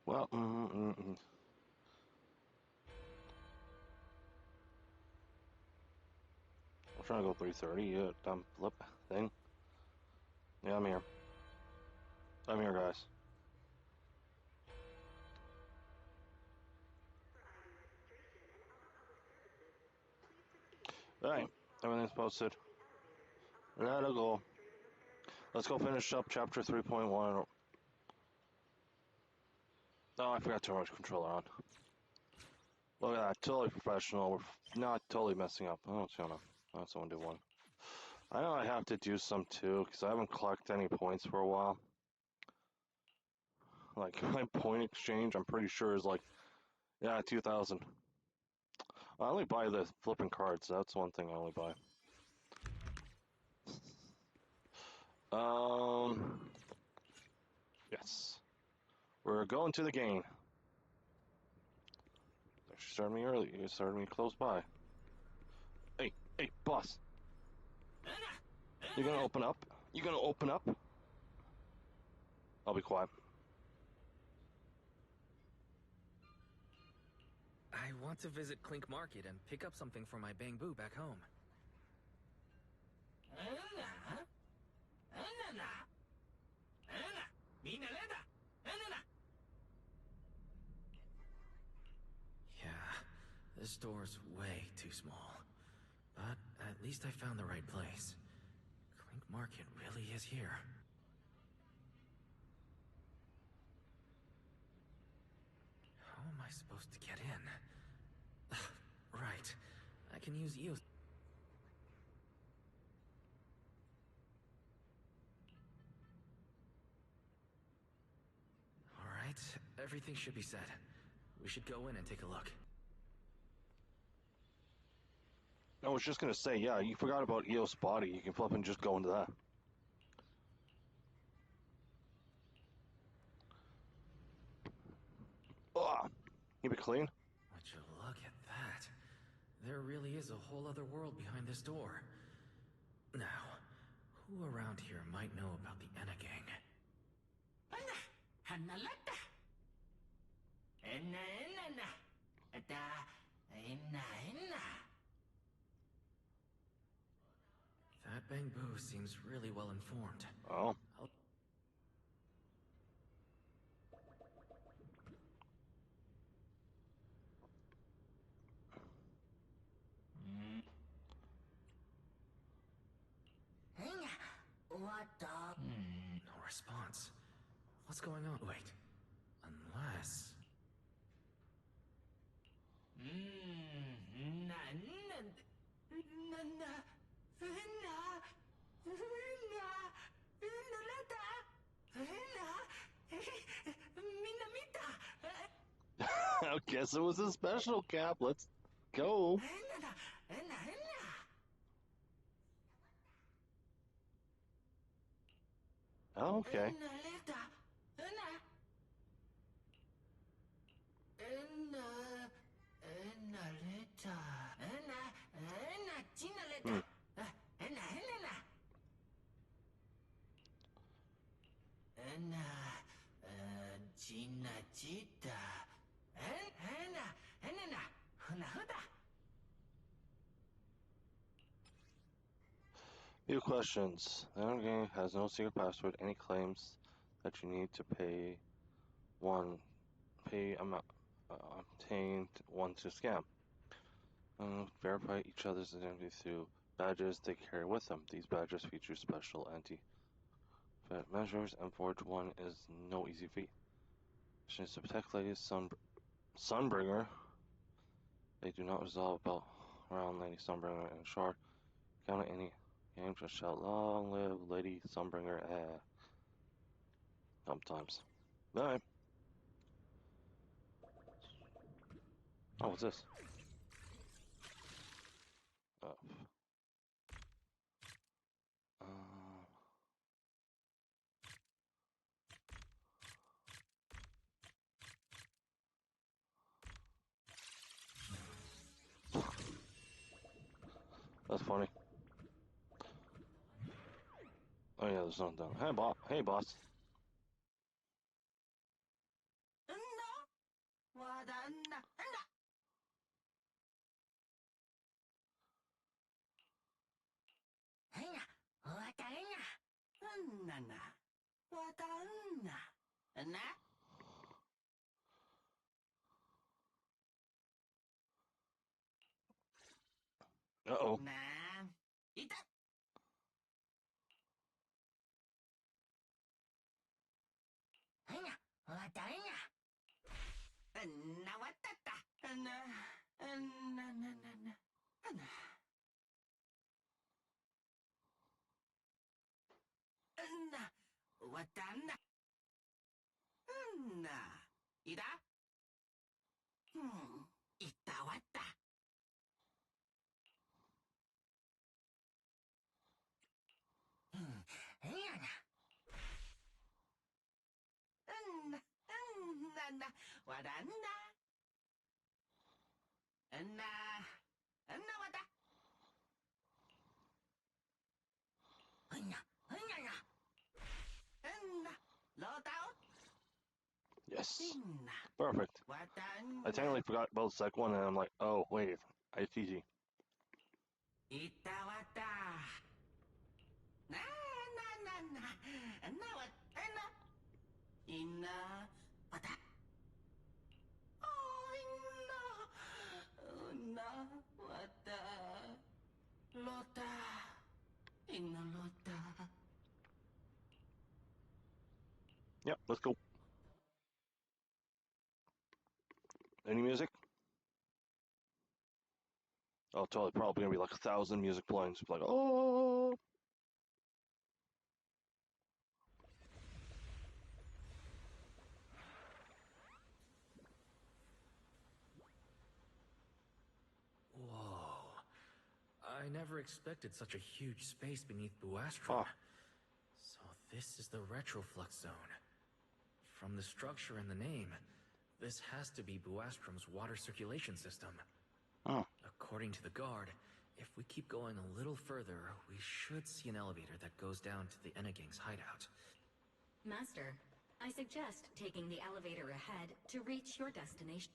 Well, I'm trying to go 330. Yeah, dumb flip thing. Yeah, I'm here. I'm here, guys. Alright, everything's posted. Let it go. Let's go finish up chapter 3.1. Oh, I forgot to turn my controller on. Look at that, totally professional. We're not totally messing up. Oh, what's going on? Oh, someone did one. I know I have to do some too, because I haven't collected any points for a while. Like, my point exchange, I'm pretty sure is like, yeah, 2,000. I only buy the flipping cards. That's one thing I only buy. Yes. We're going to the game. You started me early. You started me close by. Hey, boss. You gonna open up? You gonna open up? I'll be quiet. I want to visit Clink Market and pick up something for my bamboo back home. Yeah, this store's way too small. But at least I found the right place. Clink Market really is here. How am I supposed to get in? Right. I can use you. Alright, everything should be set. We should go in and take a look. I was just gonna say, yeah, you forgot about EOS body. You can flip and just go into that. Ugh. Keep it clean. Would you look at that? There really is a whole other world behind this door. Now, who around here might know about the Enna gang? That bamboo seems really well informed. Oh. No response. What's going on? Wait. Unless... I guess it was a special cap. Let's go. Oh, okay. Hmm. Few questions. The Enna gang has no secret password. Any claims that you need to pay one, pay amount, obtain one to scam. Verify each other's identity through badges they carry with them. These badges feature special anti-theft measures, and forge one is no easy feat. Mission is to protect Lady Sunbringer. They do not resolve about around Lady Sunbringer and Shard. Count any game, just shout long live Lady Sunbringer. Sometimes. Alright. Oh, what's this? Oh. Uh, that's funny. Oh yeah, there's nothing done. Hey, boss. Uh-oh. Yes. Perfect. I technically forgot about the second one, and I'm like, oh, wait. It's easy. Yep, let's go. Any music? Oh, totally. Probably gonna be like 1,000 music playing. So like, oh. Whoa. I never expected such a huge space beneath Buastrom. Ah, So this is the retroflux zone. From the structure and the name, this has to be Buastrom's water circulation system. oh. According to the guard, if we keep going a little further, we should see an elevator that goes down to the Enegang's hideout. Master, I suggest taking the elevator ahead to reach your destination.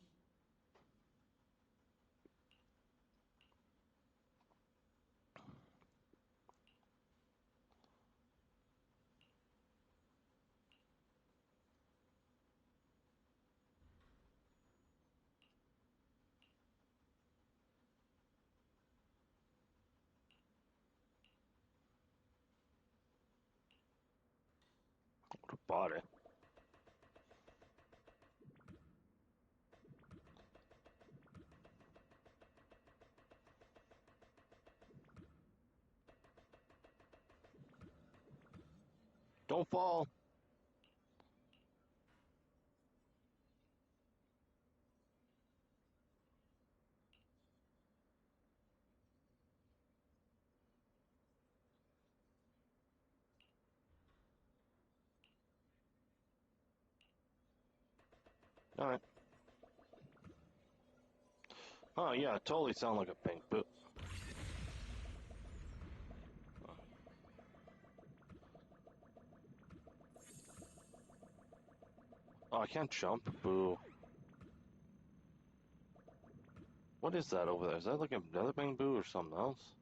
What a body. Don't fall. All right. Oh yeah, it totally sound like a pink boot. Oh, I can't jump. Boo. What is that over there? Is that like another bamboo or something else?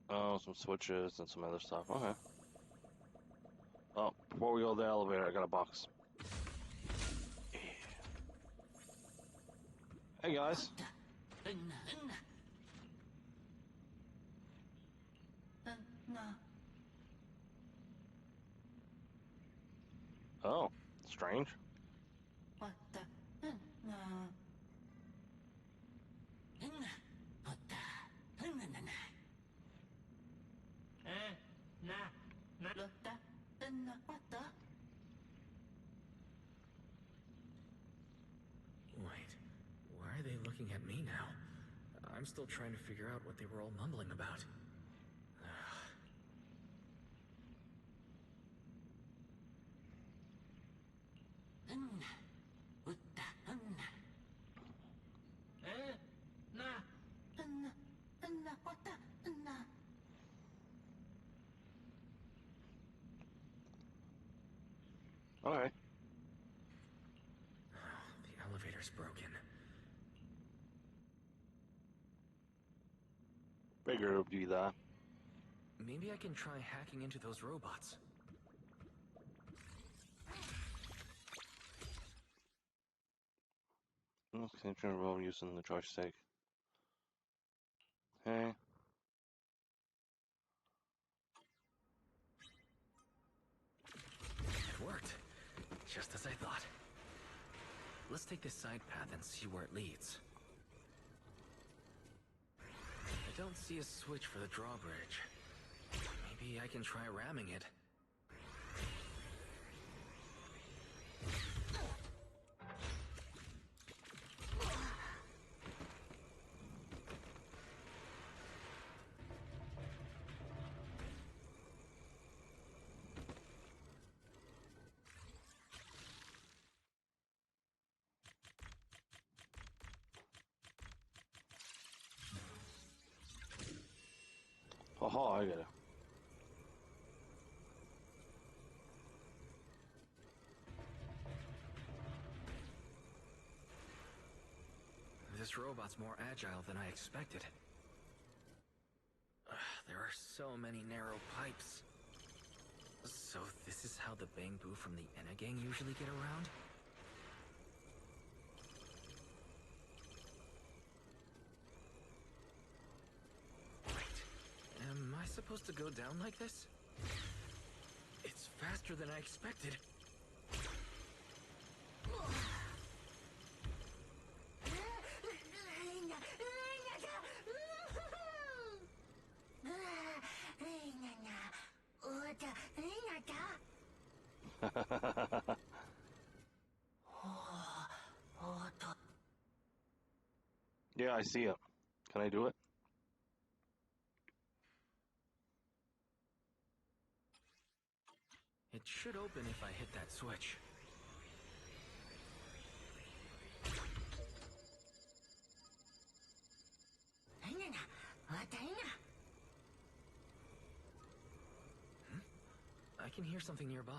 Oh, some switches and some other stuff. Okay. Oh, before we go to the elevator, I got a box. Hey guys. Oh, strange. Wait, why are they looking at me now? I'm still trying to figure out what they were all mumbling about. Okay. The elevator's broken. Figured it would be that. Maybe I can try hacking into those robots. Control roll using the joystick. Okay. It worked. Just as I thought. Let's take this side path and see where it leads. I don't see a switch for the drawbridge. Maybe I can try ramming it. Haha, I get it. This robot's more agile than I expected. There are so many narrow pipes. So this is how the Bangbu from the Enna gang usually get around? Wait, am I supposed to go down like this? It's faster than I expected. Yeah, I see it. Can I do it? It should open if I hit that switch. I can hear something nearby.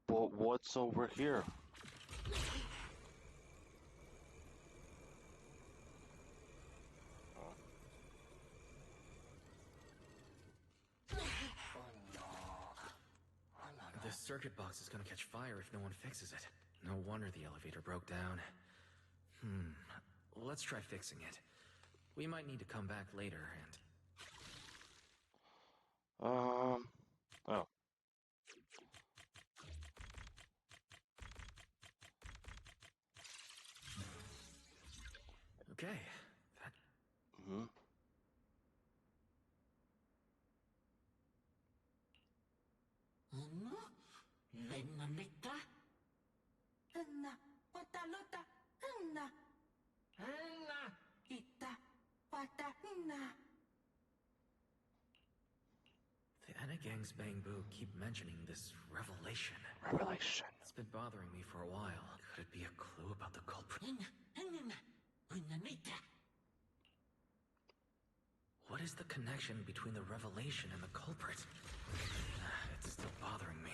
But what's over here? This circuit box is gonna catch fire if no one fixes it. No wonder the elevator broke down. Let's try fixing it. We might need to come back later and... Oh. Okay, that... Mm-hmm. The Enna gang's Bangbu keep mentioning this revelation. Revelation. It's been bothering me for a while. Could it be a clue about the culprit? What is the connection between the revelation and the culprit? It's still bothering me.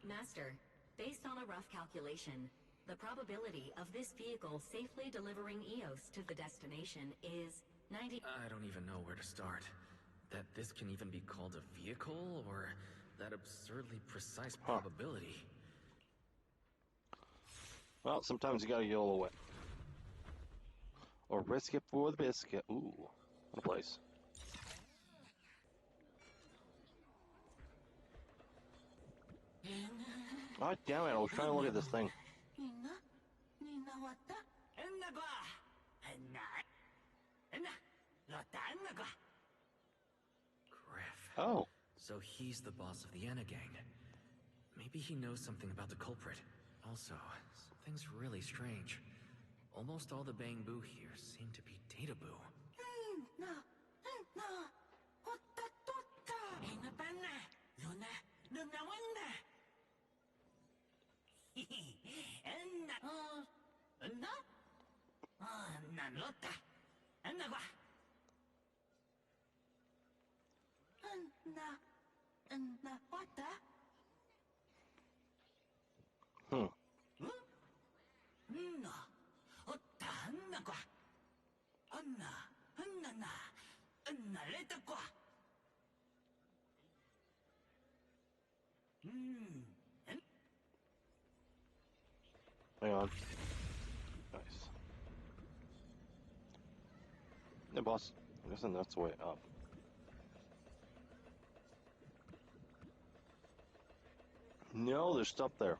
Master, based on a rough calculation, the probability of this vehicle safely delivering EOS to the destination is 90... I don't even know where to start. That this can even be called a vehicle, or that absurdly precise probability. Well, sometimes you gotta yell away. Or risk it for the biscuit. Ooh, what a place. God damn it, I was trying to look at this thing. Griff. Oh. So he's the boss of the Enna gang. Maybe he knows something about the culprit. Also, something's really strange. Almost all the Bangbu here seem to be Databoo. Hmm. Hang on. Nice. Yeah, boss. I'm guessing that's the way up. No, there's stuff there.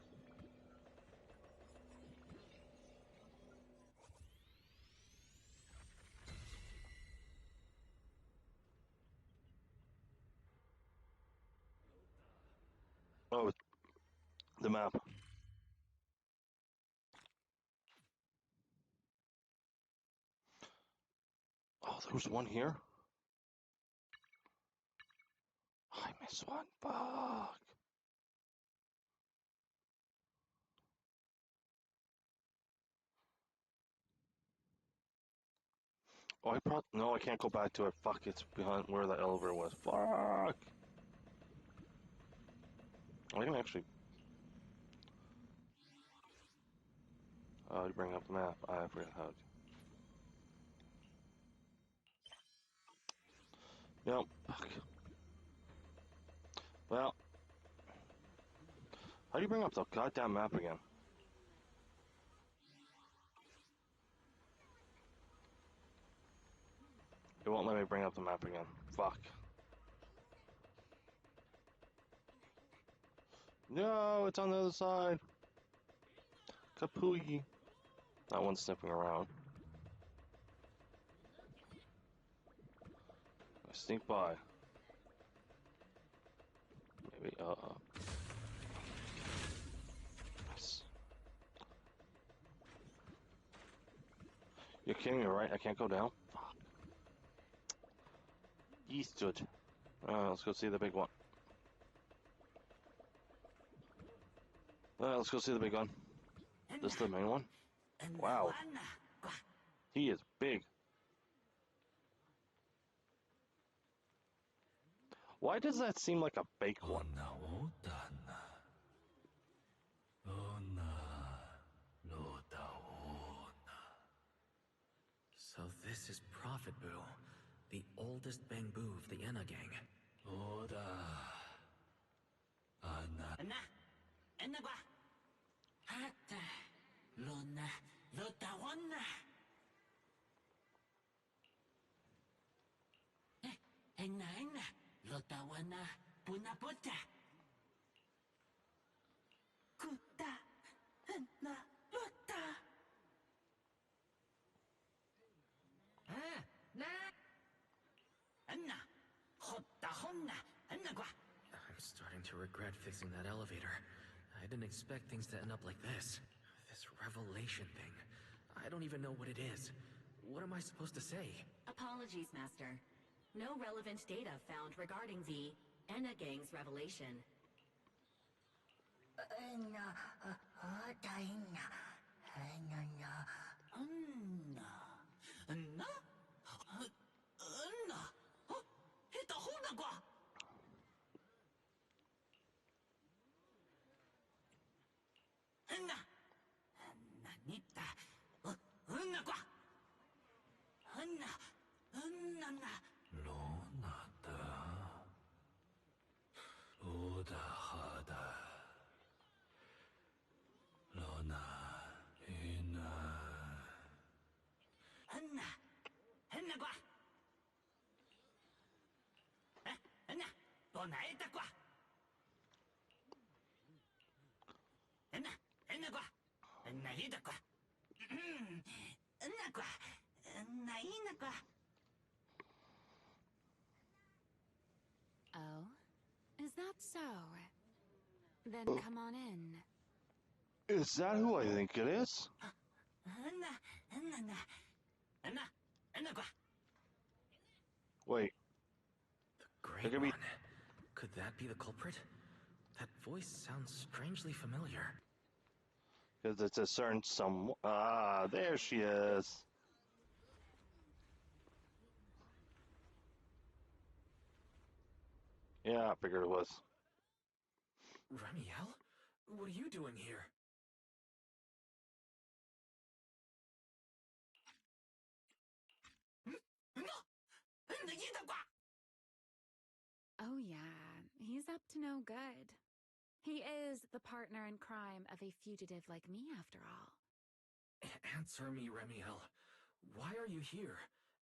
Oh, the map. Oh, there was one here? I missed one. Fuck. Oh, no, I can't go back to it. Fuck, it's behind where the elevator was. Fuck. I can actually. You bring up the map. I forgot how to. Yep. Fuck. Well, how do you bring up the goddamn map again? It won't let me bring up the map again. Fuck. No, it's on the other side. Kapooey. That one's sniffing around. I sneak by. Maybe, Nice. You're kidding me, right? I can't go down? Fuck. Eastwood. Let's go see the big one. Let's go see the big one. This is the main one? Wow. He is big. Why does that seem like a baked one? So this is Prophet Boo, the oldest Bangbu of the Enna gang. I'm starting to regret fixing that elevator. I didn't expect things to end up like this. This revelation thing. I don't even know what it is. What am I supposed to say? Apologies, Master. No relevant data found regarding the Enna Gang's revelation. Oh? Is that so? Then come on in. Is that who I think it is? Wait, Great it could be. One. Could that be the culprit? That voice sounds strangely familiar. Because it's a certain some. Ah, there she is. Yeah, I figured it was. Remiel? What are you doing here? Oh, yeah, he's up to no good. He is the partner in crime of a fugitive like me, after all. Answer me, Remiel. Why are you here?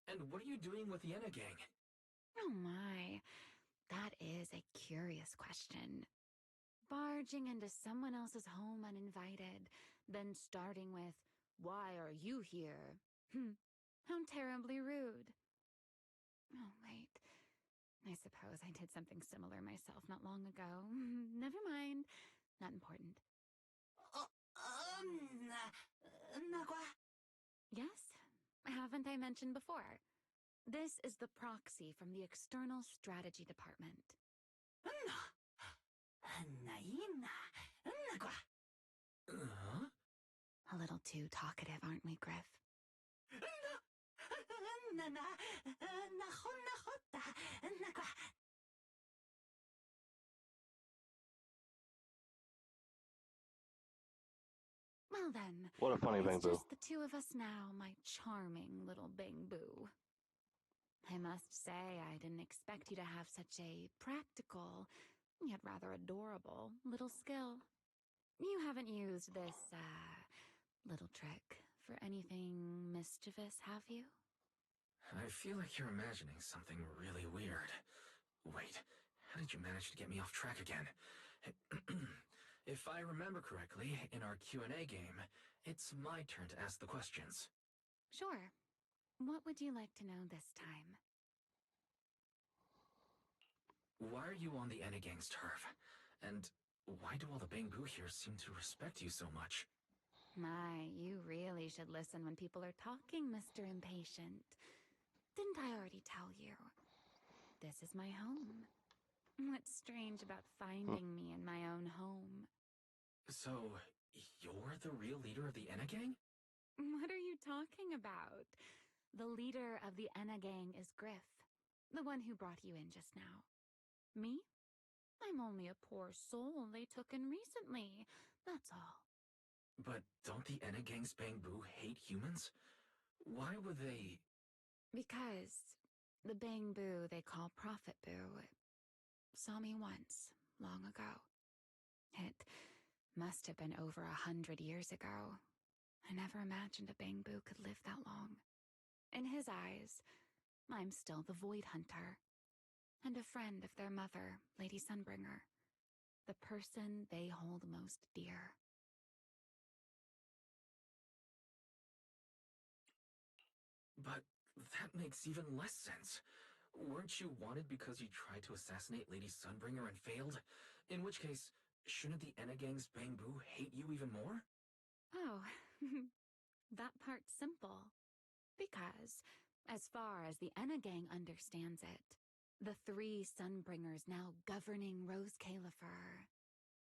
And what are you doing with the Enna gang? Oh my, that is a curious question. Barging into someone else's home uninvited, then starting with, "Why are you here?" How terribly rude. Oh, wait. I suppose I did something similar myself not long ago. Never mind. Not important. Yes? Haven't I mentioned before? This is the proxy from the External Strategy Department. Huh? A little too talkative, aren't we, Griff? Well then, What a funny it's bamboo. just the two of us now, my charming little Bang-Boo. I must say, I didn't expect you to have such a practical, yet rather adorable, little skill. You haven't used this, little trick for anything mischievous, have you? I feel like you're imagining something really weird. Wait, how did you manage to get me off track again? If I remember correctly, in our Q&A game, it's my turn to ask the questions. Sure. What would you like to know this time? Why are you on the Enna gang's turf? And why do all the Bangbu here seem to respect you so much? My, you really should listen when people are talking, Mr. Impatient. Didn't I already tell you? This is my home. What's strange about finding me in my own home? So, you're the real leader of the Enna gang? What are you talking about? The leader of the Enna gang is Griff, the one who brought you in just now. Me? I'm only a poor soul they took in recently, that's all. But don't the Enna gang's Bangbu hate humans? Why would they... Because the Bang Boo they call Prophet Boo saw me once, long ago. It must have been over 100 years ago. I never imagined a Bang Boo could live that long. In his eyes, I'm still the Void Hunter, and a friend of their mother, Lady Sunbringer, the person they hold most dear. But that makes even less sense. Weren't you wanted because you tried to assassinate Lady Sunbringer and failed? In which case, shouldn't the Enna gang's Bangbu hate you even more? Oh, that part's simple. Because, as far as the Enna gang understands it, the three Sunbringers now governing Rose Califer,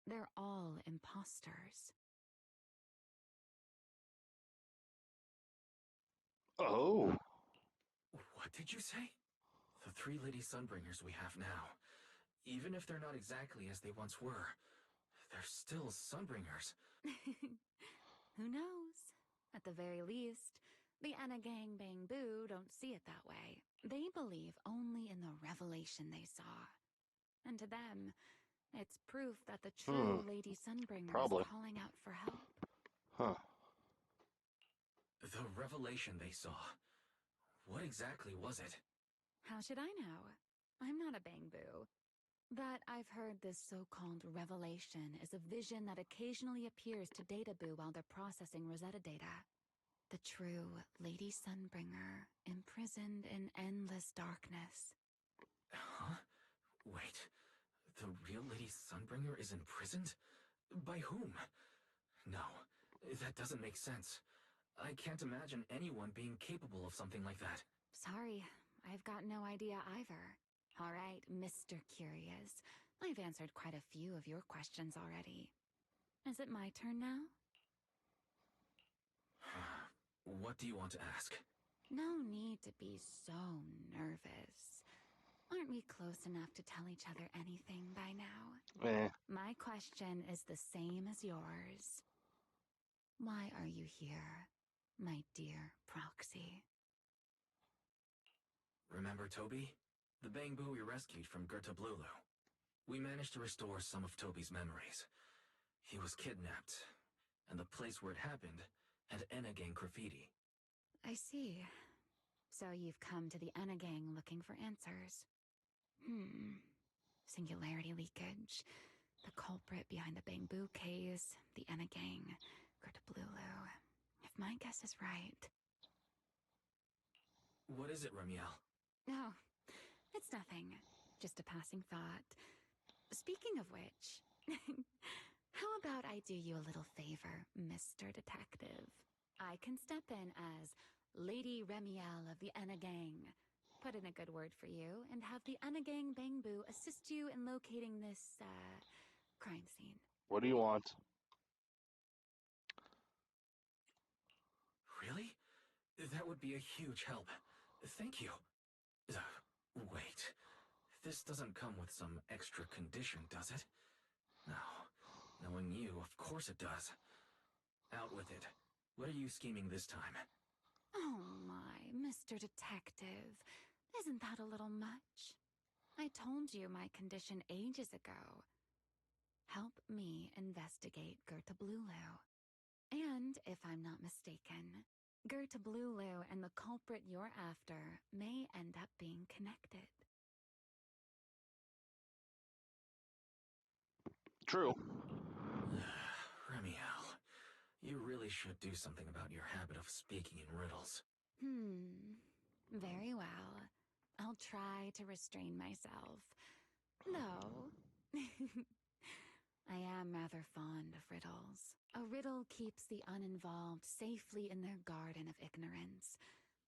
they're all imposters. Oh. What did you say? The three Lady Sunbringers we have now, even if they're not exactly as they once were, they're still Sunbringers. Who knows? At the very least, the Enna gang Bang Boo don't see it that way. They believe only in the revelation they saw. And to them, it's proof that the true Lady Sunbringer is Probably. calling out for help. Huh. The revelation they saw. What exactly was it? How should I know? I'm not a Bang Boo. But I've heard this so-called revelation is a vision that occasionally appears to Databoo while they're processing Rosetta data. The true Lady Sunbringer, imprisoned in endless darkness. Huh? Wait, the real Lady Sunbringer is imprisoned? By whom? No, that doesn't make sense. I can't imagine anyone being capable of something like that. Sorry, I've got no idea either. All right, Mr. Curious. I've answered quite a few of your questions already. Is it my turn now? What do you want to ask? No need to be so nervous. Aren't we close enough to tell each other anything by now? Eh. My question is the same as yours. Why are you here, my dear Proxy? Remember Toby? The Bangbu we rescued from Gertablulu. We managed to restore some of Toby's memories. He was kidnapped, and the place where it happened had Enagang graffiti. I see. So you've come to the Enagang looking for answers. Singularity leakage, the culprit behind the Bangbu case, the Enagang, Gertablulu. If my guess is right... What is it, Remiel? No, it's nothing. Just a passing thought. Speaking of which, how about I do you a little favor, Mr. Detective? I can step in as Lady Remiel of the Enagang, put in a good word for you, and have the Enagang Bangbu assist you in locating this, crime scene. What do you want? Really? That would be a huge help. Thank you. Wait. This doesn't come with some extra condition, does it? No. Knowing you, of course it does. Out with it. What are you scheming this time? Oh my, Mr. Detective. Isn't that a little much? I told you my condition ages ago. Help me investigate Gertablulu. And, if I'm not mistaken, Gertablulu and the culprit you're after may end up being connected. True. Remiel, you really should do something about your habit of speaking in riddles. Very well. I'll try to restrain myself. Though, I am rather fond of riddles. A riddle keeps the uninvolved safely in their garden of ignorance,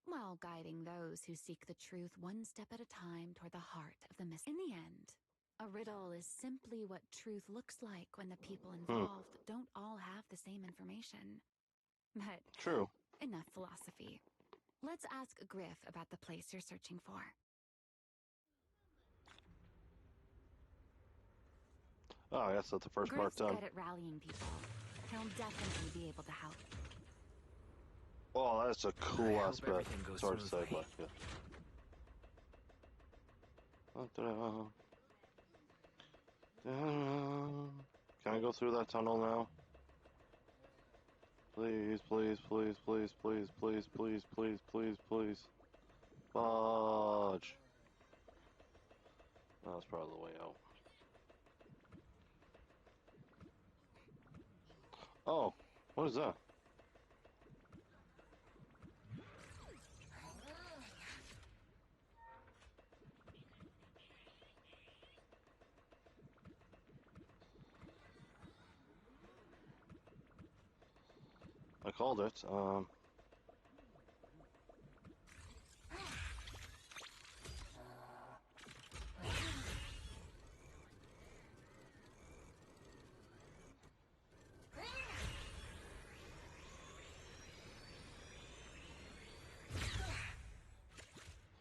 while guiding those who seek the truth one step at a time toward the heart of the mystery. In the end, a riddle is simply what truth looks like when the people involved don't all have the same information. But True. enough philosophy. Let's ask Griff about the place you're searching for. Oh, I guess that's the first part Griff's done. good at rallying people. He'll definitely be able to help. Oh, that's a cool I hope aspect. everything goes Sorry to smoothly. segue. Yeah. Da-da. Can I go through that tunnel now? Please, please, please, please, please, please, please, please, please, please. Fudge. That's probably the way out. Oh, what is that? I called it.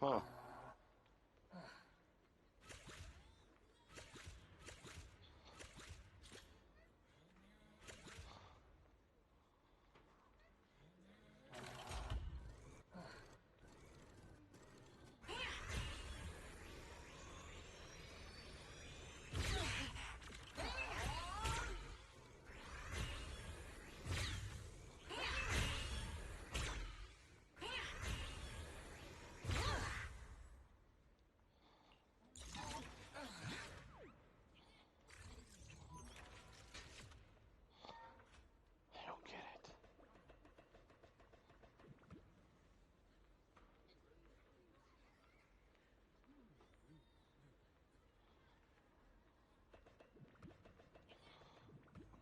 Huh.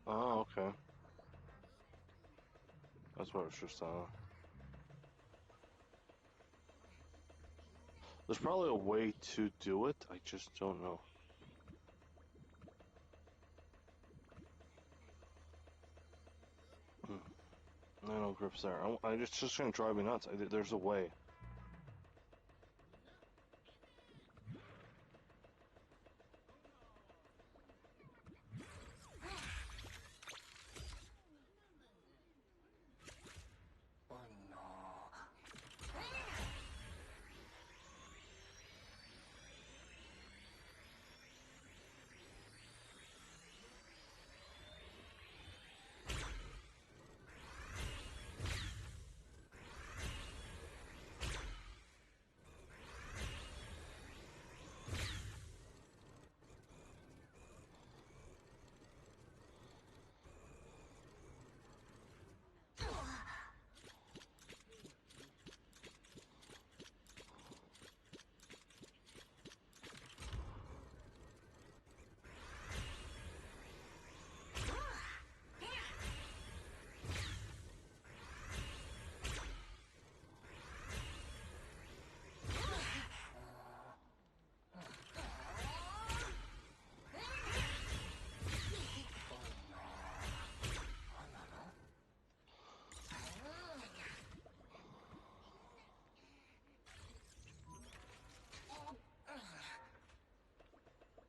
Oh, okay. That's what it's just There's probably a way to do it. I just don't know. No grips there. Just gonna drive me nuts. There's a way.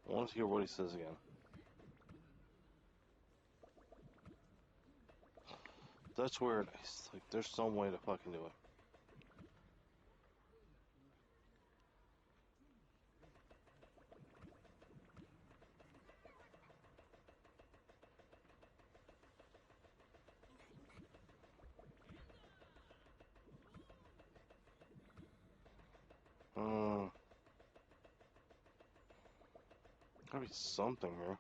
I want to hear what he says again. That's weird. It's like there's some way to fucking do it. Gotta be something here.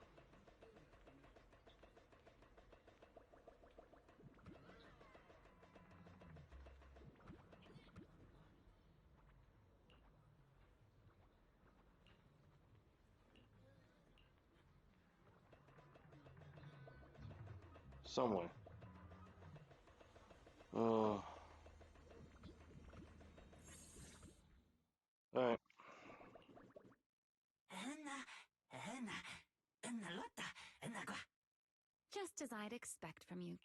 Some way. Alright. Just as I'd expect from you.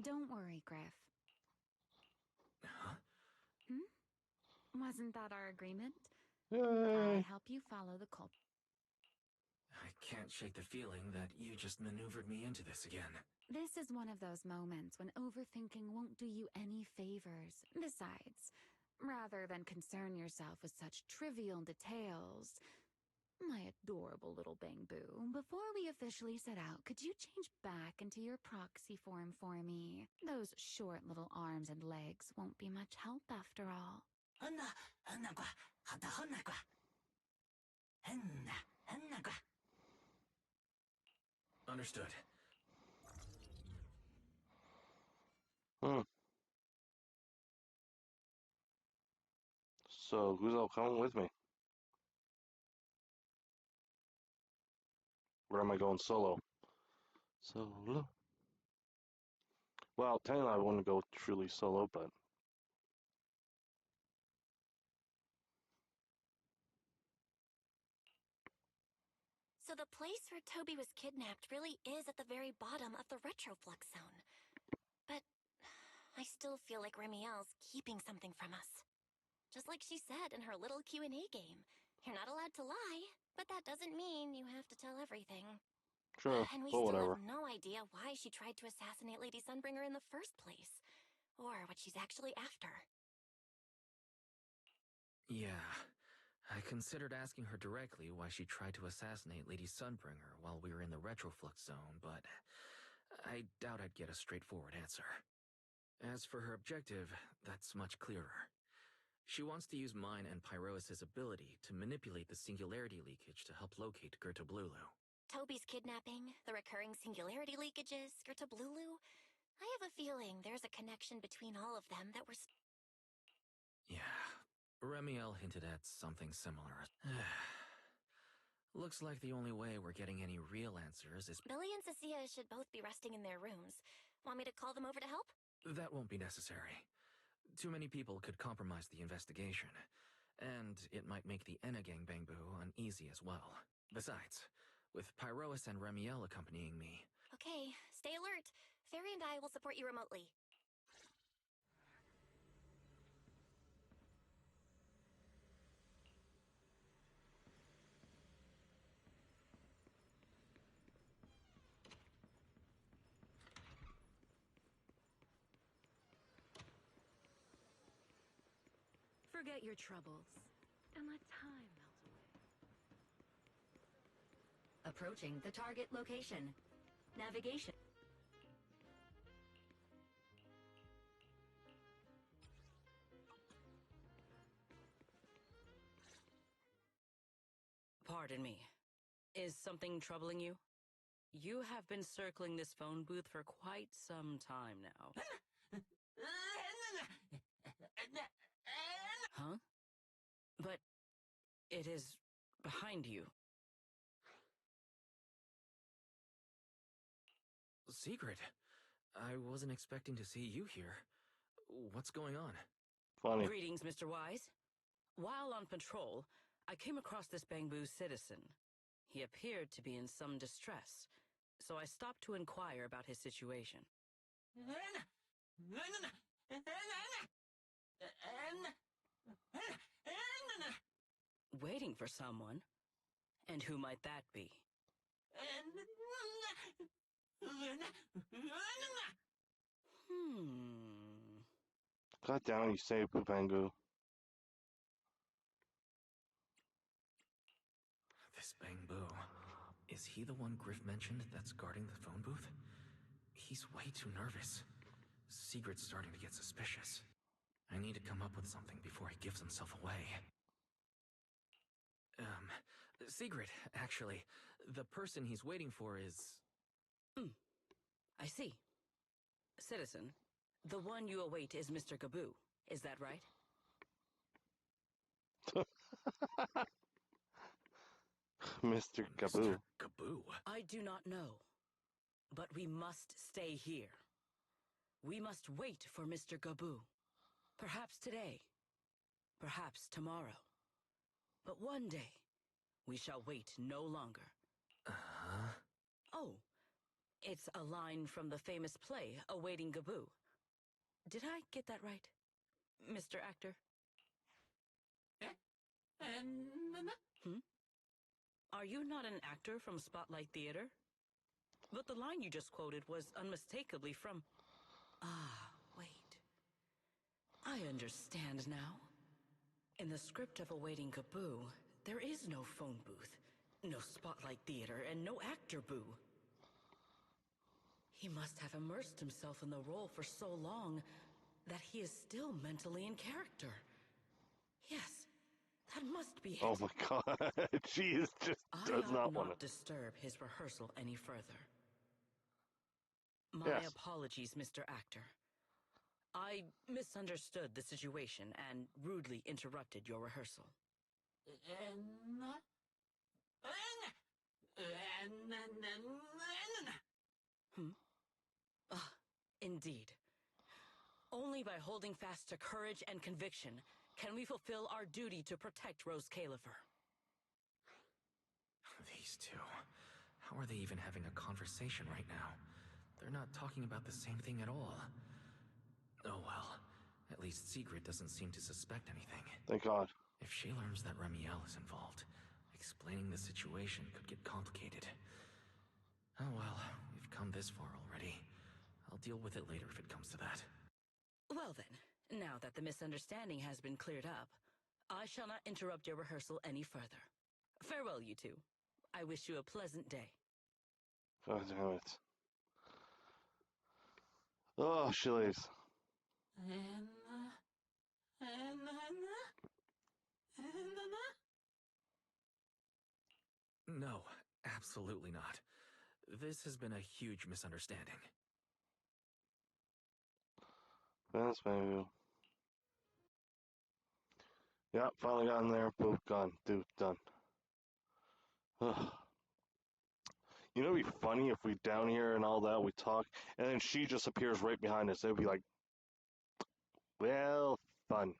Don't worry, Griff. Huh? Wasn't that our agreement? Yay! I help you follow the culprit. I can't shake the feeling that you just maneuvered me into this again. This is one of those moments when overthinking won't do you any favors. Besides, rather than concern yourself with such trivial details, my adorable little Bangbu, before we officially set out, could you change back into your proxy form for me? Those short little arms and legs won't be much help after all. Understood. So, who's all coming with me? Or am I going solo? Solo? Well, technically I wouldn't go truly solo, but... So the place where Toby was kidnapped really is at the very bottom of the retroflux zone. But I still feel like Remiel's keeping something from us. Just like she said in her little Q&A game. You're not allowed to lie, but that doesn't mean you have to tell everything. Sure, And we but still whatever. have no idea why she tried to assassinate Lady Sunbringer in the first place. Or what she's actually after. Yeah. I considered asking her directly why she tried to assassinate Lady Sunbringer while we were in the retroflux zone, but I doubt I'd get a straightforward answer. As for her objective, that's much clearer. She wants to use mine and Pyrois' ability to manipulate the singularity leakage to help locate Gerta Blulu. Toby's kidnapping, the recurring singularity leakages, Skirtablulu. I have a feeling there's a connection between all of them that we're... Yeah, Remiel hinted at something similar. Looks like the only way we're getting any real answers is... Billy and Cecilia should both be resting in their rooms. Want me to call them over to help? That won't be necessary. Too many people could compromise the investigation, and it might make the Enna Gang Bangboo uneasy as well. Besides, with Pyrois and Remiel accompanying me... Okay, stay alert. Fairy and I will support you remotely. Forget your troubles, and let time melt away. Approaching the target location. Navigation. Pardon me. Is something troubling you? You have been circling this phone booth for quite some time now. Huh? But it is behind you. Secret, I wasn't expecting to see you here. What's going on? Funny. Greetings, Mr. Wise. While on patrol, I came across this Bangboo citizen. He appeared to be in some distress, so I stopped to inquire about his situation. Waiting for someone? And who might that be? God damn it, you say Poopangu. This Bangboo. Is he the one Griff mentioned that's guarding the phone booth? He's way too nervous. Sigrid's starting to get suspicious. I need to come up with something before he gives himself away. Sigrid, actually, the person he's waiting for is... I see. Citizen, the one you await is Mr. Gaboo. Is that right? Mr. Gaboo. Mr. Gaboo? I do not know. But we must stay here. We must wait for Mr. Gaboo. Perhaps today. Perhaps tomorrow. But one day, we shall wait no longer. Uh-huh. Oh, it's a line from the famous play, Awaiting Gaboo. Did I get that right, Mr. Actor? Are you not an actor from Spotlight Theater? But the line you just quoted was unmistakably from... Ah, wait. I understand now. In the script of Awaiting Gaboo, there is no phone booth, no Spotlight Theater, and no actor boo. He must have immersed himself in the role for so long that he is still mentally in character. Yes, that must be it. Oh my god, she is just does I not ought want not to. disturb his rehearsal any further. My Yes. apologies, Mr. Actor. I misunderstood the situation and rudely interrupted your rehearsal. Indeed. Only by holding fast to courage and conviction can we fulfill our duty to protect Rose Califer. These two. How are they even having a conversation right now? They're not talking about the same thing at all. Oh well. At least Sigrid doesn't seem to suspect anything. Thank God. If she learns that Remiel is involved, explaining the situation could get complicated. Oh well, we've come this far already. I'll deal with it later if it comes to that. Well then, now that the misunderstanding has been cleared up, I shall not interrupt your rehearsal any further. Farewell, you two. I wish you a pleasant day. God damn it. Oh, shillys. No, Absolutely not. This has been a huge misunderstanding. That's maybe. Yeah, finally got in there. Boop, gone. Dude, done. Ugh. You know, it'd be funny if we down here and all that, we talk, and then she just appears right behind us. It would be like, well, fun.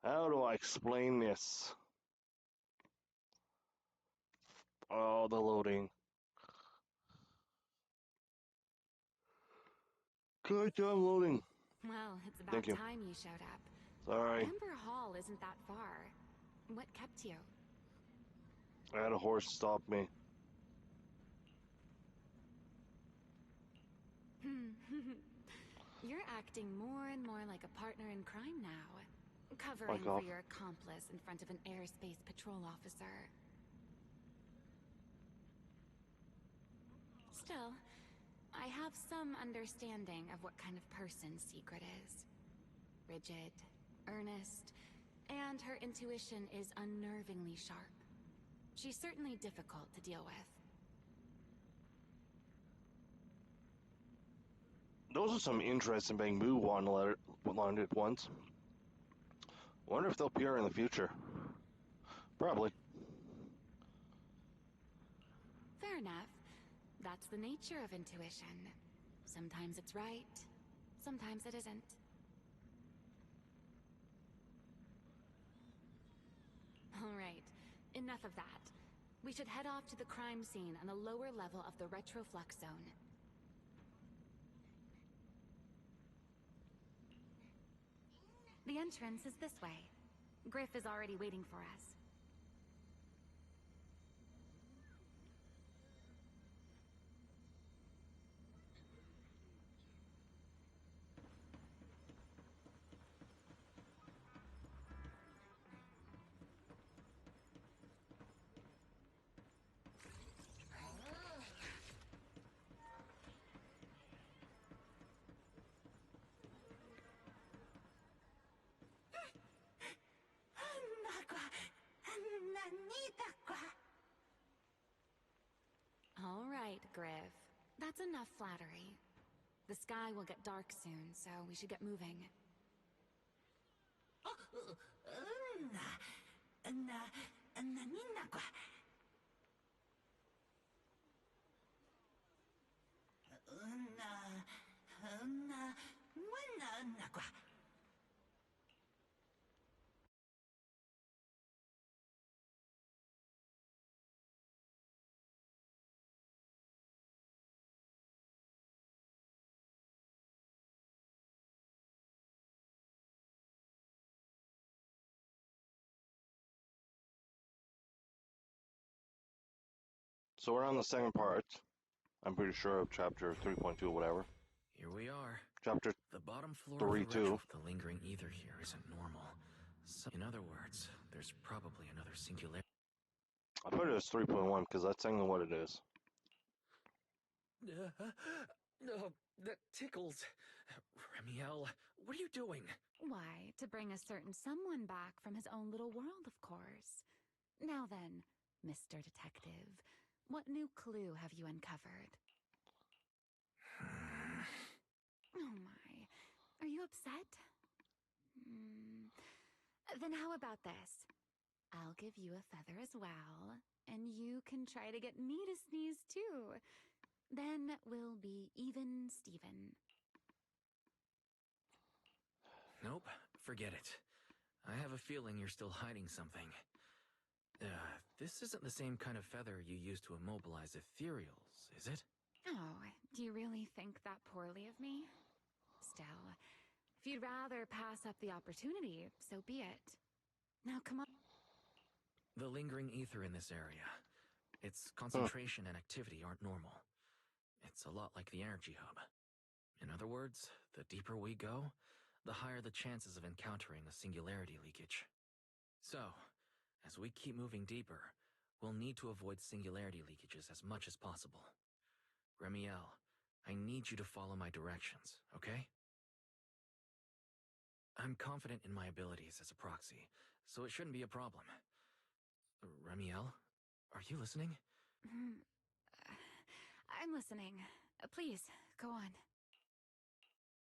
How do I explain this? Oh, the loading. Good job loading. Well, it's about Thank you. time you showed up. Sorry, Amber Hall isn't that far. What kept you? I had a horse stop me. You're acting more and more like a partner in crime now. Covering Fuck for off. your accomplice in front of an airspace patrol officer. Still, I have some understanding of what kind of person Secret is. Rigid, earnest, and her intuition is unnervingly sharp. She's certainly difficult to deal with. Those are some interesting bamboo wanted ones. Wonder if they'll appear in the future. Probably. Fair enough. That's the nature of intuition. Sometimes it's right, sometimes it isn't. All right, enough of that. We should head off to the crime scene on the lower level of the retroflux zone. The entrance is this way. Griff is already waiting for us. All right, Griff. That's enough flattery. The sky will get dark soon, so we should get moving. So we're on the second part. I'm pretty sure of chapter 3.2 or whatever. Here we are. Chapter The bottom floor 3 of the too. the lingering ether here isn't normal. So, in other words, there's probably another singularity. I put it as 3.1 because that's technically what it is. That tickles. Remiel, what are you doing? Why, to bring a certain someone back from his own little world, of course. Now then, Mr. Detective, what new clue have you uncovered? Oh my, are you upset? Then how about this? I'll give you a feather as well, and you can try to get me to sneeze too. Then we'll be even Steven. Nope, forget it. I have a feeling you're still hiding something. This isn't the same kind of feather you use to immobilize ethereals, is it? Oh, do you really think that poorly of me? Still, if you'd rather pass up the opportunity, so be it. Now come on. The lingering ether in this area. Its concentration and activity aren't normal. It's a lot like the energy hub. In other words, the deeper we go, the higher the chances of encountering a singularity leakage. So, as we keep moving deeper, we'll need to avoid singularity leakages as much as possible. Remiel, I need you to follow my directions, okay? I'm confident in my abilities as a proxy, so it shouldn't be a problem. Remiel, Are you listening? I'm listening. Please, go on.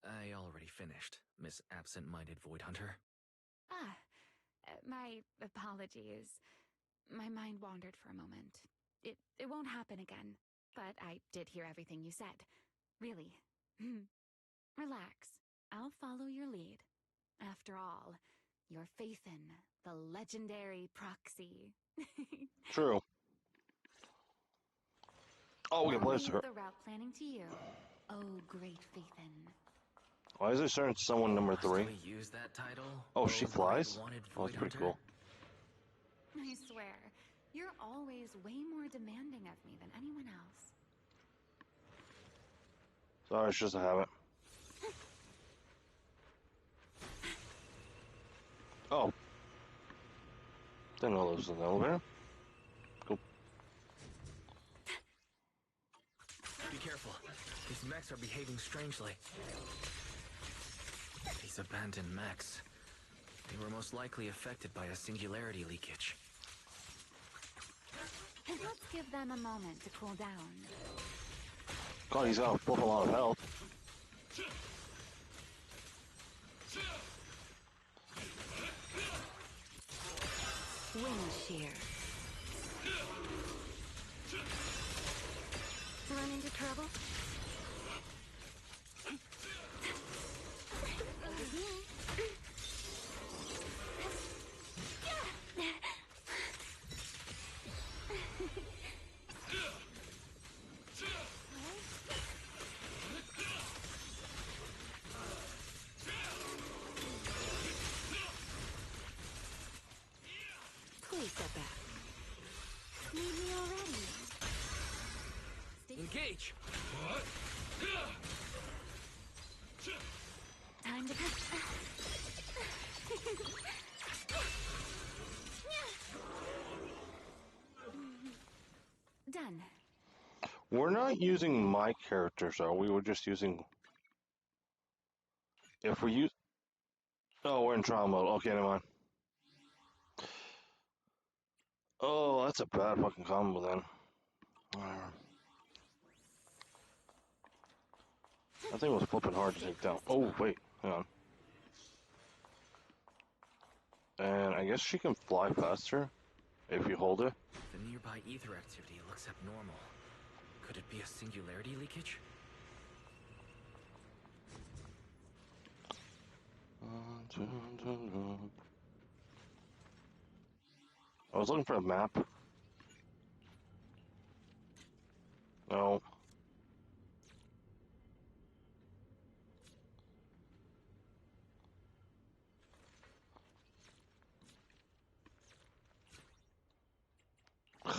I already finished, Miss Absent-Minded Void Hunter. My apologies. My mind wandered for a moment. It won't happen again, but I did hear everything you said. Really. Relax. I'll follow your lead. After all, you're Faithin, the legendary proxy. True. Oh, we I'll can blast leave her. the route planning to you. Oh, great Faithin. Why is there certain someone number Must 3? we use that title? Oh, she Great flies? Wanted Oh, that's Void pretty Hunter? cool. I swear, you're always way more demanding of me than anyone else. Sorry, it's just a habit. Oh. Didn't know this was an elevator. Cool. Be careful. These mechs are behaving strangely. These abandoned mechs. They were most likely affected by a singularity leakage. Let's give them a moment to cool down. God, he's got a lot of health. Wind shear. Run into trouble? Please step back. Need me already? Engage! Time to cut. Done. We're not using my characters, are we? We're just using... If we use... Oh, we're in trial mode. Okay, never mind. Oh, that's a bad fucking combo then. I think it was flipping hard to take down. Oh, wait. Hang on. And I guess she can fly faster if you hold it. The nearby ether activity looks abnormal. Could it be a singularity leakage? I was looking for a map. No. There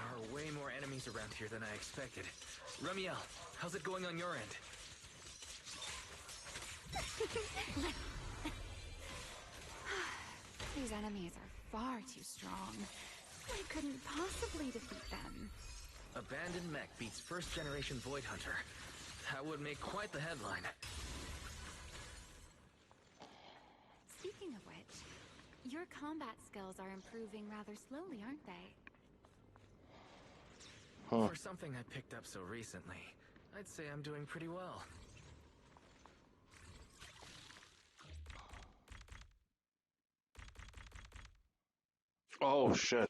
are way more enemies around here than I expected. Remiel, how's it going on your end? These enemies are far too strong. I couldn't possibly defeat them. Abandoned mech beats first generation Void Hunter. That would make quite the headline. Speaking of which, your combat skills are improving rather slowly, aren't they? Huh. For something I picked up so recently, I'd say I'm doing pretty well. Oh, shit.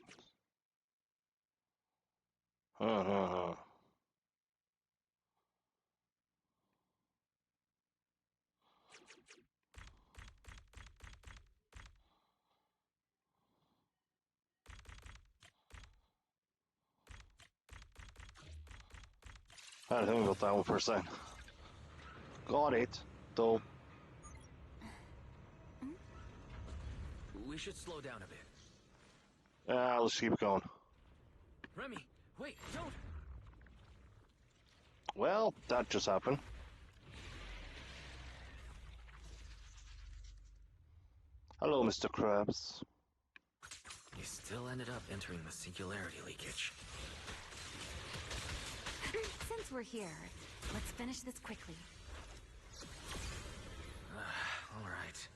Huh. I had to think about that one for a second. Got it, though. We should slow down a bit. Let's keep it going. Remy, wait, don't! Well, that just happened. Hello, Mr. Krabs. You still ended up entering the singularity leakage. Since we're here, let's finish this quickly. Alright. right.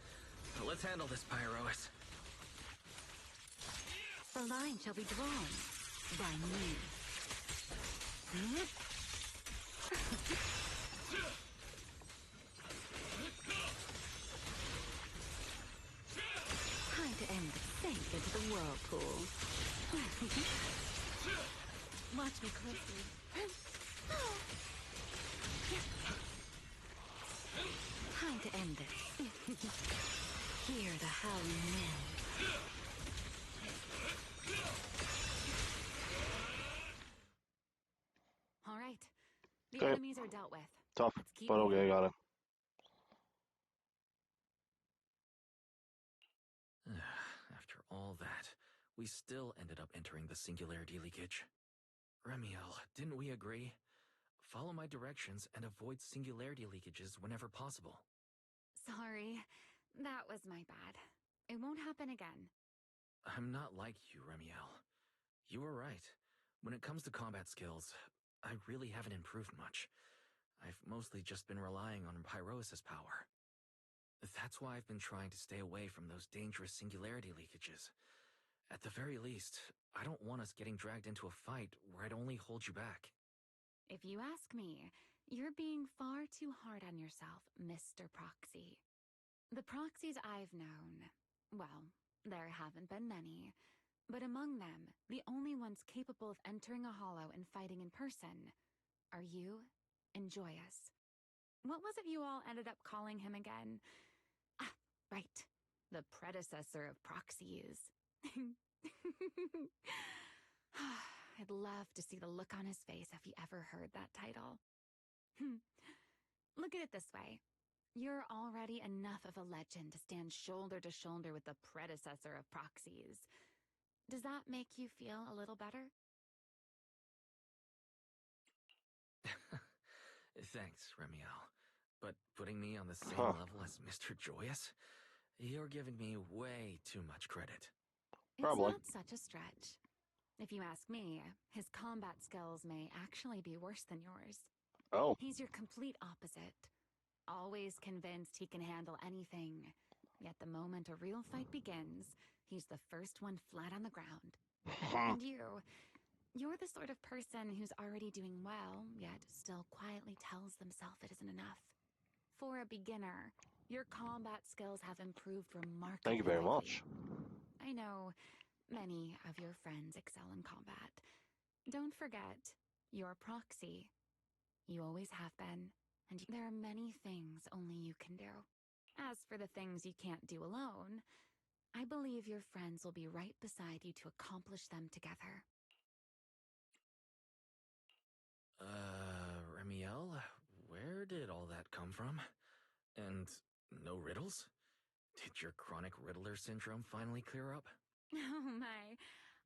Let's handle this, Pyrois. The line shall be drawn by me. Time to end the sink into the whirlpool. Watch me closely. Time to end this. Hear the howling wind. All right. The Okay. enemies are dealt with. Tough, Let's keep but okay, moving. got it. After all that, we still ended up entering the singularity leakage. Remiel, didn't we agree? Follow my directions and avoid singularity leakages whenever possible. Sorry, that was my bad. It won't happen again. I'm not like you, Remiel. You were right. When it comes to combat skills, I really haven't improved much. I've mostly just been relying on Pyrois' power. That's why I've been trying to stay away from those dangerous singularity leakages. At the very least, I don't want us getting dragged into a fight where I'd only hold you back. If you ask me, you're being far too hard on yourself, Mr. Proxy. The proxies I've known, well, there haven't been many, but among them, the only ones capable of entering a hollow and fighting in person are you and Joyous. What was it you all ended up calling him again? Ah, right. The predecessor of proxies. I'd love to see the look on his face if he ever heard that title. Look at it this way. You're already enough of a legend to stand shoulder to shoulder with the predecessor of proxies. Does that make you feel a little better? Thanks, Remiel. But putting me on the same Huh. level as Mr. Joyous? You're giving me way too much credit. Probably. It's not such a stretch. If you ask me, his combat skills may actually be worse than yours. Oh. He's your complete opposite. Always convinced he can handle anything. Yet the moment a real fight begins, he's the first one flat on the ground. And you're the sort of person who's already doing well, yet still quietly tells themselves it isn't enough. For a beginner, your combat skills have improved remarkably. Thank you very lately. much. I know many of your friends excel in combat. Don't forget, you're a proxy. You always have been, and there are many things only you can do. As for the things you can't do alone, I believe your friends will be right beside you to accomplish them together. Remiel, where did all that come from? And no riddles? Did your chronic Riddler syndrome finally clear up? Oh my,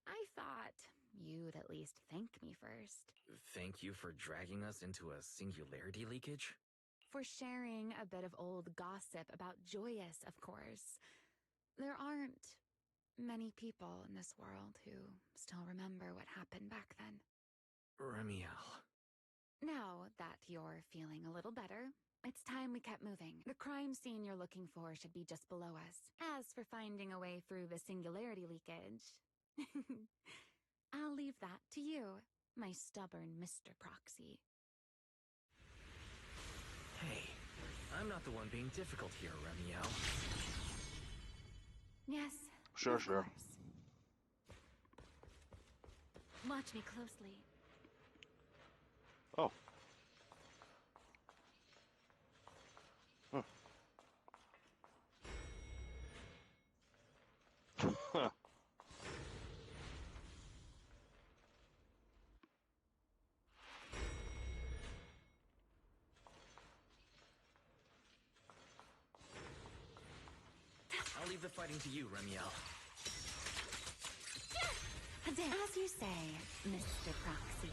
I thought you'd at least thank me first. Thank you for dragging us into a singularity leakage? For sharing a bit of old gossip about Joyous, of course. There aren't many people in this world who still remember what happened back then. Remiel. Now that you're feeling a little better, it's time we kept moving. The crime scene you're looking for should be just below us. As for finding a way through the singularity leakage, I'll leave that to you, my stubborn Mr. Proxy. Hey, I'm not the one being difficult here, Remiel. Yes, Sure, of sure. course. Watch me closely. Oh. Huh. I'll leave the fighting to you, Remiel. As you say, Mr. Proxy.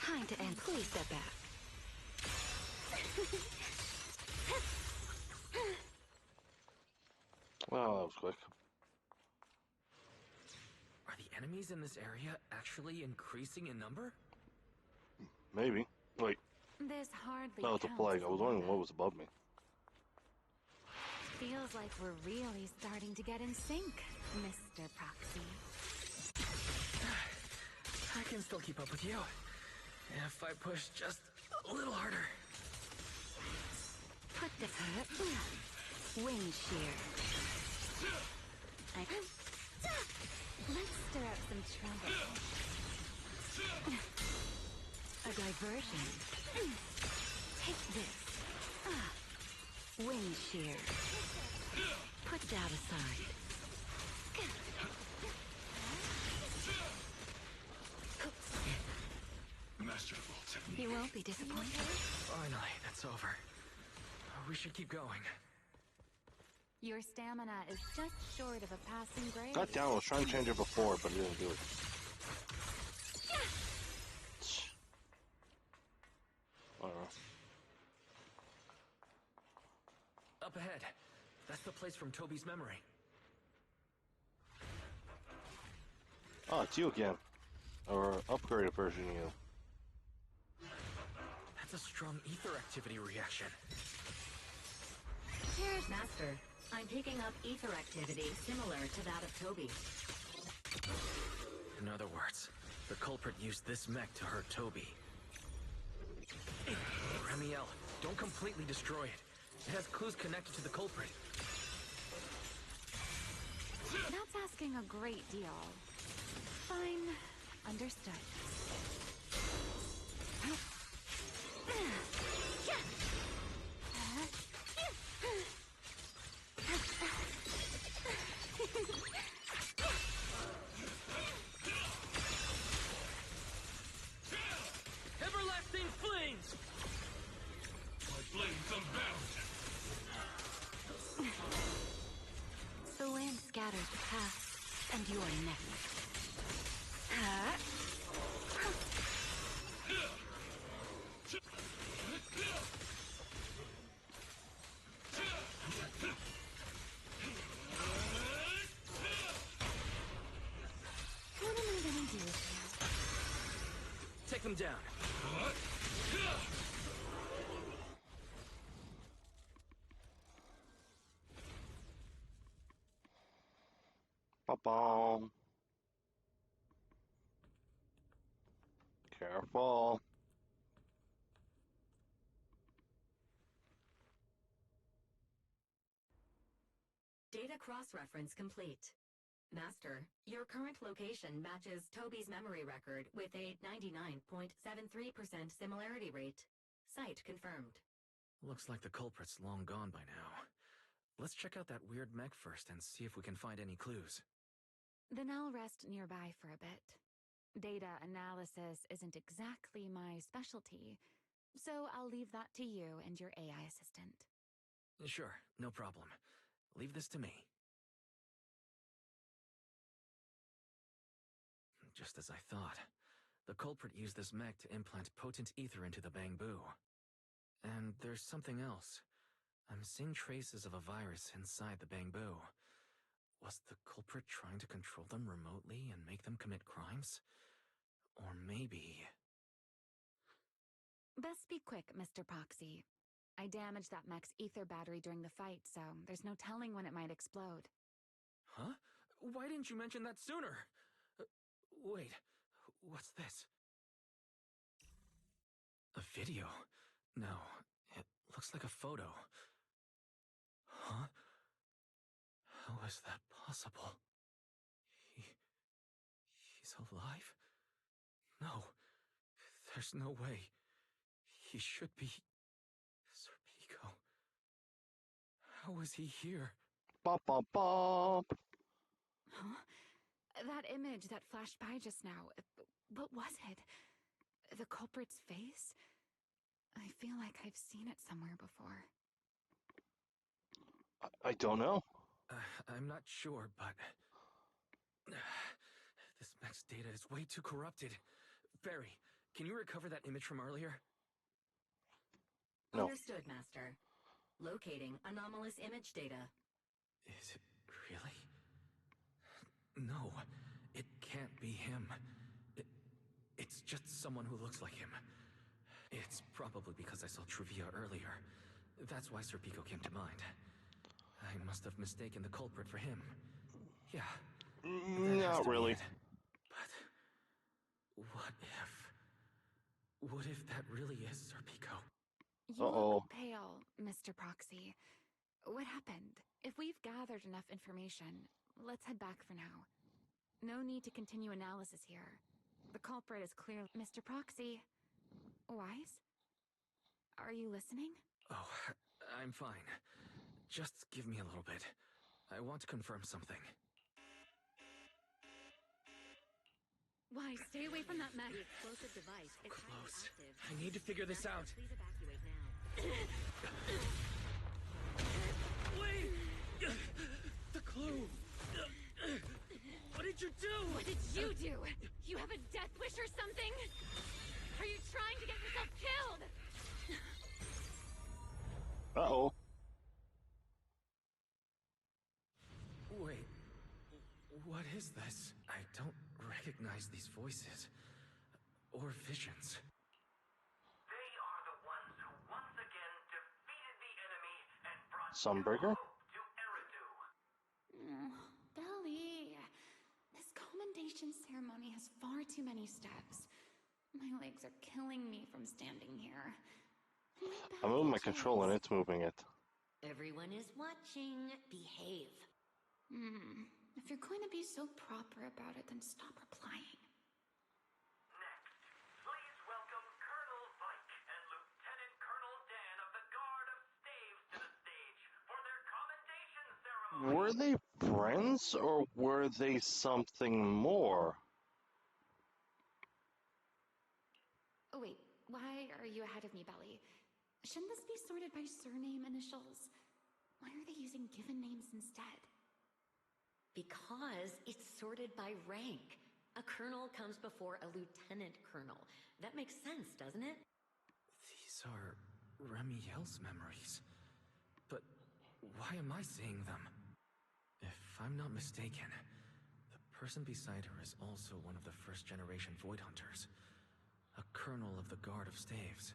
Time to end. Please step back. Well, that was quick. Are the enemies in this area actually increasing in number? Maybe. Wait, This hardly that was a counts flag. as I was wondering data. what was above me. Feels like we're really starting to get in sync, Mr. Proxy. I can still keep up with you. If I push just a little harder. Put the wind shear. Let's stir up some trouble. A diversion. Take this. Wind shear. Put that aside. Masterful technique. You won't be disappointed. Finally, that's over. We should keep going. Your stamina is just short of a passing grade. God damn, I was trying to change it before, but it didn't do it. I don't know. Up ahead. That's the place from Toby's memory. Oh, it's you again. Or upgraded version of you. That's a strong ether activity reaction. Cheers, Master. I'm picking up ether activity similar to that of Toby. In other words, the culprit used this mech to hurt Toby. Ramiel, don't completely destroy it. It has clues connected to the culprit. That's asking a great deal. Fine. Understood. Everlasting flames! My blades unbound. The wind scatters the past, and you are next. What am I gonna do with you? Take them down. Ba-bom. Careful. Data cross-reference complete. Master, your current location matches Toby's memory record with a 99.73% similarity rate. Site confirmed. Looks like the culprit's long gone by now. Let's check out that weird mech first and see if we can find any clues. Then I'll rest nearby for a bit. Data analysis isn't exactly my specialty, so I'll leave that to you and your AI assistant. Sure, no problem. Leave this to me. Just as I thought. The culprit used this mech to implant potent ether into the bamboo. And there's something else. I'm seeing traces of a virus inside the bamboo. Was the culprit trying to control them remotely and make them commit crimes? Or maybe... Best be quick, Mr. Proxy. I damaged that mech's ether battery during the fight, so there's no telling when it might explode. Huh? Why didn't you mention that sooner? Wait, what's this? A video? No, it looks like a photo. Huh? How is that possible? He's alive? No, there's no way. He should be... Serpico. How is he here? Bop. Huh? That image that flashed by just now, what was it? The culprit's face? I feel like I've seen it somewhere before. I don't know. I'm not sure, but... This mech's data is way too corrupted. Barry, can you recover that image from earlier? No. Understood, Master. Locating anomalous image data. Is it really? No, it can't be him. It's just someone who looks like him. It's probably because I saw Trivia earlier. That's why Sir Pico came to mind. I must have mistaken the culprit for him. Yeah, that has Not to be really. it. But what if that really is Sir Pico? You Uh-oh. look pale, Mr. Proxy. What happened? If we've gathered enough information, let's head back for now. No need to continue analysis here. The culprit is clearly Mr. Proxy. Wise? Are you listening? Oh, I'm fine. Just give me a little bit. I want to confirm something. Why, stay away from that mech. The explosive device is highly Close. active. I need to figure this out. Please evacuate now. Wait! The clue! What did you do? What did you do? You have a death wish or something? Are you trying to get yourself killed? Uh-oh. Wait, what is this? I don't recognize these voices. Or visions. They are the ones who once again defeated the enemy and brought Sunbreaker? new hope to Eridu. Belly, this commendation ceremony has far too many steps. My legs are killing me from standing here. I'm moving my control and it's moving it. Everyone is watching. Behave. If you're going to be so proper about it, then stop replying. Next, please welcome Colonel Vike and Lieutenant Colonel Dan of the Guard of Staves to the stage for their commendation ceremony. Were they friends or were they something more? Oh, wait, why are you ahead of me, Belly? Shouldn't this be sorted by surname initials? Why are they using given names instead? Because it's sorted by rank. A colonel comes before a lieutenant colonel. That makes sense, doesn't it? These are Remiel's memories. But why am I seeing them? If I'm not mistaken, the person beside her is also one of the first-generation Void Hunters. A colonel of the Guard of Staves.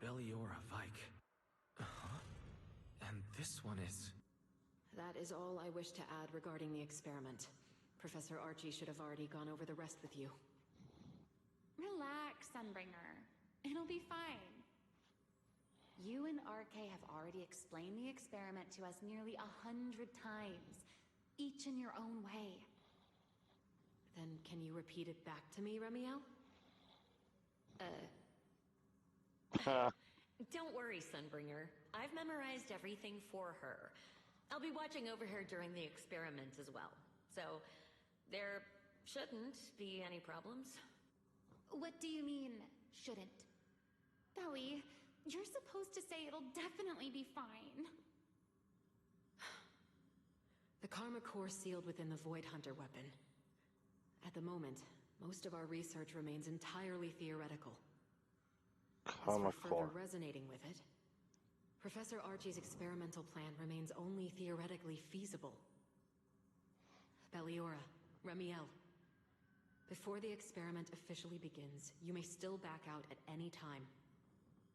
Belliora Vike. Uh-huh. And this one is... That is all I wish to add regarding the experiment. Professor Archie should have already gone over the rest with you. Relax, Sunbringer. It'll be fine. You and RK have already explained the experiment to us nearly 100 times, each in your own way. Then can you repeat it back to me, Remiel? Don't worry, Sunbringer. I've memorized everything for her. I'll be watching over her during the experiment as well. So, there shouldn't be any problems. What do you mean, shouldn't? Belly, you're supposed to say it'll definitely be fine. The Karma Core sealed within the Void Hunter weapon. At the moment, most of our research remains entirely theoretical. Karma As for Core. further resonating with it, Professor Archie's experimental plan remains only theoretically feasible. Belliora, Remiel, before the experiment officially begins, you may still back out at any time.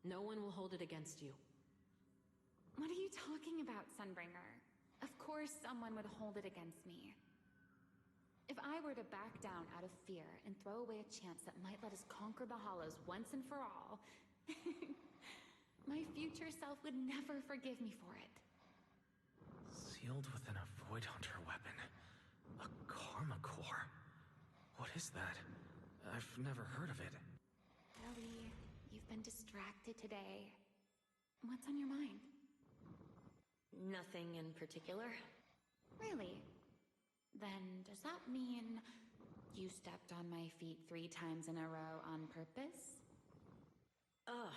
No one will hold it against you. What are you talking about, Sunbringer? Of course someone would hold it against me. If I were to back down out of fear and throw away a chance that might let us conquer the Hollows once and for all, my future self would never forgive me for it. Sealed within a Void Hunter weapon. A Karma Core. What is that? I've never heard of it. Ellie, you've been distracted today. What's on your mind? Nothing in particular. Really? Then does that mean you stepped on my feet 3 times in a row on purpose? Ugh.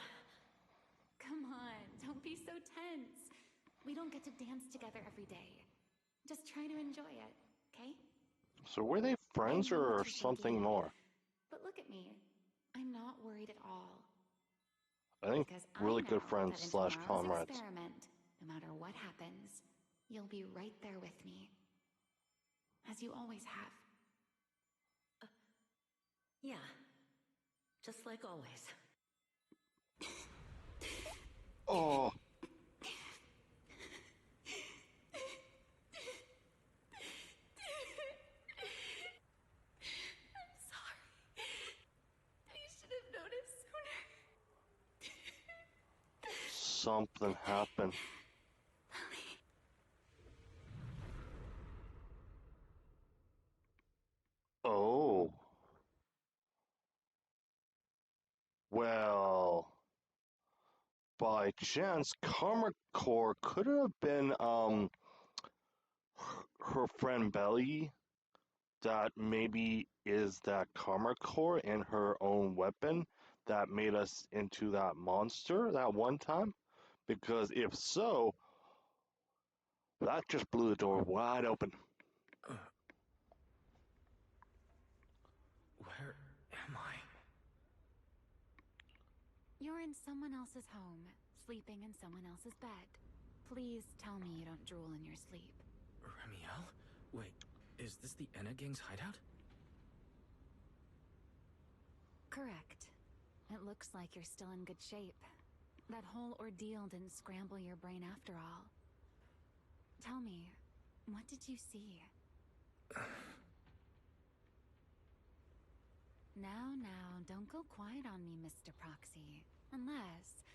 Come on, don't be so tense. We don't get to dance together every day. Just try to enjoy it, okay? So were they friends I know what or you're something thinking, more? But look at me. I'm not worried at all. I think Because really I good know friends that in slash tomorrow's comrades. experiment, no matter what happens, you'll be right there with me. As you always have. Yeah. Just like always. Oh. Something happened. Oh. Well, by chance, Karma Core could have been her friend Belly that maybe is that Karma Core in her own weapon that made us into that monster that one time? Because if so, that just blew the door wide open. Where am I? You're in someone else's home, sleeping in someone else's bed. Please tell me you don't drool in your sleep. Remiel? Wait, is this the Enna Gang's hideout? Correct. It looks like you're still in good shape. That whole ordeal didn't scramble your brain after all. Tell me, what did you see? Now, don't go quiet on me, Mr. Proxy. Unless,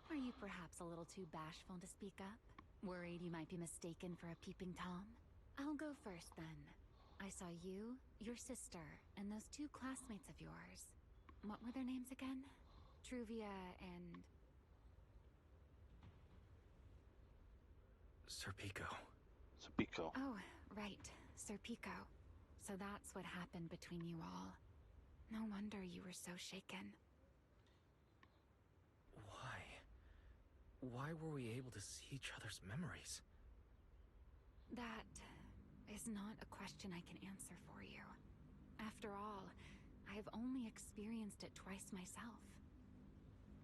are you perhaps a little too bashful to speak up? Worried you might be mistaken for a peeping Tom? I'll go first then. I saw you, your sister, and those two classmates of yours. What were their names again? Truvia and... Serpico. Sabiko. Oh, right, Sir Pico. So that's what happened between you all. No wonder you were so shaken. Why were we able to see each other's memories? That is not a question I can answer for you. After all, I have only experienced it twice myself.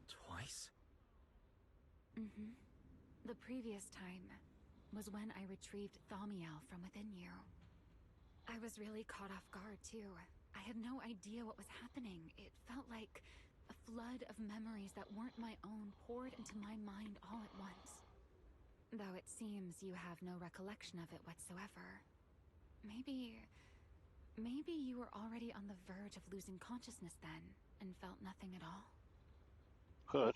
Twice? Mm-hmm. The previous time was when I retrieved Thaumiel from within you. I was really caught off guard, too. I had no idea what was happening. It felt like a flood of memories that weren't my own poured into my mind all at once. Though it seems you have no recollection of it whatsoever. Maybe you were already on the verge of losing consciousness then, and felt nothing at all? Could.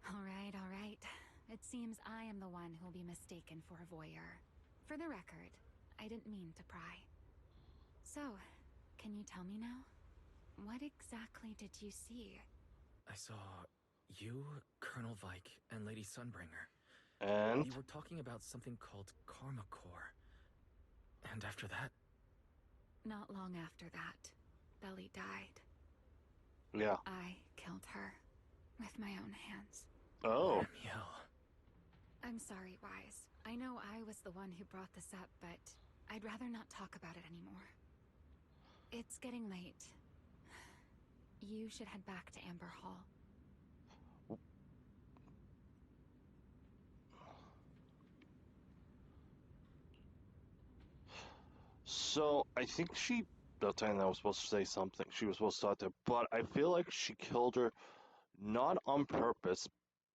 All right. It seems I am the one who'll be mistaken for a voyeur. For the record, I didn't mean to pry. So, can you tell me now? What exactly did you see? I saw you, Colonel Vike, and Lady Sunbringer. And? You were talking about something called Karma Core. And after that? Not long after that, Belly died. Yeah. I killed her. With my own hands. Oh. Remiel. I'm sorry, Wise. I know I was the one who brought this up, but I'd rather not talk about it anymore. It's getting late. You should head back to Amber Hall. So, I think the time that was supposed to say something, she was supposed to start there, but I feel like she killed her not on purpose,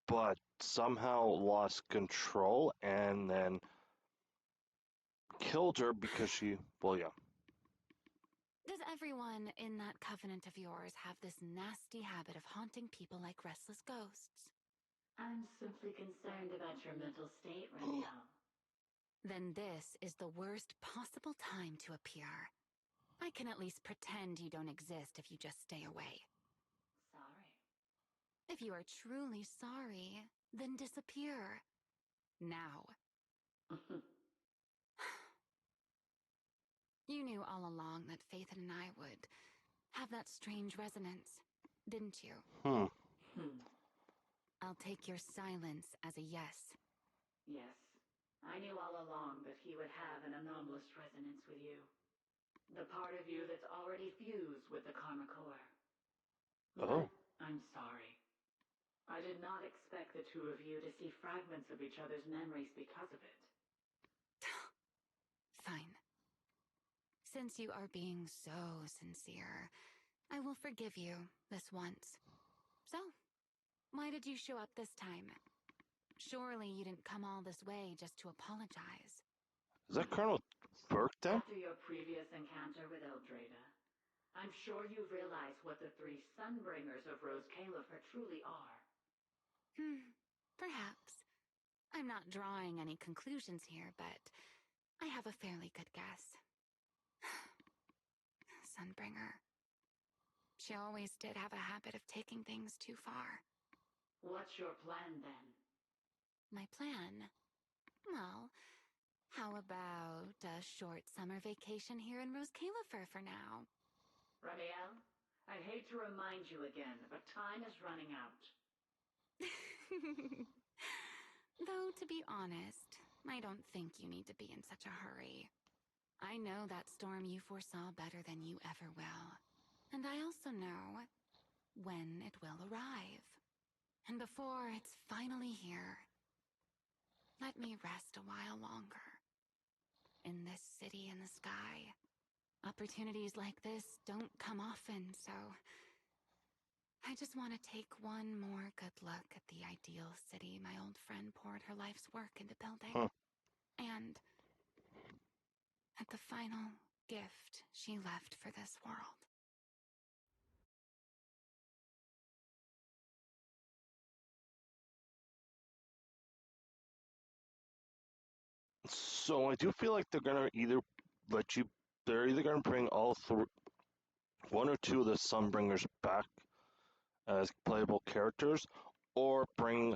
but somehow lost control and then killed her because well, yeah. Does everyone in that covenant of yours have this nasty habit of haunting people like restless ghosts? I'm simply concerned about your mental state, Remiel. Then this is the worst possible time to appear. I can at least pretend you don't exist if you just stay away. Sorry. If you are truly sorry, then disappear. Now. You knew all along that Faithen and I would have that strange resonance, didn't you? Hmm. I'll take your silence as a yes. Yes. I knew all along that he would have an anomalous resonance with you. The part of you that's already fused with the Karma Core. Oh. But I'm sorry. I did not expect the two of you to see fragments of each other's memories because of it. Fine. Since you are being so sincere, I will forgive you this once. So, Why did you show up this time? Surely you didn't come all this way just to apologize. Is that Colonel Burke then? After your previous encounter with Eldrada, I'm sure you've realized what the three Sunbringers of Rose Califer truly are. Perhaps. I'm not drawing any conclusions here, but I have a fairly good guess. Sunbringer. She always did have a habit of taking things too far. What's your plan then? My plan? Well, how about a short summer vacation here in Rose Califer for now? Ramiel, I'd hate to remind you again, but time is running out. Though, to be honest, I don't think you need to be in such a hurry. I know that storm you foresaw better than you ever will. And I also know when it will arrive. And before it's finally here, let me rest a while longer. In this city in the sky, opportunities like this don't come often, so I just want to take one more good look at the ideal city my old friend poured her life's work into building. And at the final gift she left for this world. So I do feel like they're gonna either let you. They're either gonna bring all three, one or two of the Sunbringers back as playable characters, or bring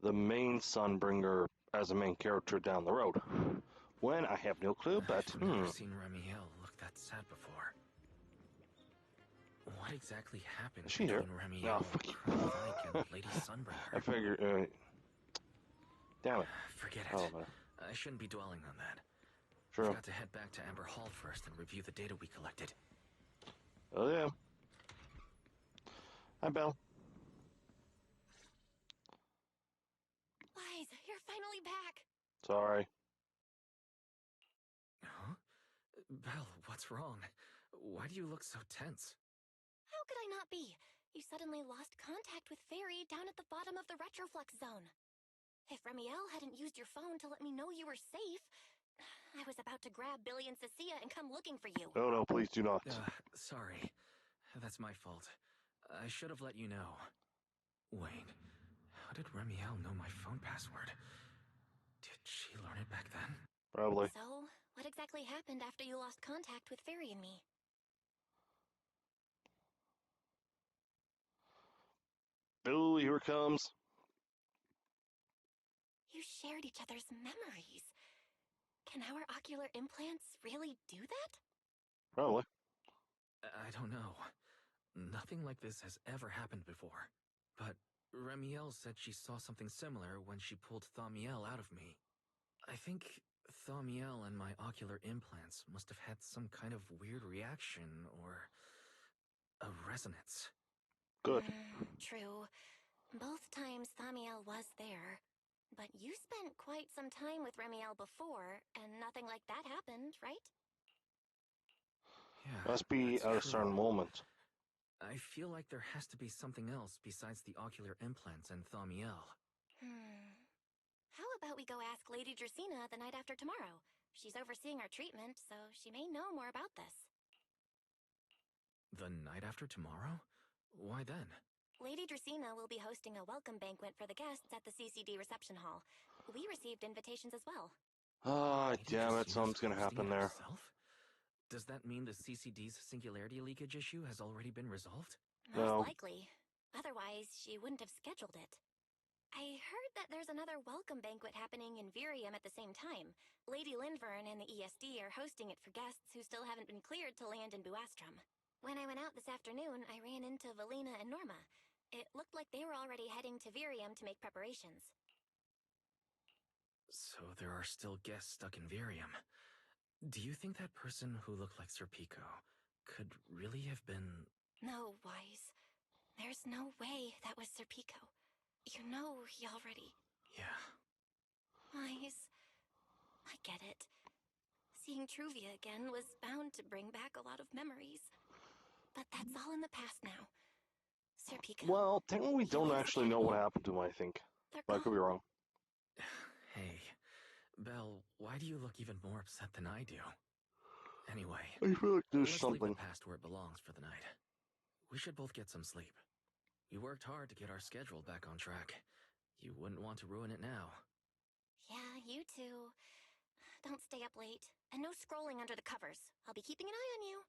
the main Sunbringer as a main character down the road. When I have no clue, but I've never seen Ramiel look that sad before. What exactly happened Is she here? between Ramiel, No, fuck you. Colonel Vike, and Lady Sunbringer? I figured. Damn it. Forget it. Oh, man. I shouldn't be dwelling on that. True. I've got to head back to Amber Hall first and review the data we collected. Oh yeah. Hi, Belle. Lies, you're finally back. Sorry. Huh? Belle, what's wrong? Why do you look so tense? How could I not be? You suddenly lost contact with Fairy down at the bottom of the retroflux zone. If Ramiel hadn't used your phone to let me know you were safe, I was about to grab Billy and Cecilia and come looking for you. Oh no, please do not. Sorry. That's my fault. I should have let you know. Wait, how did Ramiel know my phone password? Did she learn it back then? Probably. So, what exactly happened after you lost contact with Fairy and me? Oh, here it comes. You shared each other's memories. Can our ocular implants really do that? Probably. I don't know. Nothing like this has ever happened before. But Ramiel said she saw something similar when she pulled Thaumiel out of me. I think Thaumiel and my ocular implants must have had some kind of weird reaction or a resonance. Good. True. Both times Thaumiel was there. But you spent quite some time with Ramiel before, and nothing like that happened, right? Yeah, Must be that's at a true. certain moment. I feel like there has to be something else besides the ocular implants and Thaumiel. How about we go ask Lady Dracena the night after tomorrow? She's overseeing our treatment, so she may know more about this. The night after tomorrow? Why then? Lady Dracena will be hosting a welcome banquet for the guests at the CCD reception hall. We received invitations as well. Ah, Lady damn it, Dracina's something's gonna hosting happen it there. herself? Does that mean the CCD's singularity leakage issue has already been resolved? Most No. likely. Otherwise, she wouldn't have scheduled it. I heard that there's another welcome banquet happening in Virium at the same time. Lady Lindvern and the ESD are hosting it for guests who still haven't been cleared to land in Buastrom. When I went out this afternoon, I ran into Valina and Norma. It looked like they were already heading to Virium to make preparations. So there are still guests stuck in Virium. Do you think that person who looked like Sir Pico could really have been... No, Wise. There's no way that was Sir Pico. You know he already... Yeah. Wise. I get it. Seeing Truvia again was bound to bring back a lot of memories. But that's all in the past now. Sir Pico. Well, technically we don't Heroes actually know what Academy. happened to him, I think. They're But I could be wrong. Hey, Belle, why do you look even more upset than I do? Anyway, I feel like there's let's something. leave the past where it belongs for the night. We should both get some sleep. We worked hard to get our schedule back on track. You wouldn't want to ruin it now. Yeah, you too. Don't stay up late. And no scrolling under the covers. I'll be keeping an eye on you.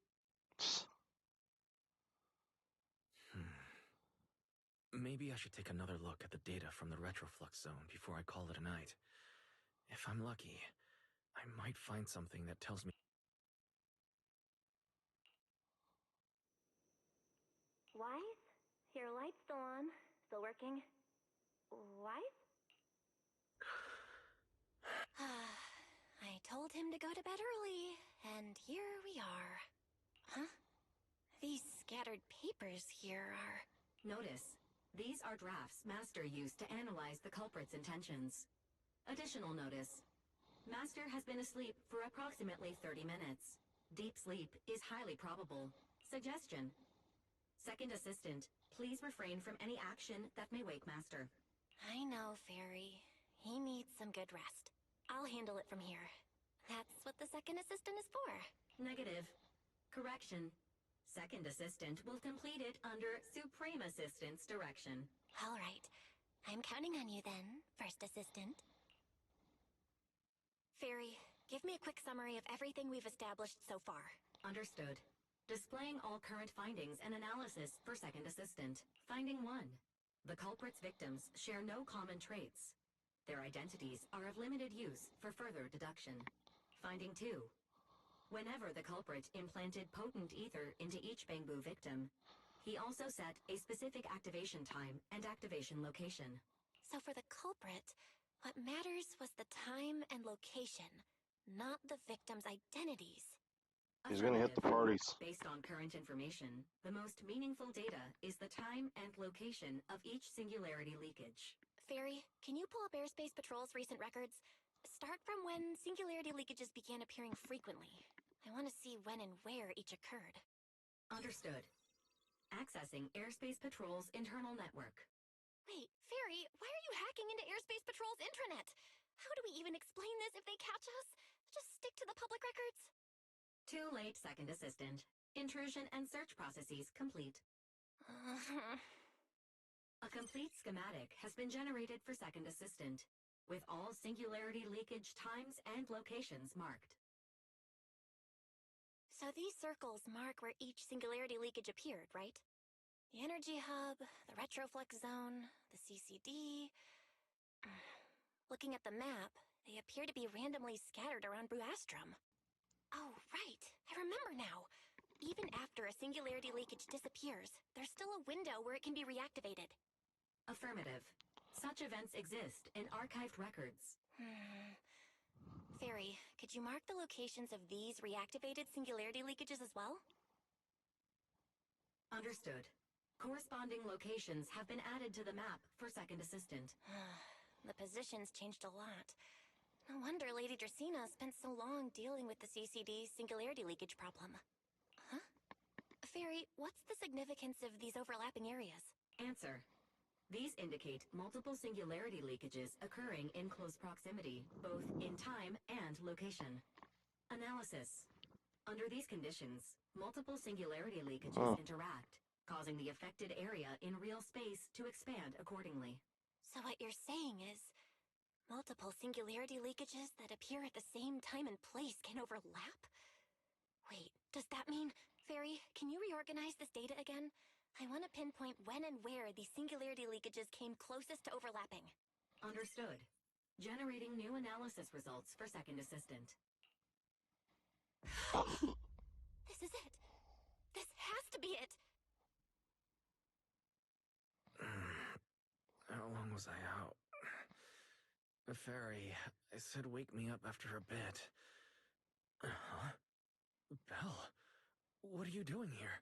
Maybe I should take another look at the data from the retroflux zone before I call it a night. If I'm lucky, I might find something that tells me... Wise? Your light's still on. Still working. Wise? I told him to go to bed early, and here we are. Huh? These scattered papers here are... Notice, these are drafts Master used to analyze the culprit's intentions. Additional notice. Master has been asleep for approximately 30 minutes. Deep sleep is highly probable. Suggestion. Second Assistant, please refrain from any action that may wake Master. I know, Fairy. He needs some good rest. I'll handle it from here. That's what the Second Assistant is for. Negative. Correction. Second Assistant will complete it under Supreme Assistant's direction. All right. I'm counting on you then, First Assistant. Fairy, give me a quick summary of everything we've established so far. Understood. Displaying all current findings and analysis for Second Assistant. Finding 1. The culprit's victims share no common traits. Their identities are of limited use for further deduction. Finding 2. Whenever the culprit implanted potent ether into each Bangbu victim, he also set a specific activation time and activation location. So for the culprit, what matters was the time and location, not the victim's identities. He's gonna hit the parties. Based on current information, the most meaningful data is the time and location of each singularity leakage. Fairy, can you pull up Airspace Patrol's recent records? Start from when singularity leakages began appearing frequently. I want to see when and where each occurred. Understood. Accessing Airspace Patrol's internal network. Wait, Fairy, why are you hacking into Airspace Patrol's intranet? How do we even explain this if they catch us? Just stick to the public records? Too late, Second Assistant. Intrusion and search processes complete. A complete schematic has been generated for Second Assistant, with all singularity leakage times and locations marked. So these circles mark where each singularity leakage appeared, right? The energy hub, the retroflux zone, the CCD... Looking at the map, they appear to be randomly scattered around Bruastrum. Oh, right. I remember now. Even after a singularity leakage disappears, there's still a window where it can be reactivated. Affirmative. Such events exist in archived records. Fairy, could you mark the locations of these reactivated singularity leakages as well? Understood. Corresponding locations have been added to the map for Second Assistant. The positions changed a lot. No wonder Lady Dracena spent so long dealing with the CCD's singularity leakage problem. Huh? Fairy, what's the significance of these overlapping areas? Answer. These indicate multiple singularity leakages occurring in close proximity, both in time and location. Analysis. Under these conditions, multiple singularity leakages interact, causing the affected area in real space to expand accordingly. So what you're saying is, multiple singularity leakages that appear at the same time and place can overlap? Wait, does that mean... Fairy, can you reorganize this data again? I want to pinpoint when and where these singularity leakages came closest to overlapping. Understood. Generating new analysis results for Second Assistant. This is it. This has to be it. How long was I out? Fairy, I said wake me up after a bit. Huh? Belle, what are you doing here?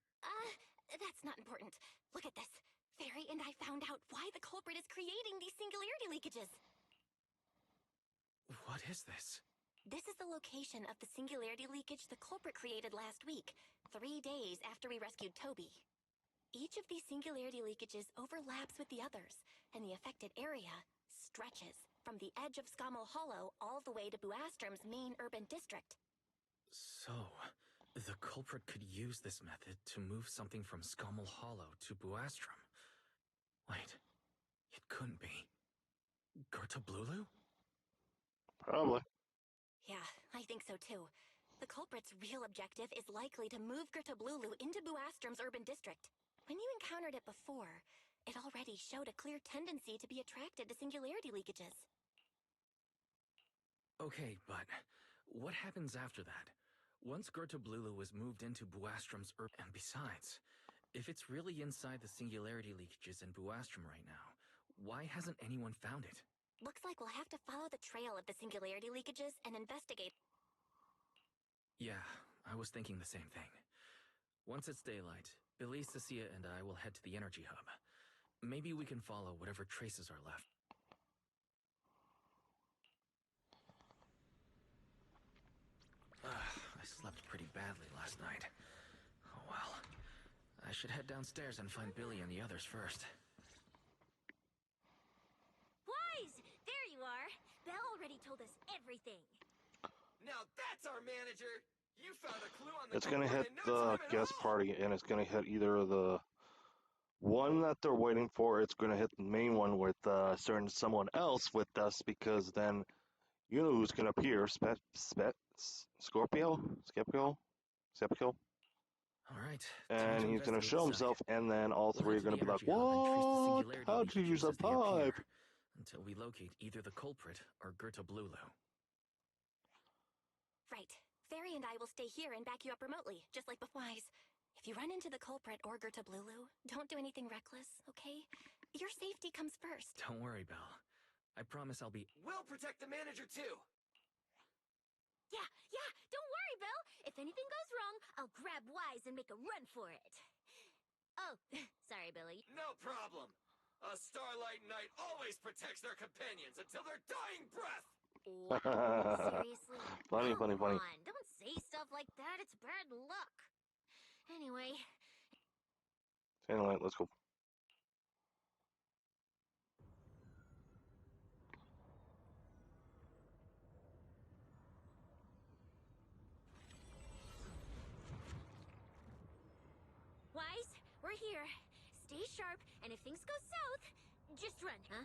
That's not important. Look at this. Fairy and I found out why the culprit is creating these singularity leakages. What is this? This is the location of the singularity leakage the culprit created last week, 3 days after we rescued Toby. Each of these singularity leakages overlaps with the others, and the affected area stretches from the edge of Scommel Hollow all the way to Buastrom's main urban district. So, the culprit could use this method to move something from Scommel Hollow to Buastrom. Wait, it couldn't be. Gertablulu? Probably. Yeah, I think so too. The culprit's real objective is likely to move Gertablulu into Buastrom's urban district. When you encountered it before, it already showed a clear tendency to be attracted to singularity leakages. Okay, but what happens after that? Once Gertablulu was moved into Buastrom's urban... And besides, if it's really inside the singularity leakages in Buastrom right now, why hasn't anyone found it? Looks like we'll have to follow the trail of the singularity leakages and investigate. Yeah, I was thinking the same thing. Once it's daylight, Billy, Cecilia, and I will head to the energy hub. Maybe we can follow whatever traces are left. I slept pretty badly last night. Oh well. I should head downstairs and find Billy and the others first. Wise! There you are! Belle already told us everything. Now that's our manager! You found a clue on the It's gonna culprit hit in no the time at guest all! party, and it's gonna hit either the one that they're waiting for. It's gonna hit the main one with certain someone else with us, because then you know who's gonna appear. Scorpio, Skeptical, All right, time and to he's gonna investigate show the site. himself, and then all We'll three head are to gonna the be like, energy hub and trace the "What? singularity How'd you use leakages a as they appear, pipe?" until we locate either the culprit or Gertablulu. Right. Fairy and I will stay here and back you up remotely, just like before. Wise, if you run into the culprit or Gertablulu, don't do anything reckless, okay? Your safety comes first. Don't worry, Belle. I promise I'll be... We'll protect the manager too! Yeah, don't worry, Belle. If anything goes wrong, I'll grab Wise and make a run for it. Oh, sorry, Billy. No problem! A Starlight Knight always protects their companions until their dying breath! Wow, seriously? Funny. Come on, don't say stuff like that. It's bad luck. Anyway, Anyway, let's go. Wise, we're here. Stay sharp, and if things go south, just run, huh?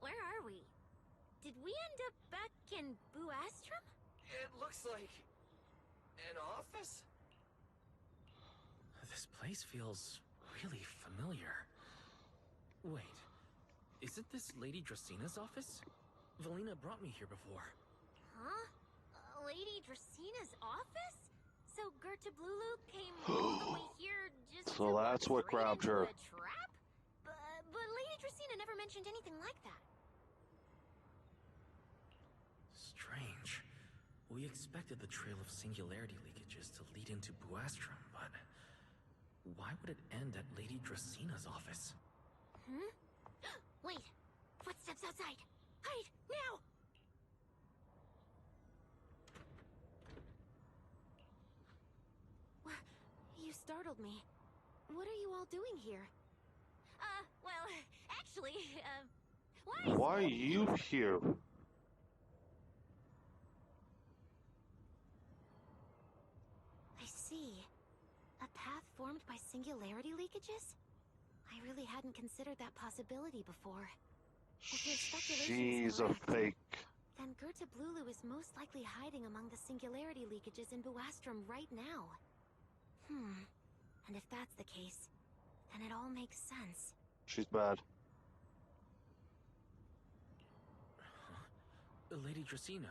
Where are we? Did we end up back in Buastrom? It looks like... an office? This place feels really familiar. Wait, isn't this Lady Dracina's office? Valina brought me here before. Huh? Lady Dracina's office? So Gertablulu came all the way here just So to that's what straight grabbed into her. a trap? But Lady Dracina never mentioned anything like that. Strange. We expected the trail of singularity leakages to lead into Buastrom, but why would it end at Lady Dracina's office? Hmm? Wait! Footsteps outside! Hide! Now! You startled me. What are you all doing here? Well, actually, Wise! Why are you here? I see. A path formed by singularity leakages? I really hadn't considered that possibility before. If your speculation is She's a correct, fake. then Gertablulu is most likely hiding among the singularity leakages in Buastrom right now. And if that's the case, then it all makes sense. She's bad. Lady Dracina,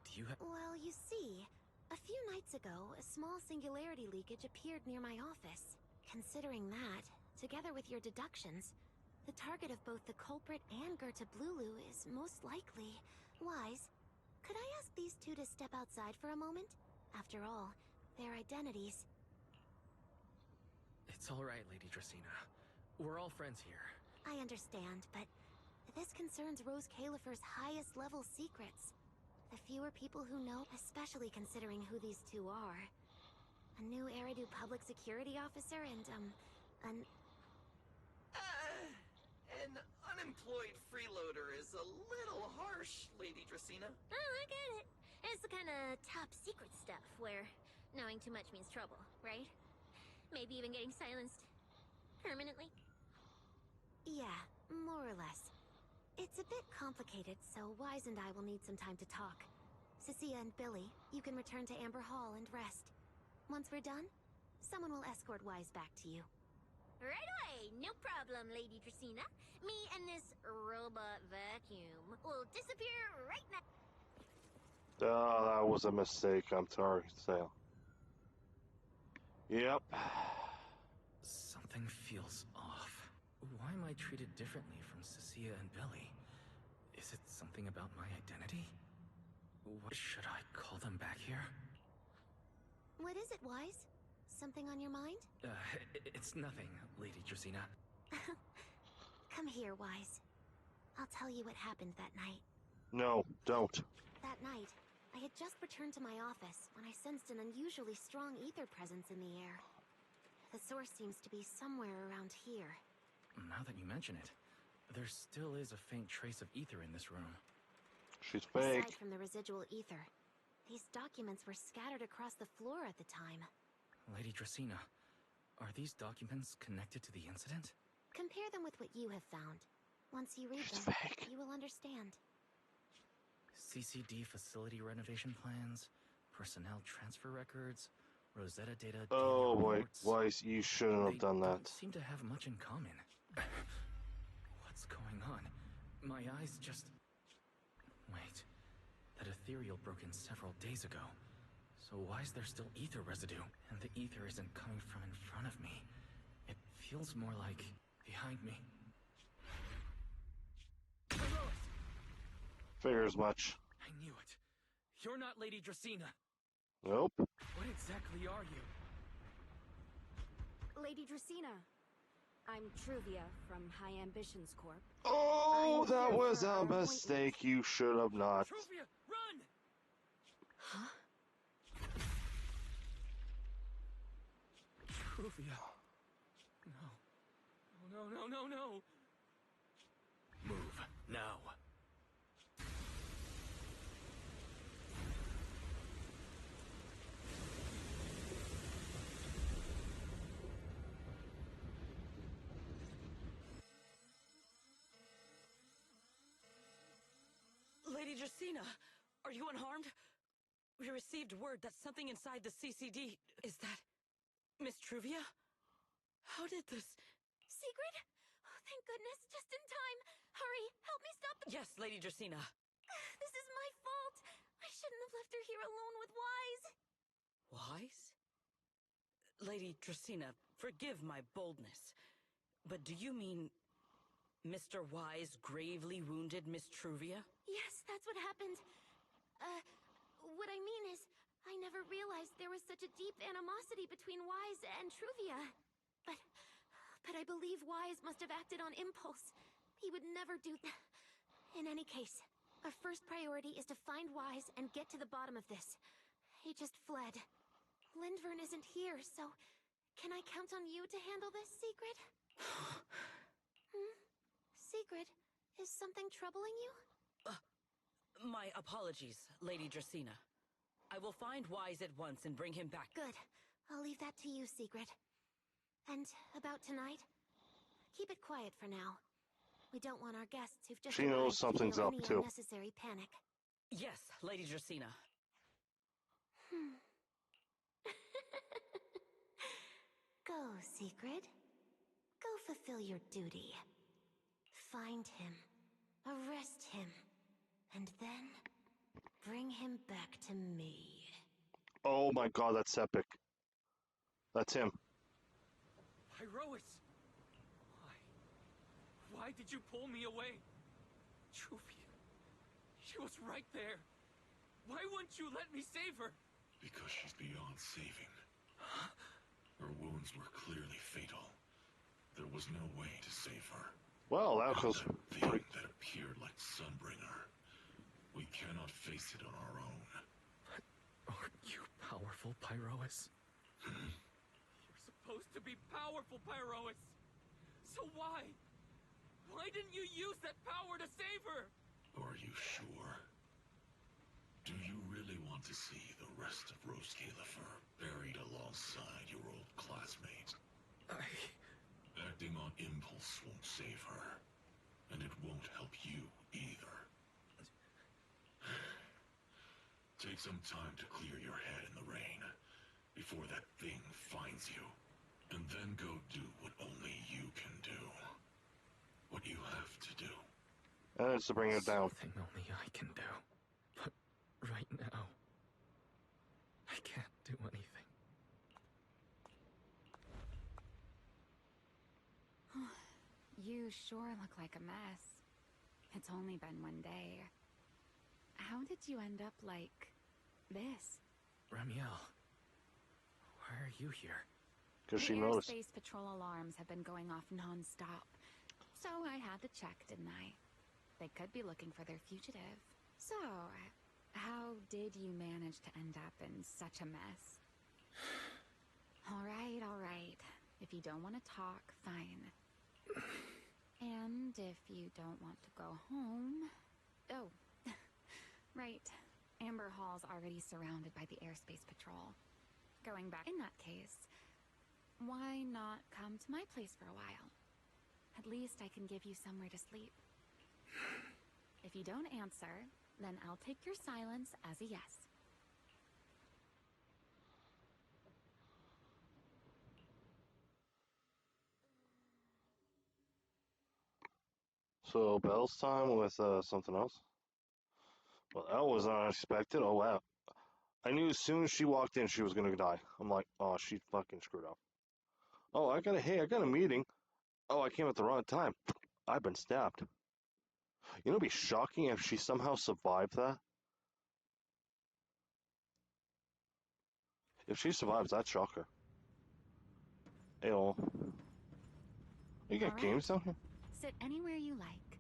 do you have... Well, you see, a few nights ago, a small singularity leakage appeared near my office. Considering that, together with your deductions, the target of both the culprit and Gertablulu is most likely Wise. Could I ask these two to step outside for a moment? After all, their identities... It's all right, Lady Dracina. We're all friends here. I understand, but this concerns Rose Califer's highest level secrets. The fewer people who know, especially considering who these two are, A new Eridu public security officer and, an... An unemployed freeloader is a little harsh, Lady Dracena. Oh, I get it. It's the kind of top secret stuff where knowing too much means trouble, right? Maybe even getting silenced permanently? Yeah, more or less. It's a bit complicated, so Wise and I will need some time to talk. Cecilia and Billy, you can return to Amber Hall and rest. Once we're done, someone will escort Wise back to you. Right away! No problem, Lady Dracena. Me and this robot vacuum will disappear right now. Oh, that was a mistake. I'm sorry to say. Yep. Something feels off. Why am I treated differently from Cecilia and Billy? Is it something about my identity? What should I call them back here? What is it, Wise? Something on your mind? It's nothing, Lady Dracena. Come here, Wise. I'll tell you what happened that night. No, don't. That night, I had just returned to my office when I sensed an unusually strong ether presence in the air. The source seems to be somewhere around here. Now that you mention it, there still is a faint trace of ether in this room. She's fake. Aside from the residual ether, these documents were scattered across the floor at the time. Lady Dracena, are these documents connected to the incident? Compare them with what you have found. Once you read She's them, fake. you will understand. CCD facility renovation plans, personnel transfer records, Rosetta data. Oh boy, reports. Wise, you shouldn't have done that. Don't seem to have much in common. What's going on? My eyes just... Wait. That ethereal broke in several days ago. So why is there still ether residue? And the ether isn't coming from in front of me. It feels more like behind me. Figures much. I knew it. You're not Lady Dracena. Nope. What exactly are you? Lady Dracena. I'm Truvia from High Ambitions Corp. Oh, I'm that here was for a our mistake. You should have not. Truvia, run! Huh? Truvia. No. Move, now. Lady Dracena, are you unharmed? We received word that something inside the CCD... Is that... Miss Truvia? How did this... Secret? Oh, thank goodness, just in time. Hurry, help me stop the... Yes, Lady Dracena. This is my fault. I shouldn't have left her here alone with Wise. Wise? Lady Dracena, forgive my boldness. But do you mean... Mr. Wise gravely wounded Miss Truvia? Yes, that's what happened. What I mean is, I never realized there was such a deep animosity between Wise and Truvia. But I believe Wise must have acted on impulse. He would never do that. In any case, our first priority is to find Wise and get to the bottom of this. He just fled. Lindvern isn't here, so can I count on you to handle this, Secret? Secret, is something troubling you? My apologies, Lady Dracena. I will find Wise at once and bring him back. Good. I'll leave that to you, Secret. And about tonight? Keep it quiet for now. We don't want our guests who've just She knows arrived to something's feel up, any too. unnecessary panic. Yes, Lady Dracena. Go, Secret. Go fulfill your duty. Find him. Arrest him. And then bring him back to me. Oh my god, that's epic. That's him. Pyrois! Why did you pull me away? Truvia, she was right there. Why wouldn't you let me save her? Because she's beyond saving. Her wounds were clearly fatal. There was no way to save her. Well, that was That thing that appeared like Sunbringer. We cannot face it on our own. Aren't you powerful, Pyrois? You're supposed to be powerful, Pyrois. So why? Why didn't you use that power to save her? Are you sure? Do you really want to see the rest of Rose Califer buried alongside your old classmates? Acting on impulse won't save her, and it won't help you either. Take some time to clear your head in the rain before that thing finds you, and then go do what only you can do. What you have to do. And it's to bring it down. Something only I can do. But right now, I can't do anything. You sure look like a mess. It's only been one day. How did you end up like this? Ramiel, why are you here? Because she The noticed. airspace patrol alarms have been going off non-stop. So I had to check, didn't I? They could be looking for their fugitive. So, how did you manage to end up in such a mess? All right. If you don't want to talk, fine. And if you don't want to go home... Oh, right. Amber Hall's already surrounded by the airspace patrol. Going back in that case, why not come to my place for a while? At least I can give you somewhere to sleep. If you don't answer, then I'll take your silence as a yes. So Belle's time with something else. Well, that was unexpected. Oh wow. I knew as soon as she walked in she was gonna die. I'm like, oh, she fucking screwed up. Oh, I got a meeting. Oh, I came at the wrong time. I've been stabbed. You know, it'd be shocking if she somehow survived that. If she survives, that'd shock her. Ayo. You got All games right. down here? Sit anywhere you like.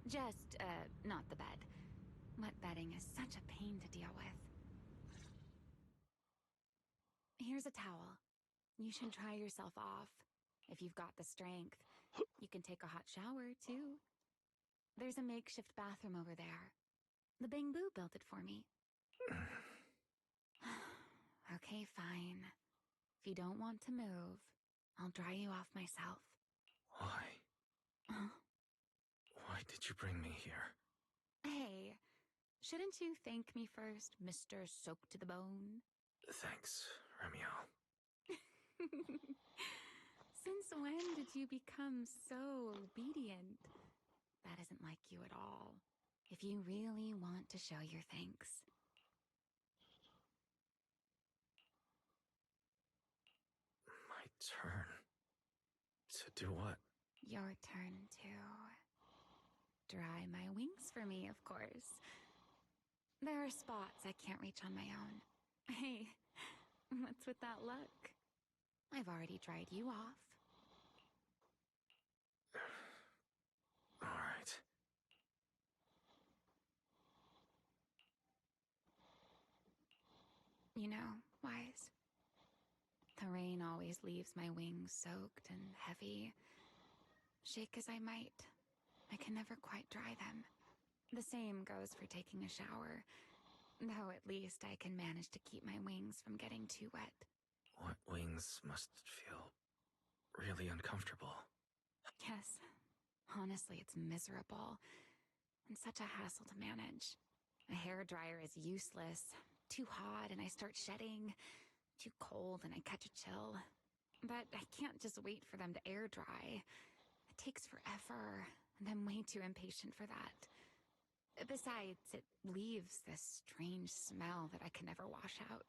Just, not the bed. Wet bedding is such a pain to deal with. Here's a towel. You should dry yourself off. If you've got the strength, you can take a hot shower, too. There's a makeshift bathroom over there. The Bamboo built it for me. Okay, fine. If you don't want to move, I'll dry you off myself. Why? Huh? Why did you bring me here? Hey, shouldn't you thank me first, Mr. Soaked to the Bone? Thanks, Ramiel. Since when did you become so obedient? That isn't like you at all. If you really want to show your thanks. My turn. To do what? Your turn to dry my wings for me, of course. There are spots I can't reach on my own. Hey, what's with that look? I've already dried you off. All right. You know, Wise, the rain always leaves my wings soaked and heavy. Shake as I might, I can never quite dry them. The same goes for taking a shower, though at least I can manage to keep my wings from getting too wet. What wings must feel really uncomfortable. Yes, honestly, it's miserable, and such a hassle to manage. A hairdryer is useless, too hot and I start shedding, too cold and I catch a chill. But I can't just wait for them to air dry. It takes forever, and I'm way too impatient for that. Besides, it leaves this strange smell that I can never wash out.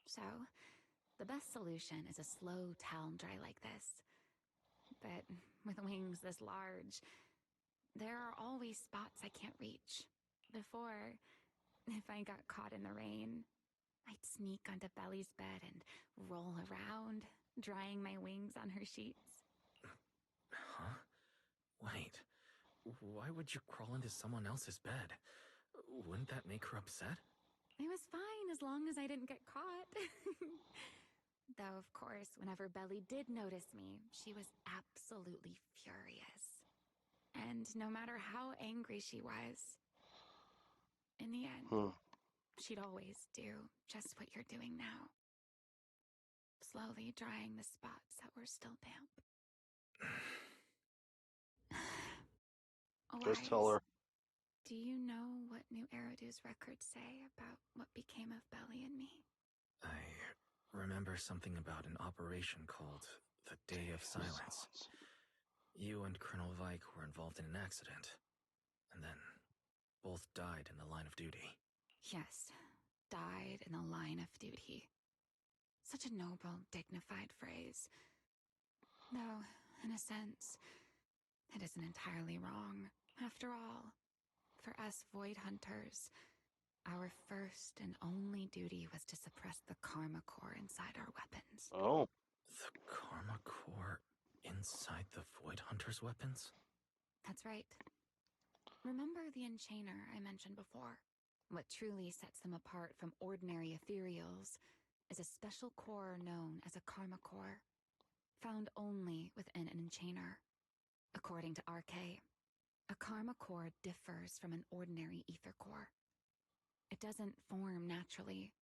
So, the best solution is a slow towel dry like this. But with wings this large, there are always spots I can't reach. Before, if I got caught in the rain, I'd sneak onto Belly's bed and roll around, drying my wings on her sheets. Huh? Wait. Why would you crawl into someone else's bed? Wouldn't that make her upset? It was fine as long as I didn't get caught. Though, of course, whenever Belly did notice me, she was absolutely furious. And no matter how angry she was, in the end, she'd always do just what you're doing now. Slowly drying the spots that were still damp. Just tell her. Do you know what New Eridu's records say about what became of Belly and me? I remember something about an operation called the Day of Silence. You and Colonel Vike were involved in an accident, and then both died in the line of duty. Yes, died in the line of duty. Such a noble, dignified phrase. Though, in a sense, it isn't entirely wrong. After all, for us Void Hunters, our first and only duty was to suppress the Karma Core inside our weapons. Oh. The Karma Core inside the Void Hunter's weapons? That's right. Remember the Enchainer I mentioned before? What truly sets them apart from ordinary ethereals is a special core known as a Karma Core, found only within an Enchainer. According to RK, a Karma Core differs from an ordinary ether core. It doesn't form naturally.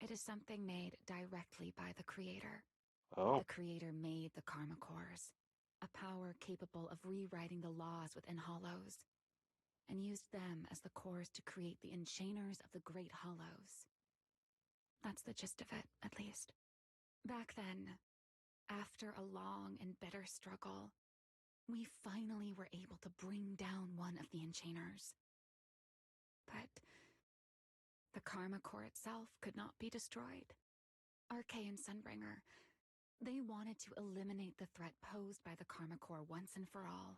It is something made directly by the Creator. Oh. The Creator made the Karma Cores, a power capable of rewriting the laws within Hollows, and used them as the cores to create the Enchainers of the Great Hollows. That's the gist of it, at least. Back then, after a long and bitter struggle, we finally were able to bring down one of the Enchainers. But the Karma Core itself could not be destroyed. RK and Sunbringer, they wanted to eliminate the threat posed by the Karma Core once and for all,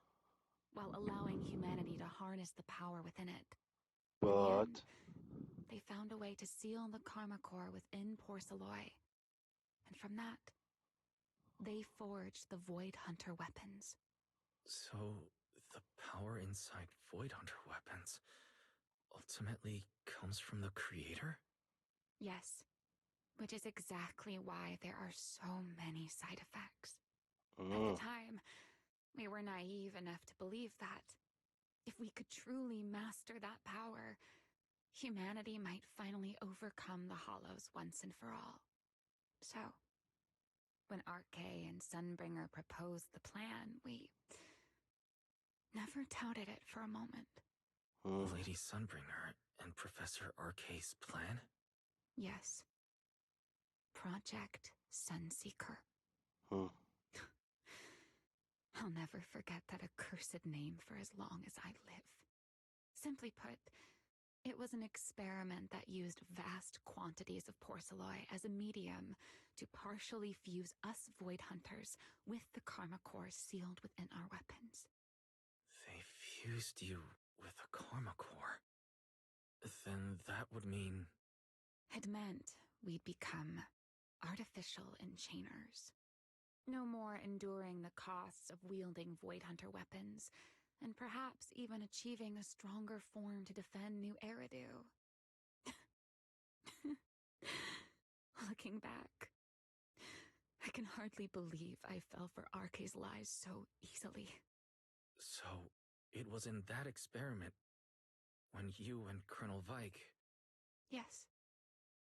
while allowing humanity to harness the power within it. But in the end, they found a way to seal the Karma Core within Porceloy. And from that, they forged the Void Hunter weapons. So, the power inside Void Hunter weapons ultimately comes from the Creator? Yes, which is exactly why there are so many side effects. At the time, we were naive enough to believe that if we could truly master that power, humanity might finally overcome the Hollows once and for all. So, when RK and Sunbringer proposed the plan, we never doubted it for a moment. Lady Sunbringer and Professor RK's plan? Yes. Project Sunseeker. I'll never forget that accursed name for as long as I live. Simply put, it was an experiment that used vast quantities of porceloy as a medium to partially fuse us Void Hunters with the Karma Core sealed within our weapons. They fused you with a Karma Core. Then that would mean... It meant we'd become artificial enchainers. No more enduring the costs of wielding Void Hunter weapons, and perhaps even achieving a stronger form to defend New Eridu. Looking back, I can hardly believe I fell for RK's lies so easily. So, it was in that experiment when you and Colonel Vike... Yes.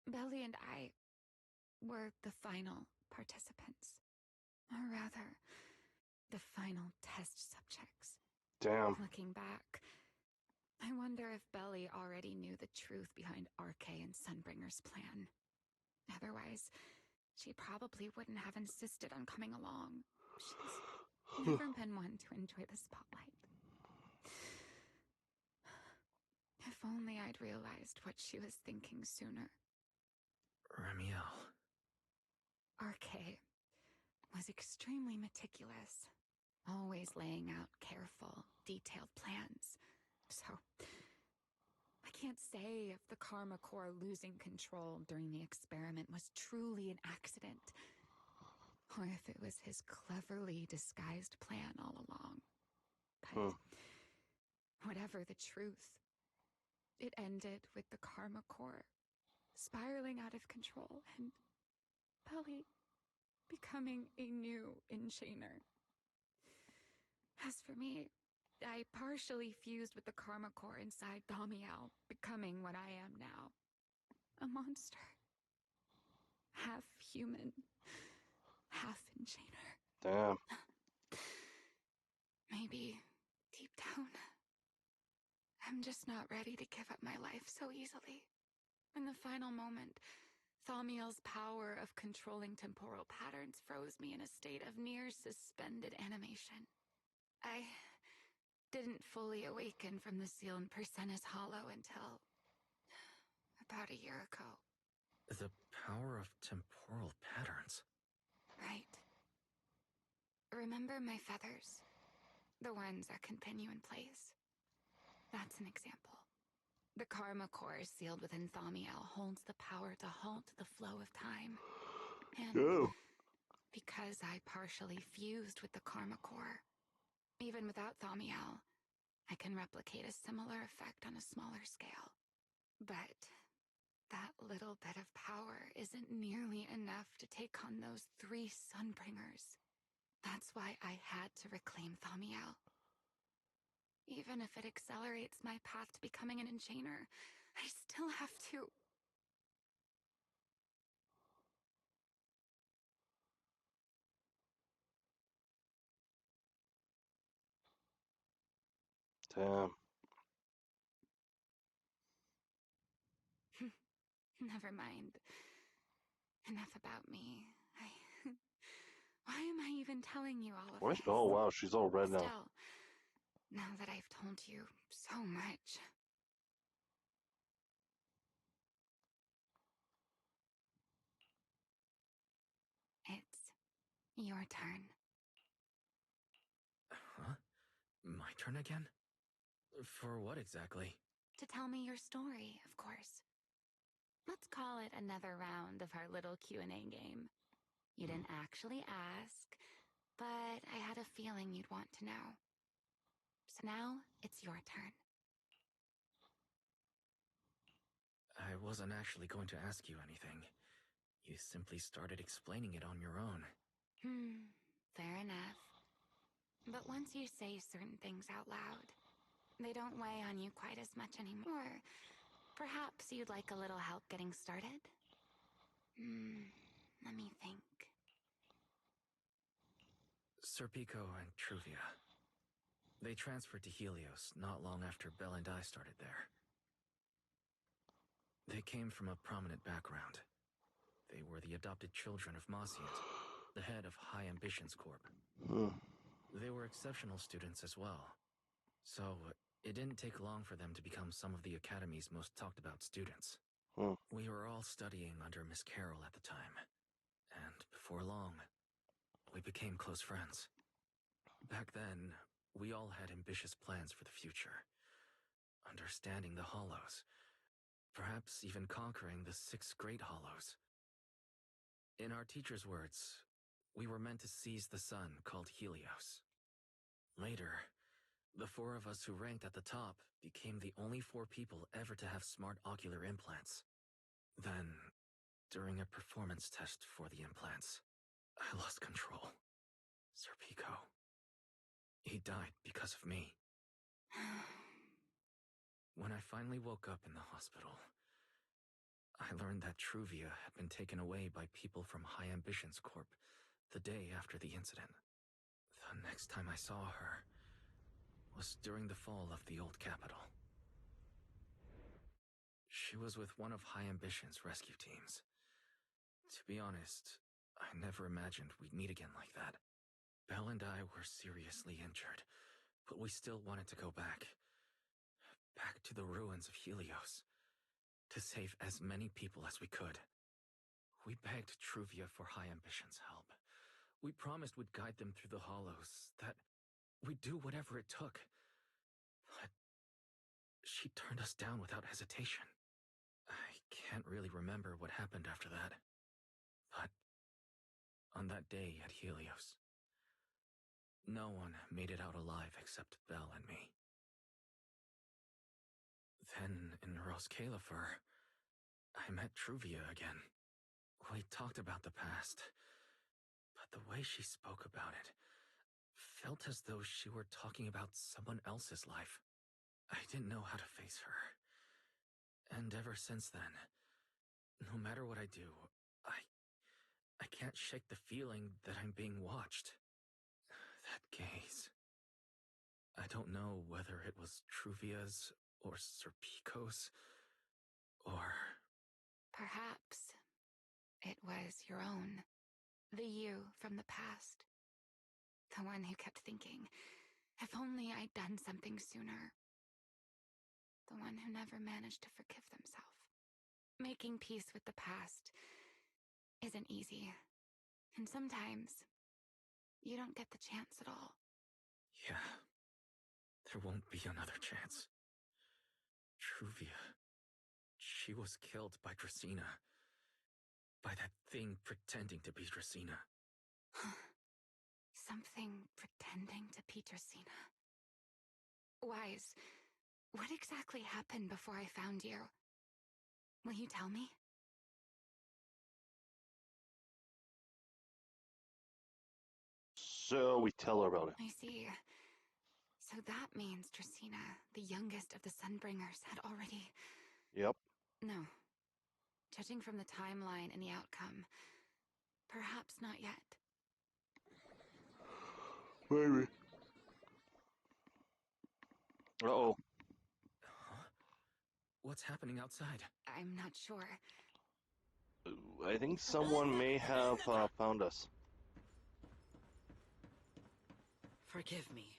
Belly and I were the final participants. Or rather, the final test subjects. Damn. Looking back, I wonder if Belly already knew the truth behind RK and Sunbringer's plan. Otherwise, she probably wouldn't have insisted on coming along. She's never been one to enjoy the spotlight. If only I'd realized what she was thinking sooner. Remiel. RK was extremely meticulous, always laying out careful, detailed plans. So, I can't say if the Karma Core losing control during the experiment was truly an accident, or if it was his cleverly disguised plan all along. But whatever the truth, it ended with the Karma Core spiraling out of control and Belly becoming a new enchainer. As for me, I partially fused with the karma core inside Damiel, becoming what I am now. A monster. Half human, half enchainer. Damn. Maybe, deep down, I'm just not ready to give up my life so easily. In the final moment, Thaumiel's power of controlling temporal patterns froze me in a state of near suspended animation. I didn't fully awaken from the sealed Persena's hollow until about a year ago. The power of temporal patterns. Right. Remember my feathers? The ones that can pin you in place? That's an example. The karma core sealed within Thaumiel holds the power to halt the flow of time. And because I partially fused with the karma core, even without Thaumiel, I can replicate a similar effect on a smaller scale. But that little bit of power isn't nearly enough to take on those 3 Sunbringers. That's why I had to reclaim Thaumiel. Even if it accelerates my path to becoming an enchainer, I still have to... Damn. Never mind. Enough about me. Why am I even telling you all of this? Oh wow, she's all red now. Still, now that I've told you so much... It's your turn. Huh? My turn again? For what exactly? To tell me your story, of course. Let's call it another round of our little Q&A game. You didn't actually ask, but I had a feeling you'd want to know. So now, it's your turn. I wasn't actually going to ask you anything. You simply started explaining it on your own. Fair enough. But once you say certain things out loud, they don't weigh on you quite as much anymore. Perhaps you'd like a little help getting started? Let me think. Serpico and Truvia. They transferred to Helios not long after Belle and I started there. They came from a prominent background. They were the adopted children of Maciot, the head of High Ambitions Corp. They were exceptional students as well. So, it didn't take long for them to become some of the Academy's most talked about students. We were all studying under Miss Carroll at the time. And before long, we became close friends. Back then, we all had ambitious plans for the future. Understanding the Hollows. Perhaps even conquering the 6 Great Hollows. In our teacher's words, we were meant to seize the sun called Helios. Later, the 4 of us who ranked at the top became the only 4 people ever to have smart ocular implants. Then, during a performance test for the implants, I lost control. Serpico. He died because of me. When I finally woke up in the hospital, I learned that Truvia had been taken away by people from High Ambitions Corp the day after the incident. The next time I saw her was during the fall of the old capital. She was with one of High Ambition's rescue teams. To be honest, I never imagined we'd meet again like that. Belle and I were seriously injured, but we still wanted to go back. Back to the ruins of Helios. To save as many people as we could. We begged Truvia for High Ambition's help. We promised we'd guide them through the Hollows, that we'd do whatever it took. But she turned us down without hesitation. I can't really remember what happened after that. But on that day at Helios, no one made it out alive except Belle and me. Then in Roscalifer, I met Truvia again. We talked about the past, but the way she spoke about it felt as though she were talking about someone else's life. I didn't know how to face her. And ever since then, no matter what I do, I can't shake the feeling that I'm being watched. That gaze. I don't know whether it was Truvia's or Serpico's, or... Perhaps it was your own. The you from the past. The one who kept thinking, if only I'd done something sooner. The one who never managed to forgive themselves. Making peace with the past isn't easy. And sometimes, you don't get the chance at all. Yeah, there won't be another chance. Truvia, she was killed by Dracena. By that thing pretending to be Dracena. Something pretending to be Dracena. Wise, what exactly happened before I found you? Will you tell me? So we tell her about it. I see. So that means Dracena, the youngest of the Sunbringers, had already... Yep. No. Judging from the timeline and the outcome, perhaps not yet. Maybe. Uh-oh. Huh? What's happening outside? I'm not sure. I think someone may have found us. Forgive me,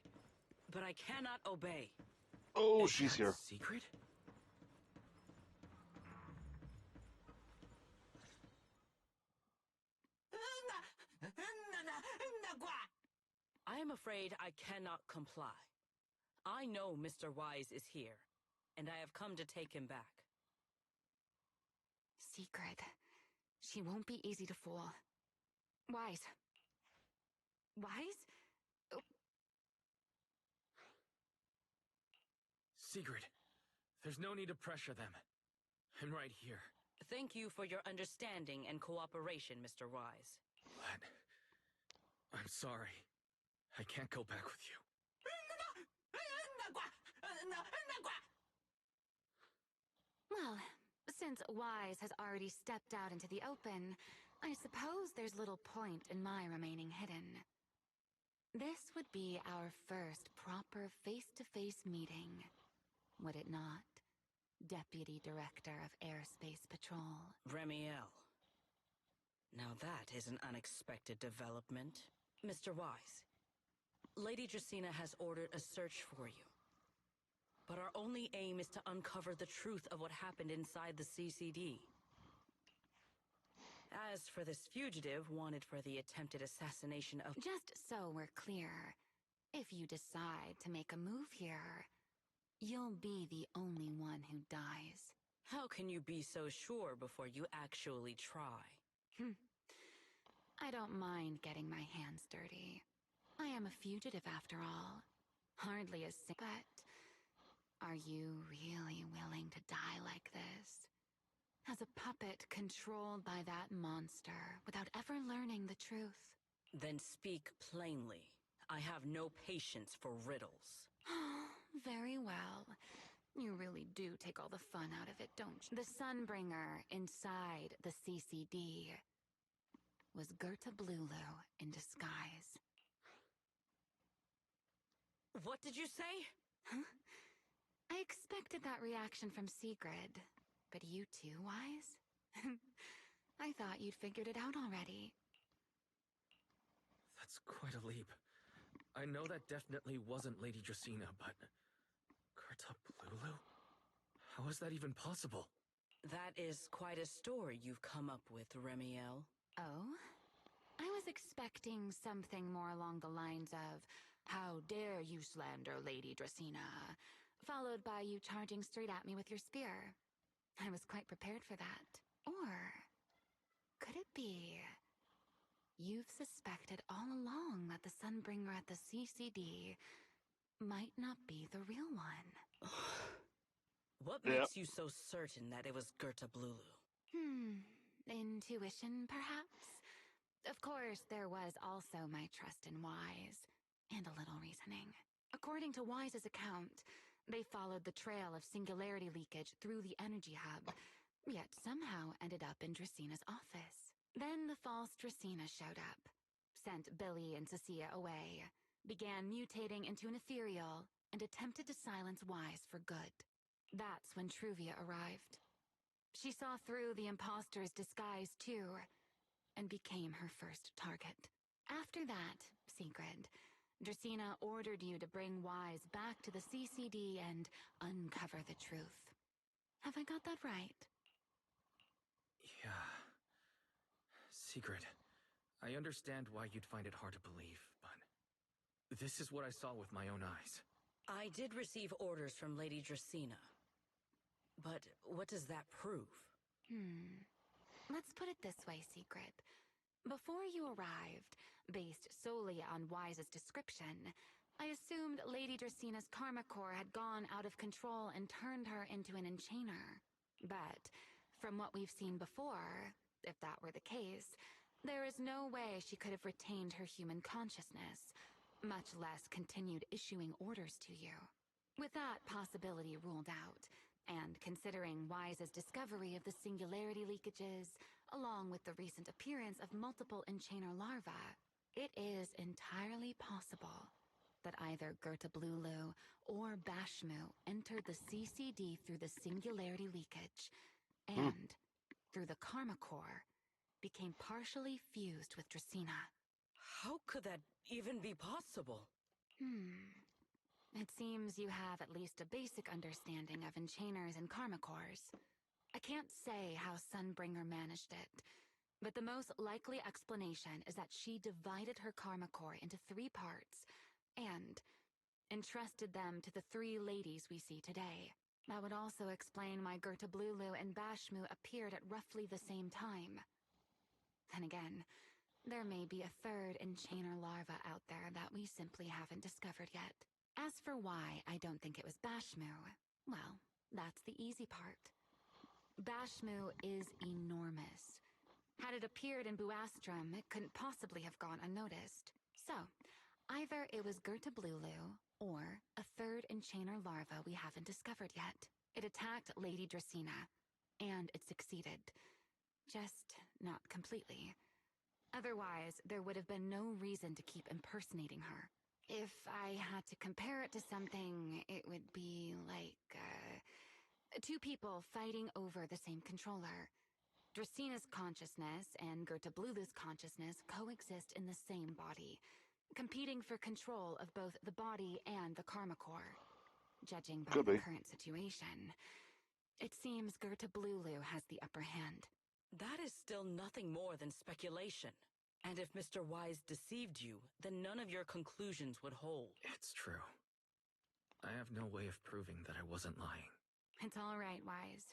but I cannot obey. Oh, Is she's that here. Secret? I am afraid I cannot comply. I know Mr. Wise is here, and I have come to take him back. Secret. She won't be easy to fool. Wise. Wise? Secret. There's no need to pressure them. I'm right here. Thank you for your understanding and cooperation, Mr. Wise. But... I'm sorry. I can't go back with you. Well, since Wise has already stepped out into the open, I suppose there's little point in my remaining hidden. This would be our first proper face-to-face meeting, would it not, Deputy Director of Airspace Patrol? Remiel. Now that is an unexpected development. Mr. Wise, Lady Dracena has ordered a search for you. But our only aim is to uncover the truth of what happened inside the CCD. As for this fugitive wanted for the attempted assassination of... Just so we're clear, if you decide to make a move here, you'll be the only one who dies. How can you be so sure before you actually try? I don't mind getting my hands dirty. I am a fugitive after all. Hardly as sick, but... Are you really willing to die like this? As a puppet controlled by that monster, without ever learning the truth? Then speak plainly. I have no patience for riddles. Very well. You really do take all the fun out of it, don't you? The Sunbringer inside the CCD was Gerta Blulu in disguise. What did you say? Huh? I expected that reaction from Sigrid. But you too, Wise? I thought you'd figured it out already. That's quite a leap. I know that definitely wasn't Lady Dracena, but... Gerta Blulu? How is that even possible? That is quite a story you've come up with, Remiel. Oh? I was expecting something more along the lines of, how dare you slander Lady Dracena, followed by you charging straight at me with your spear. I was quite prepared for that. Or could it be you've suspected all along that the Sunbringer at the CCD might not be the real one? What makes you so certain that it was Gerta Blulu? Intuition, perhaps? Of course, there was also my trust in Wise, and a little reasoning. According to Wise's account, they followed the trail of singularity leakage through the energy hub, yet somehow ended up in Dracina's office. Then the false Dracina showed up, sent Billy and Cecilia away, began mutating into an ethereal, and attempted to silence Wise for good. That's when Truvia arrived. She saw through the imposter's disguise, too, and became her first target. After that, Sigrid, Dracina ordered you to bring Wise back to the CCD and uncover the truth. Have I got that right? Yeah. Sigrid, I understand why you'd find it hard to believe, but this is what I saw with my own eyes. I did receive orders from Lady Dracina. But what does that prove? Let's put it this way, Sigrid. Before you arrived, based solely on Wise's description, I assumed Lady Dracina's karma core had gone out of control and turned her into an enchainer. But from what we've seen before, if that were the case, there is no way she could have retained her human consciousness, much less continued issuing orders to you. With that possibility ruled out, and considering Wise's discovery of the singularity leakages, along with the recent appearance of multiple enchainer larvae, it is entirely possible that either Gerta Blulu or Bashmu entered the CCD through the singularity leakage, and, through the karma core, became partially fused with Dracina. How could that even be possible? It seems you have at least a basic understanding of enchainers and karma cores. I can't say how Sunbringer managed it, but the most likely explanation is that she divided her karma core into 3 parts and entrusted them to the 3 ladies we see today. That would also explain why Gerta Blulu and Bashmu appeared at roughly the same time. Then again, there may be a 3rd enchainer larva out there that we simply haven't discovered yet. As for why I don't think it was Bashmu, well, that's the easy part. Bashmu is enormous. Had it appeared in Buastrum, it couldn't possibly have gone unnoticed. So, either it was Gerta Blulu, or a 3rd enchainer larva we haven't discovered yet. It attacked Lady Dracina, and it succeeded. Just not completely. Otherwise, there would have been no reason to keep impersonating her. If I had to compare it to something, it would be like, 2 people fighting over the same controller. Dracina's consciousness and Gerta Blulu's consciousness coexist in the same body, competing for control of both the body and the karma core. Judging by the current situation, it seems Gerta Blulu has the upper hand. That is still nothing more than speculation. And if Mr. Wise deceived you, then none of your conclusions would hold. It's true. I have no way of proving that I wasn't lying. It's all right, Wise.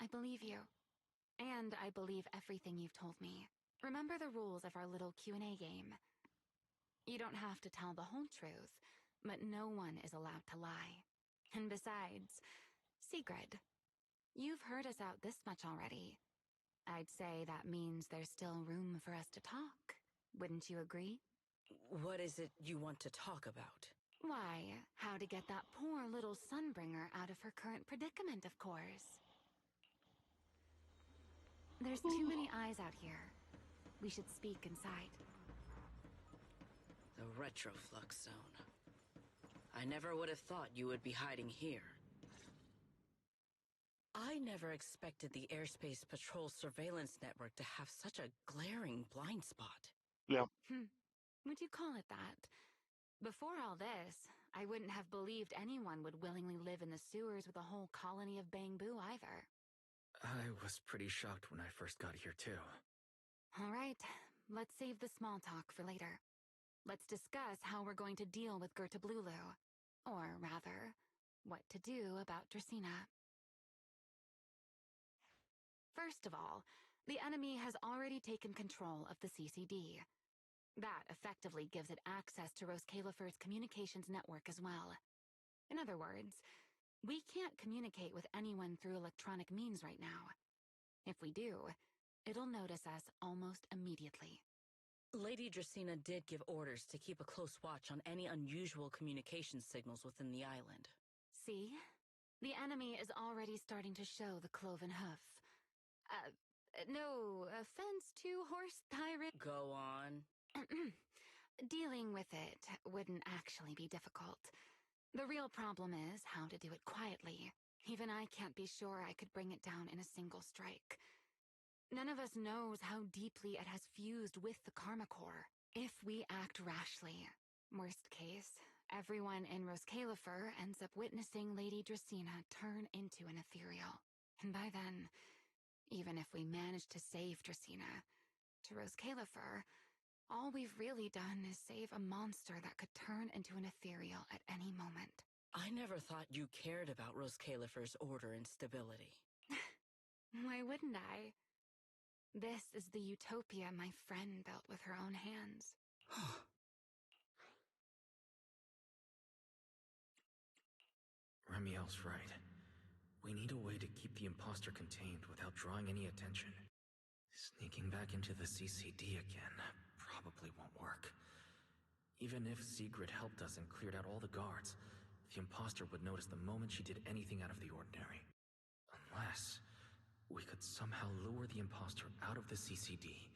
I believe you. And I believe everything you've told me. Remember the rules of our little Q&A game. You don't have to tell the whole truth, but no one is allowed to lie. And besides, Sigrid, you've heard us out this much already. I'd say that means there's still room for us to talk. Wouldn't you agree? What is it you want to talk about? Why, how to get that poor little Sunbringer out of her current predicament, of course. There's too many eyes out here. We should speak inside. The Retroflux Zone. I never would have thought you would be hiding here. I never expected the Airspace Patrol surveillance network to have such a glaring blind spot. Yeah. Would you call it that? Before all this, I wouldn't have believed anyone would willingly live in the sewers with a whole colony of Bangbu either. I was pretty shocked when I first got here, too. All right, let's save the small talk for later. Let's discuss how we're going to deal with Gerta Blulu. Or rather, what to do about Dracina. First of all, the enemy has already taken control of the CCD. That effectively gives it access to Rose Califer's communications network as well. In other words, we can't communicate with anyone through electronic means right now. If we do, It'll notice us almost immediately. Lady Dracena did give orders to keep a close watch on any unusual communication signals within the island. See? The enemy is already starting to show the cloven hoof. No offense to horse tyrant. Go on. Dealing with it wouldn't actually be difficult. The real problem is how to do it quietly. Even I can't be sure I could bring it down in a single strike. None of us knows how deeply it has fused with the Karma Core. If we act rashly, worst case, everyone in Roscalifer ends up witnessing Lady Dracena turn into an ethereal. And by then, even if we manage to save Dracena, to Roscalifer, all we've really done is save a monster that could turn into an ethereal at any moment. I never thought you cared about Roscalifer's order and stability. Why wouldn't I? This is the utopia my friend built with her own hands. Remiel's right. We need a way to keep the imposter contained without drawing any attention. Sneaking back into the CCD again probably won't work. Even if Sigrid helped us and cleared out all the guards, the imposter would notice the moment she did anything out of the ordinary. Unless we could somehow lure the imposter out of the CCD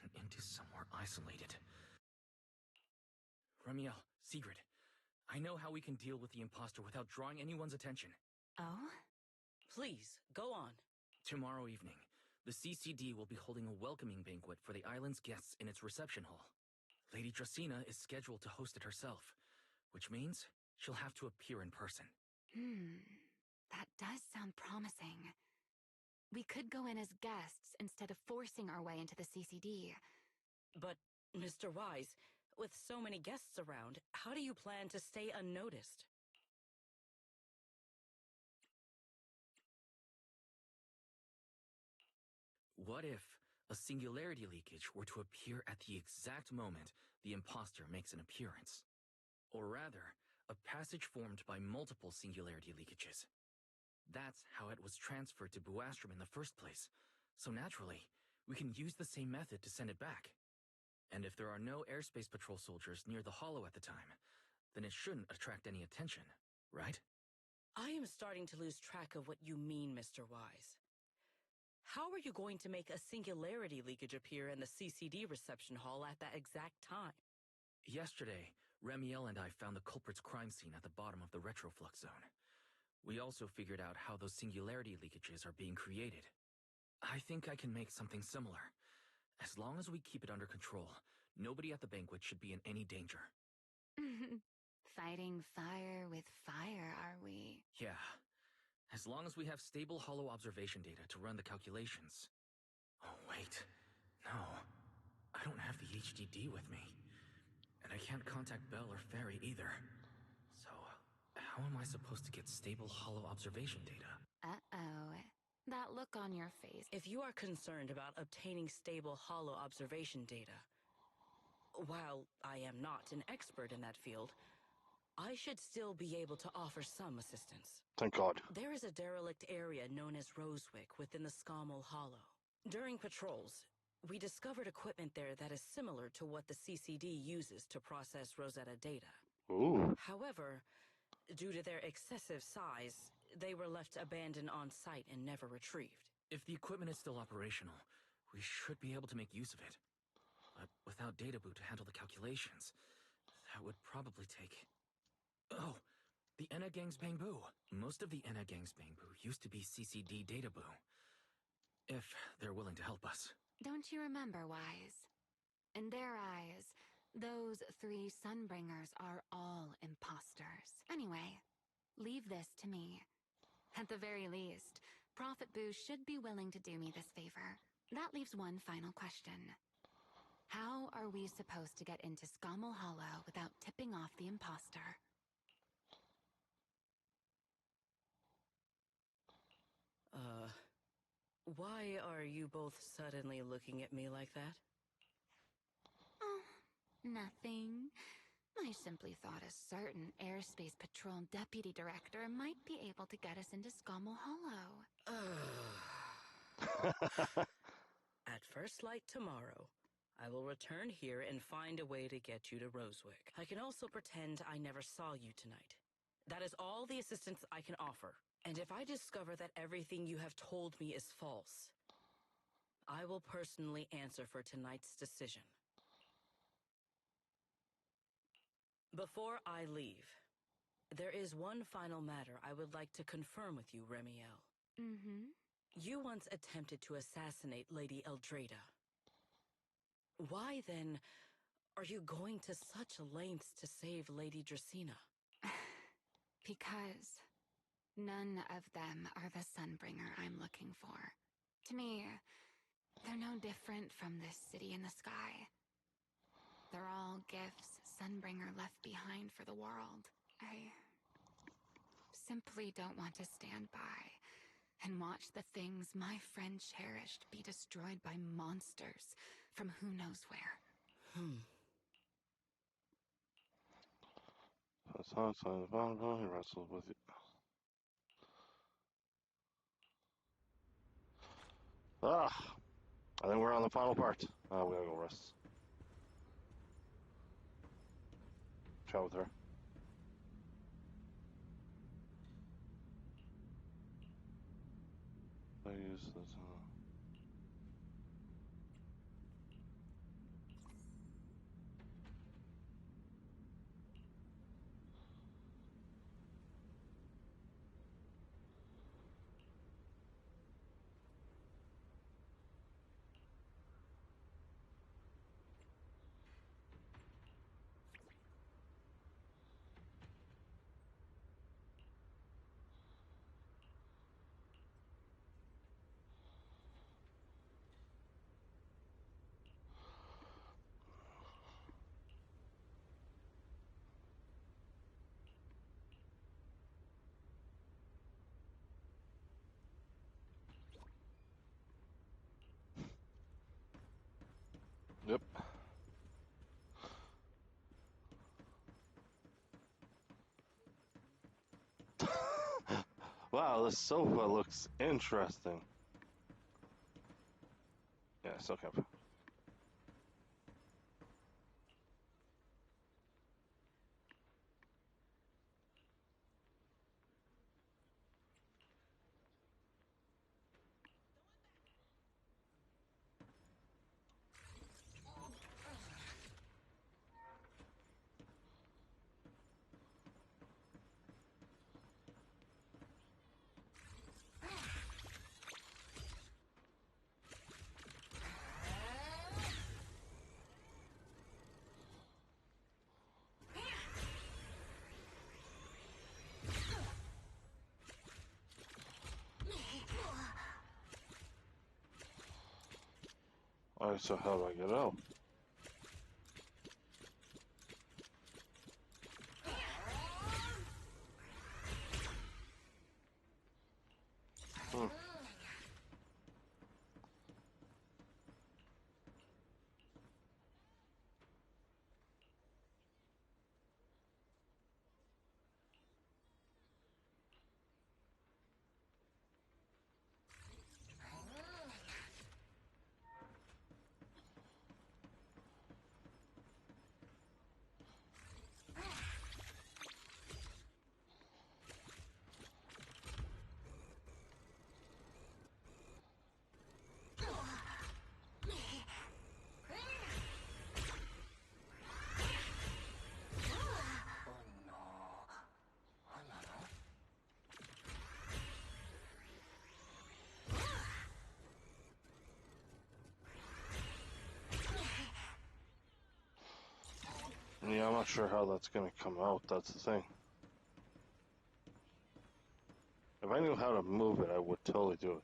and into somewhere isolated. Remiel, Sigrid, I know how we can deal with the imposter without drawing anyone's attention. Oh? Please, go on. Tomorrow evening, the CCD will be holding a welcoming banquet for the island's guests in its reception hall. Lady Dracena is scheduled to host it herself, which means she'll have to appear in person. That does sound promising. We could go in as guests instead of forcing our way into the CCD. But, Mr. Wise, with so many guests around, how do you plan to stay unnoticed? What if a singularity leakage were to appear at the exact moment the imposter makes an appearance? Or rather, a passage formed by multiple singularity leakages. That's how it was transferred to Buastrom in the first place, so naturally, we can use the same method to send it back. And if there are no airspace patrol soldiers near the hollow at the time, then it shouldn't attract any attention, right? I am starting to lose track of what you mean, Mr. Wise. How are you going to make a singularity leakage appear in the CCD reception hall at that exact time? Yesterday, Remiel and I found the culprit's crime scene at the bottom of the retroflux zone. We also figured out how those singularity leakages are being created. I think I can make something similar. As long as we keep it under control, nobody at the banquet should be in any danger. Fighting fire with fire, are we? Yeah. As long as we have stable hollow observation data to run the calculations. Oh, wait. No. I don't have the HDD with me. And I can't contact Bell or Ferry either. So, how am I supposed to get stable hollow observation data? Uh-oh. That look on your face. If you are concerned about obtaining stable hollow observation data, while I am not an expert in that field, I should still be able to offer some assistance. Thank God. There is a derelict area known as Rosewick within the Scommel Hollow. During patrols, we discovered equipment there that is similar to what the CCD uses to process Rosetta data. Ooh. However, due to their excessive size, they were left abandoned on site and never retrieved. If the equipment is still operational, we should be able to make use of it. But without data boot to handle the calculations, that would probably take... Oh, the Enna Gang's Bangbu. Most of the Enna Gang's Bangbu used to be CCD data boo. If they're willing to help us. Don't you remember, Wise? In their eyes, those 3 Sunbringers are all imposters. Anyway, leave this to me. At the very least, Prophet Boo should be willing to do me this favor. That leaves one final question. How are we supposed to get into Scommel Hollow without tipping off the imposter? Why are you both suddenly looking at me like that? Oh, nothing. I simply thought a certain airspace patrol deputy director might be able to get us into Scommel Hollow. At first light tomorrow, I will return here and find a way to get you to Rosewick. I can also pretend I never saw you tonight. That is all the assistance I can offer. And if I discover that everything you have told me is false, I will personally answer for tonight's decision. Before I leave, there is one final matter I would like to confirm with you, Remiel. Mm-hmm. You once attempted to assassinate Lady Eldrada. Why, then, are you going to such lengths to save Lady Dracena? Because none of them are the Sunbringer I'm looking for. To me, they're no different from this city in the sky. They're all gifts Sunbringer left behind for the world. I simply don't want to stand by and watch the things my friend cherished be destroyed by monsters from who knows where. That's how it's on the bottom. He wrestled with you. Ah! I think we're on the final part. We gotta go rest. Chat with her. I use this. Yep. Wow, this sofa looks interesting. Yeah, still can't. Alright, so how do I get out? Hmm. Yeah, I'm not sure how that's gonna come out, that's the thing. If I knew how to move it, I would totally do it.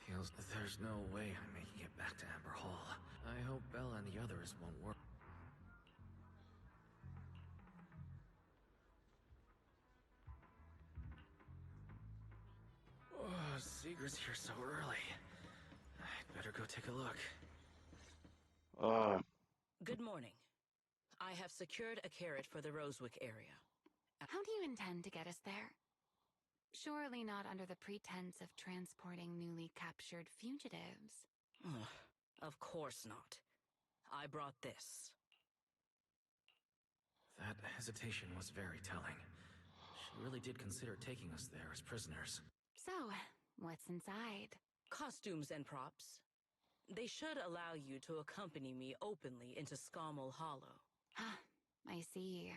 Feels that there's no way I'm making it back to Amber Hall. I hope Bella and the others won't work. Oh, Seeger's here so early. I'd better go take a look. Good morning. I have secured a carrot for the Rosewick area. How do you intend to get us there? Surely not under the pretense of transporting newly captured fugitives. Ugh, of course not. I brought this. That hesitation was very telling. She really did consider taking us there as prisoners. So, what's inside? Costumes and props. They should allow you to accompany me openly into Scommel Hollow. Ah, I see.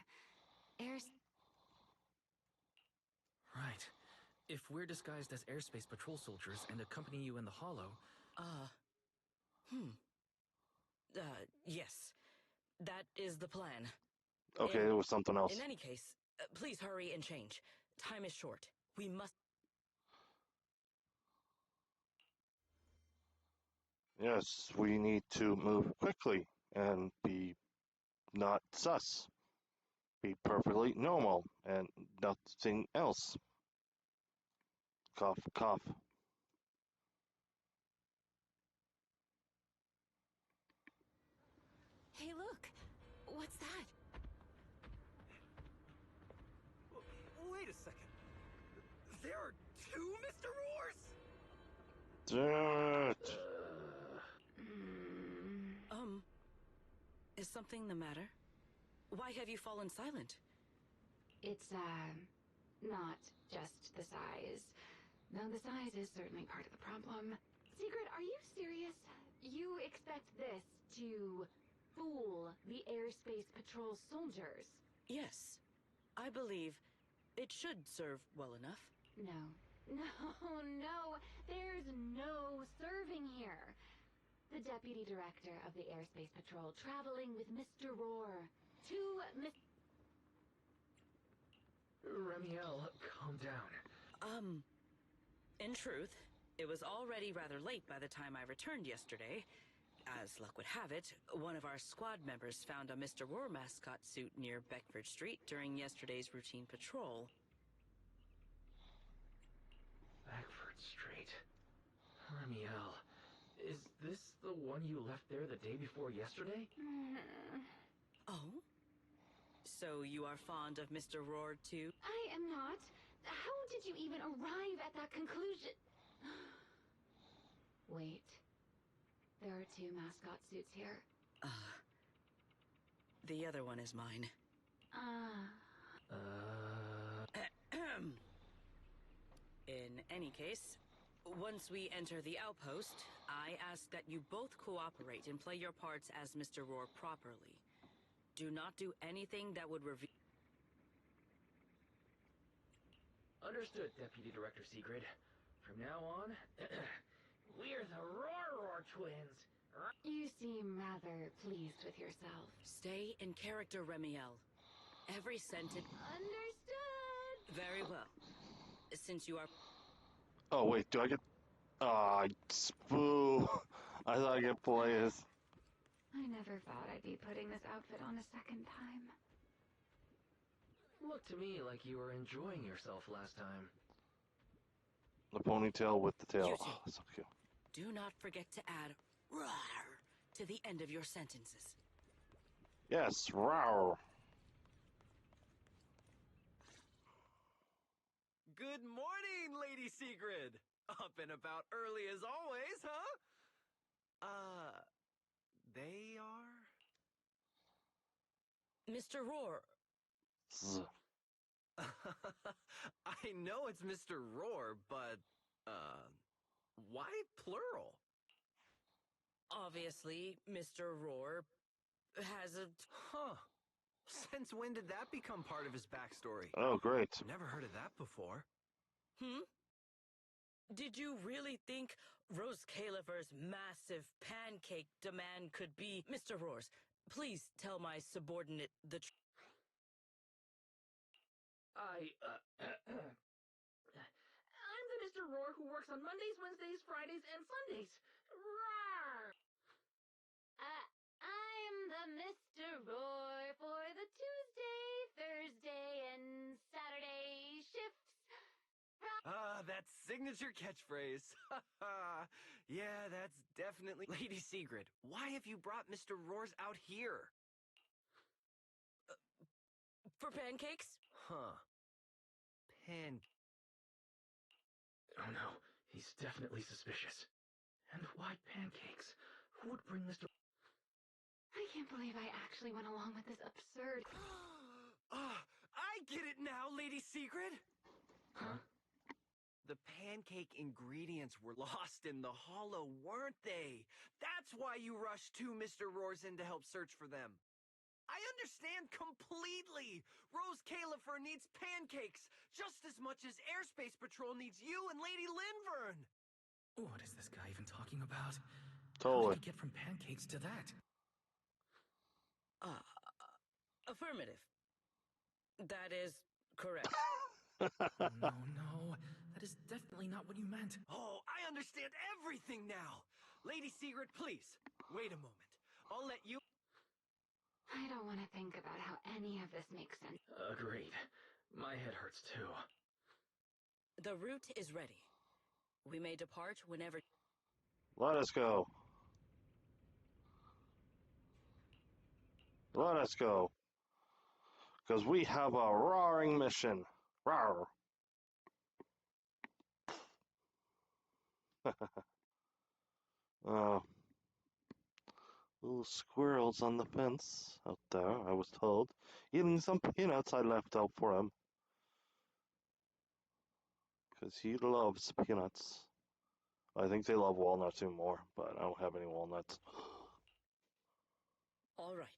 Airs... Right. If we're disguised as airspace patrol soldiers and accompany you in the hollow... Yes. That is the plan. Okay, it was something else. In any case, please hurry and change. Time is short. We must... Yes, we need to move quickly and be not sus. Be perfectly normal and nothing else. Cough, cough. Hey, look! What's that? Wait a second. There are two Mr. Roars? Damn it. Is something the matter? Why have you fallen silent? It's, not just the size. Though the size is certainly part of the problem. Secret, are you serious? You expect this to fool the airspace patrol soldiers? Yes. I believe it should serve well enough. No. No. There's no serving here. The Deputy Director of the Airspace Patrol traveling with Mr. Roar to Remiel, calm down. In truth, it was already rather late by the time I returned yesterday. As luck would have it, one of our squad members found a Mr. Roar mascot suit near Beckford Street during yesterday's routine patrol. Beckford Street. Remiel, is this the one you left there the day before yesterday? Oh? So you are fond of Mr. Roar, too? I am not. How did you even arrive at that conclusion? Wait. There are two mascot suits here. The other one is mine. In any case, once we enter the outpost, I ask that you both cooperate and play your parts as Mr. Roar properly. Do not do anything that would reveal... Understood, Deputy Director Sigrid. From now on, we're the Roar twins. You seem rather pleased with yourself. Stay in character, Remiel. Every sentence... Understood! Very well. Since you are... Oh, wait, do I get... Spoo. I thought I get plays. I never thought I'd be putting this outfit on a second time. Looked to me like you were enjoying yourself last time. The ponytail with the tail. You two. Oh, so cute. Do not forget to add "rawr" to the end of your sentences. Yes, rawr. Good morning, Lady Sigrid! Up and about early as always, huh? They are? Mr. Roar, Zzz. I know it's Mr. Roar, but, why plural? obviously, Mr. Roar has a... Huh. Since when did that become part of his backstory? Oh, great. Never heard of that before. Did you really think Rose Caliver's massive pancake demand could be... Mr. Roars, please tell my subordinate the truth. I'm the Mr. Roar who works on Mondays, Wednesdays, Fridays, and Sundays. Rawr! I'm the Mr. Roar for the Tuesday, Thursday, and Saturday shifts. That signature catchphrase. Yeah, that's definitely... Lady Sigrid, why have you brought Mr. Roars out here? pancakes? Huh. Oh no, he's definitely suspicious. And why pancakes? Who would bring this to... I can't believe I actually went along with this absurd... I get it now, Lady Secret! Huh? The pancake ingredients were lost in the hollow, weren't they? That's why you rushed to Mr. Rorzin to help search for them. I understand completely! Rose Califer needs pancakes just as much as Airspace Patrol needs you and Lady Linvern! What is this guy even talking about? How Totally. did he get from pancakes to that? Affirmative. That is correct. No, no. That is definitely not what you meant. Oh, I understand everything now! Lady Secret, please, wait a moment. I'll let you... I don't want to think about how any of this makes sense. Agreed. My head hurts too. The route is ready. We may depart whenever... Let us go. Let us go. Because we have a roaring mission. Rawr. uh, little squirrels on the fence out there, I was told. Eating some peanuts I left out for him. Because he loves peanuts. I think they love walnuts even more, but I don't have any walnuts. All right.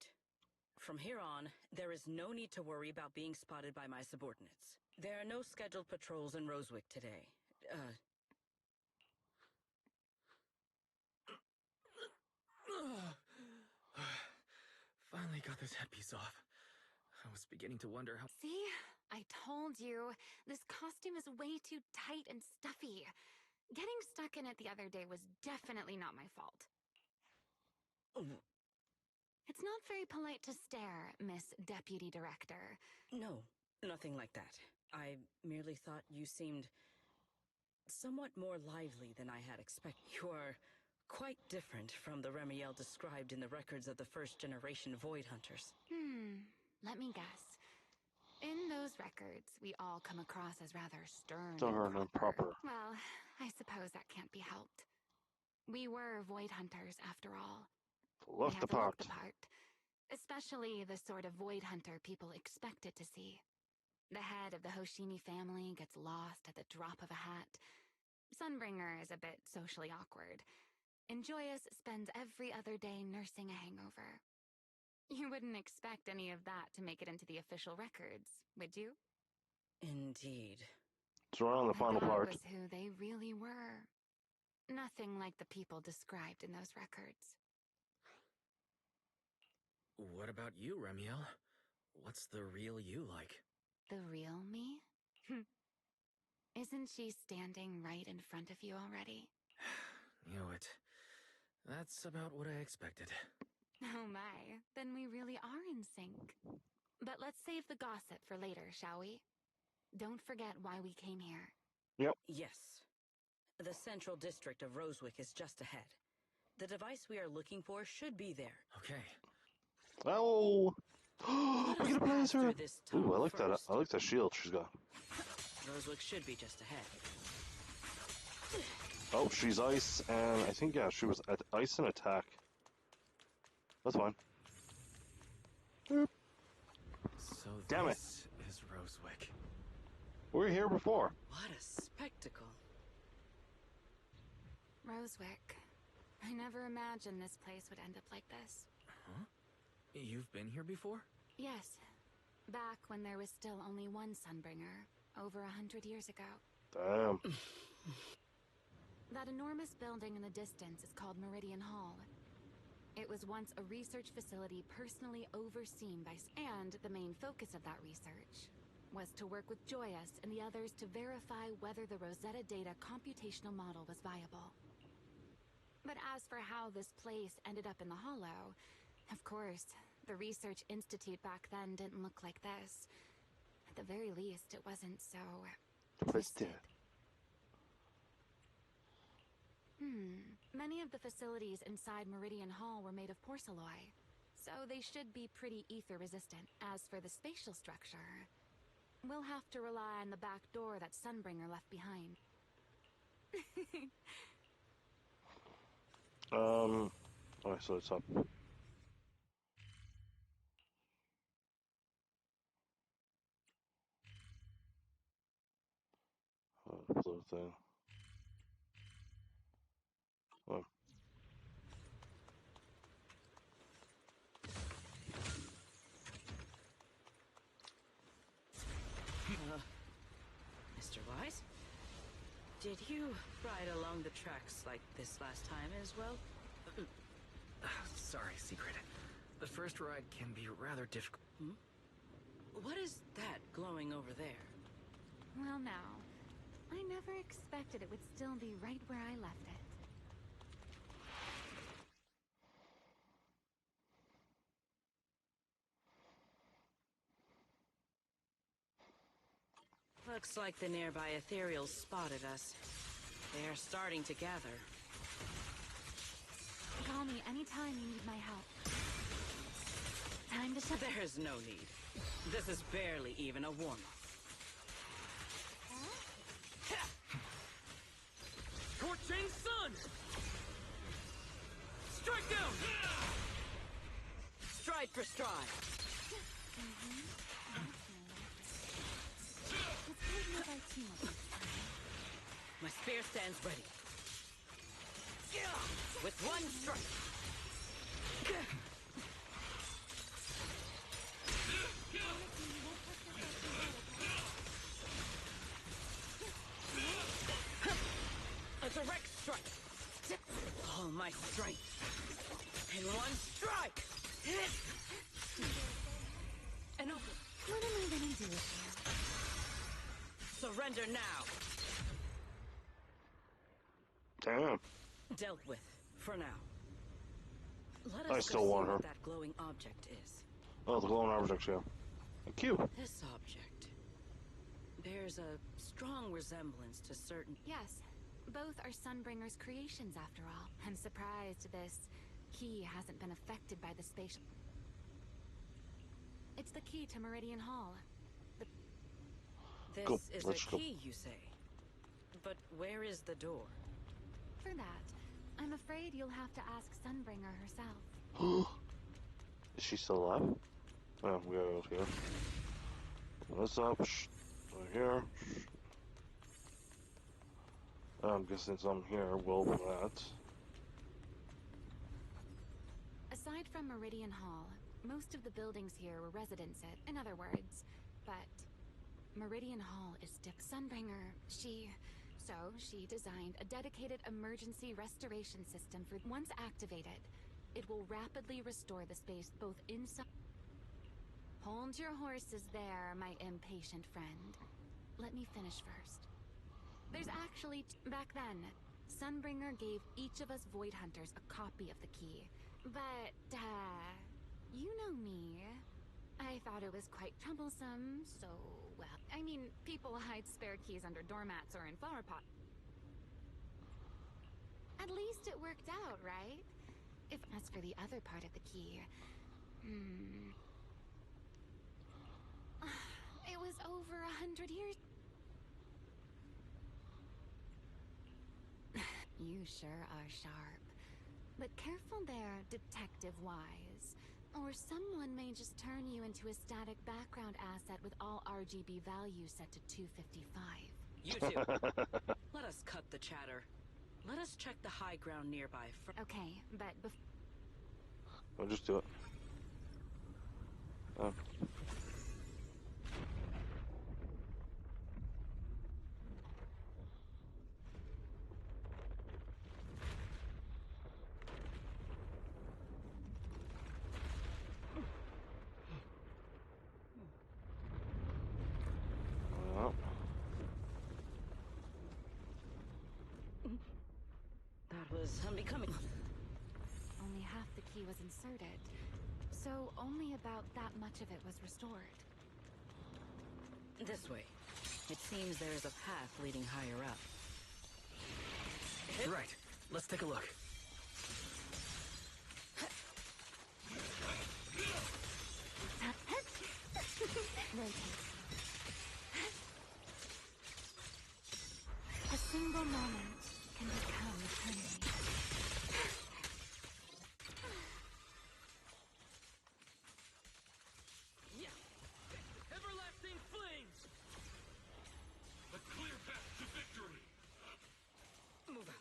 From here on, there is no need to worry about being spotted by my subordinates. There are no scheduled patrols in Rosewick today. Finally got this headpiece off. I was beginning to wonder how... See? I told you. This costume is way too tight and stuffy. Getting stuck in it the other day was definitely not my fault. It's not very polite to stare, Miss Deputy Director. No, nothing like that. I merely thought you seemed somewhat more lively than I had expected. You are quite different from the Remiel described in the records of the first-generation Void Hunters. Let me guess. In those records, we all come across as rather stern And proper. Well, I suppose that can't be helped. We were Void Hunters, after all. Look we the had to part. look the part. Especially the sort of Void Hunter people expected to see. The head of the Hoshimi family gets lost at the drop of a hat. Sunbringer is a bit socially awkward. And Joyous spends every other day nursing a hangover. You wouldn't expect any of that to make it into the official records, would you? Indeed. So we're on the final That part. was who they really were. Nothing like the people described in those records. What about you, Remiel? What's the real you like? The real me? Isn't she standing right in front of you already? Knew it. That's about what I expected. Oh my, then we really are in sync. But let's save the gossip for later, shall we? Don't forget why we came here. Yep. Yes. The central district of Rosewick is just ahead. The device we are looking for should be there. Okay. Oh! We get a pass blazer! through this Ooh, I tunnel like that. first. I like that shield she's got. Rosewick should be just ahead. Oh, she's ice, and I think, yeah, she was at ice and attack. That's fine. Boop. So Damn it. this is Rosewick. We were here before. What a spectacle. Rosewick. I never imagined this place would end up like this. Huh? You've been here before? Yes. Back when there was still only one Sunbringer, over 100 years ago. Damn. That enormous building in the distance is called Meridian Hall. It was once a research facility personally overseen by... And the main focus of that research was to work with Joyous and the others to verify whether the Rosetta Data computational model was viable. But as for how this place ended up in the Hollow, of course, the Research Institute back then didn't look like this. At the very least, it wasn't so... Twisted. Many of the facilities inside Meridian Hall were made of porcelain. so they should be pretty ether resistant. As for the spatial structure, we'll have to rely on the back door that Sunbringer left behind. Alright, so it's up. Blue thing. Oh. Mr. Wise? Did you ride along the tracks like this last time as well? Sorry, Secret. The first ride can be rather difficult. What is that glowing over there? Well, now, I never expected it would still be right where I left it. Looks like the nearby ethereals spotted us. They are starting to gather. Call me anytime you need my help. Time to shut. There's no need. This is barely even a warm-up. Torching Sun! Strike down! Stride for stride. My spear stands ready. With one strike. A direct strike. All my strength. In one strike. And open. What am I gonna do with you? Surrender now. Damn. Dealt with, for now. Let I us still go see want her. what that glowing object is. Oh, the glowing object, yeah. Cute. This object bears a strong resemblance to certain... Yes, both are Sunbringer's creations after all. I'm surprised this key hasn't been affected by the spatial... It's the key to Meridian Hall. This Go. is Let's a go. key, you say? But where is the door? For that, I'm afraid you'll have to ask Sunbringer herself. Is she still alive? Oh, we gotta go here. This up. Over here. I'm guessing some here will that. Aside from Meridian Hall, most of the buildings here were residences, in other words. But Meridian Hall is Sunbringer. She designed a dedicated emergency restoration system for once activated. It will rapidly restore the space both inside... Hold your horses there, my impatient friend. Let me finish first. There's actually... Back then, Sunbringer gave each of us Void Hunters a copy of the key. But, you know me. I thought it was quite troublesome, so, well... I mean, people hide spare keys under doormats or in flower pots. At least it worked out, right? As for the other part of the key... It was over 100 years... You sure are sharp. But careful there, Detective Wise. Or someone may just turn you into a static background asset with all RGB values set to 255. You two, let us cut the chatter. Let us check the high ground nearby first. Okay, but I'll just do it. Oh. That was unbecoming. only half the key was inserted. So only about that much of it was restored. This way. It seems there is a path leading higher up. Right. Let's take a look. Rotate. A single moment can become eternity. Everlasting flames! A clear path to victory! Move out.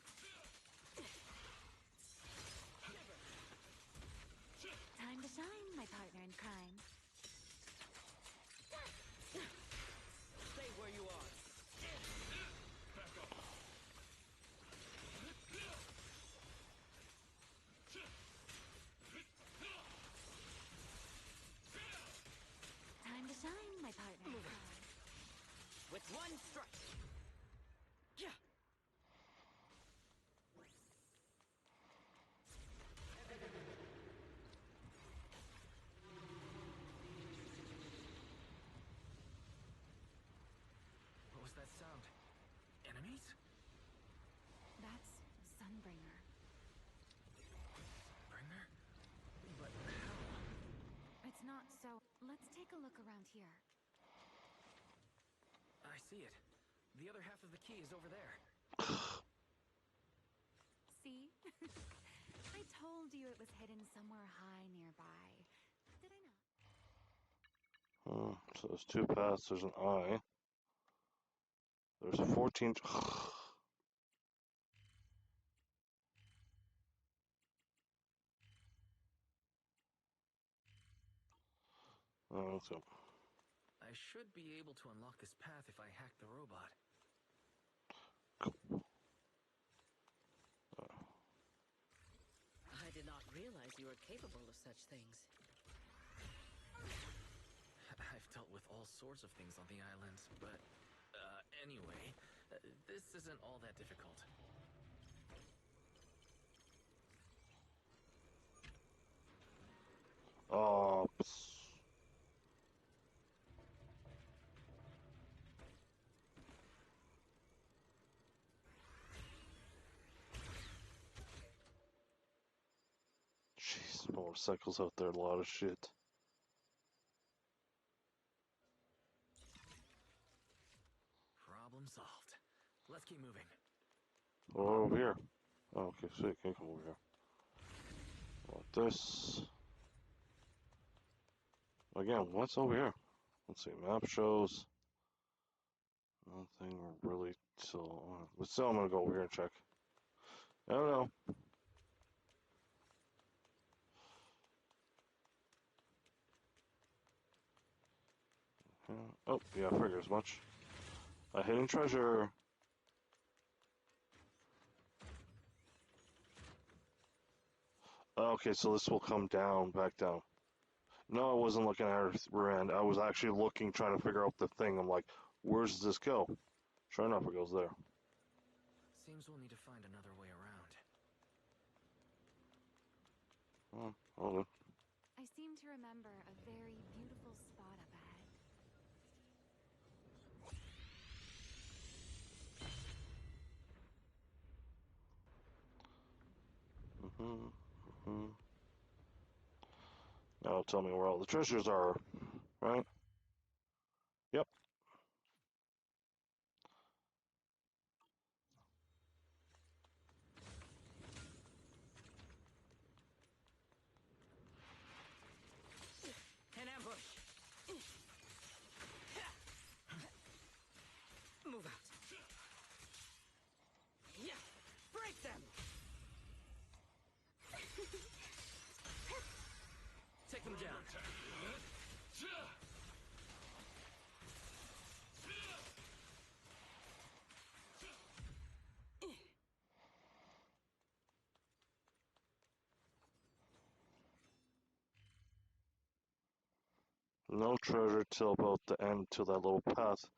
Time to shine, my partner in crime. Stay where you are. Back up! Time to shine, my partner in crime. With one strike. Yeah. What was that sound? Enemies? That's Sunbringer. Bringer? But how? It's not so. Let's take a look around here. I see it. The other half of the key is over there. See? I told you it was hidden somewhere high nearby. Did I not? So there's 2 paths, there's an eye. There's 14. Let's go. I should be able to unlock this path if I hack the robot. I did not realize you were capable of such things. I've dealt with all sorts of things on the island, but anyway, this isn't all that difficult. Oh, jeez, motorcycles out there, a lot of shit. Problem solved. Let's keep moving. Oh, over here. Oh, okay, so you can come over here. Like this. Again, what's over here? Let's see, map shows. Nothing really till. But still, I'm gonna go over here and check. I don't know. Oh, yeah, I figure as much. A hidden treasure. Okay, so this will come down, back down. No, I wasn't looking at her end. I was actually looking, trying to figure out the thing. I'm like, where does this go? Sure enough, it goes there. Seems we'll need to find another way around. Hold on. I seem to remember a very beautiful spot up ahead. Now tell me where all the treasures are, right? Yep. An ambush. Move out. Yeah. Break them. Take them down. No treasure till about the end to that little path.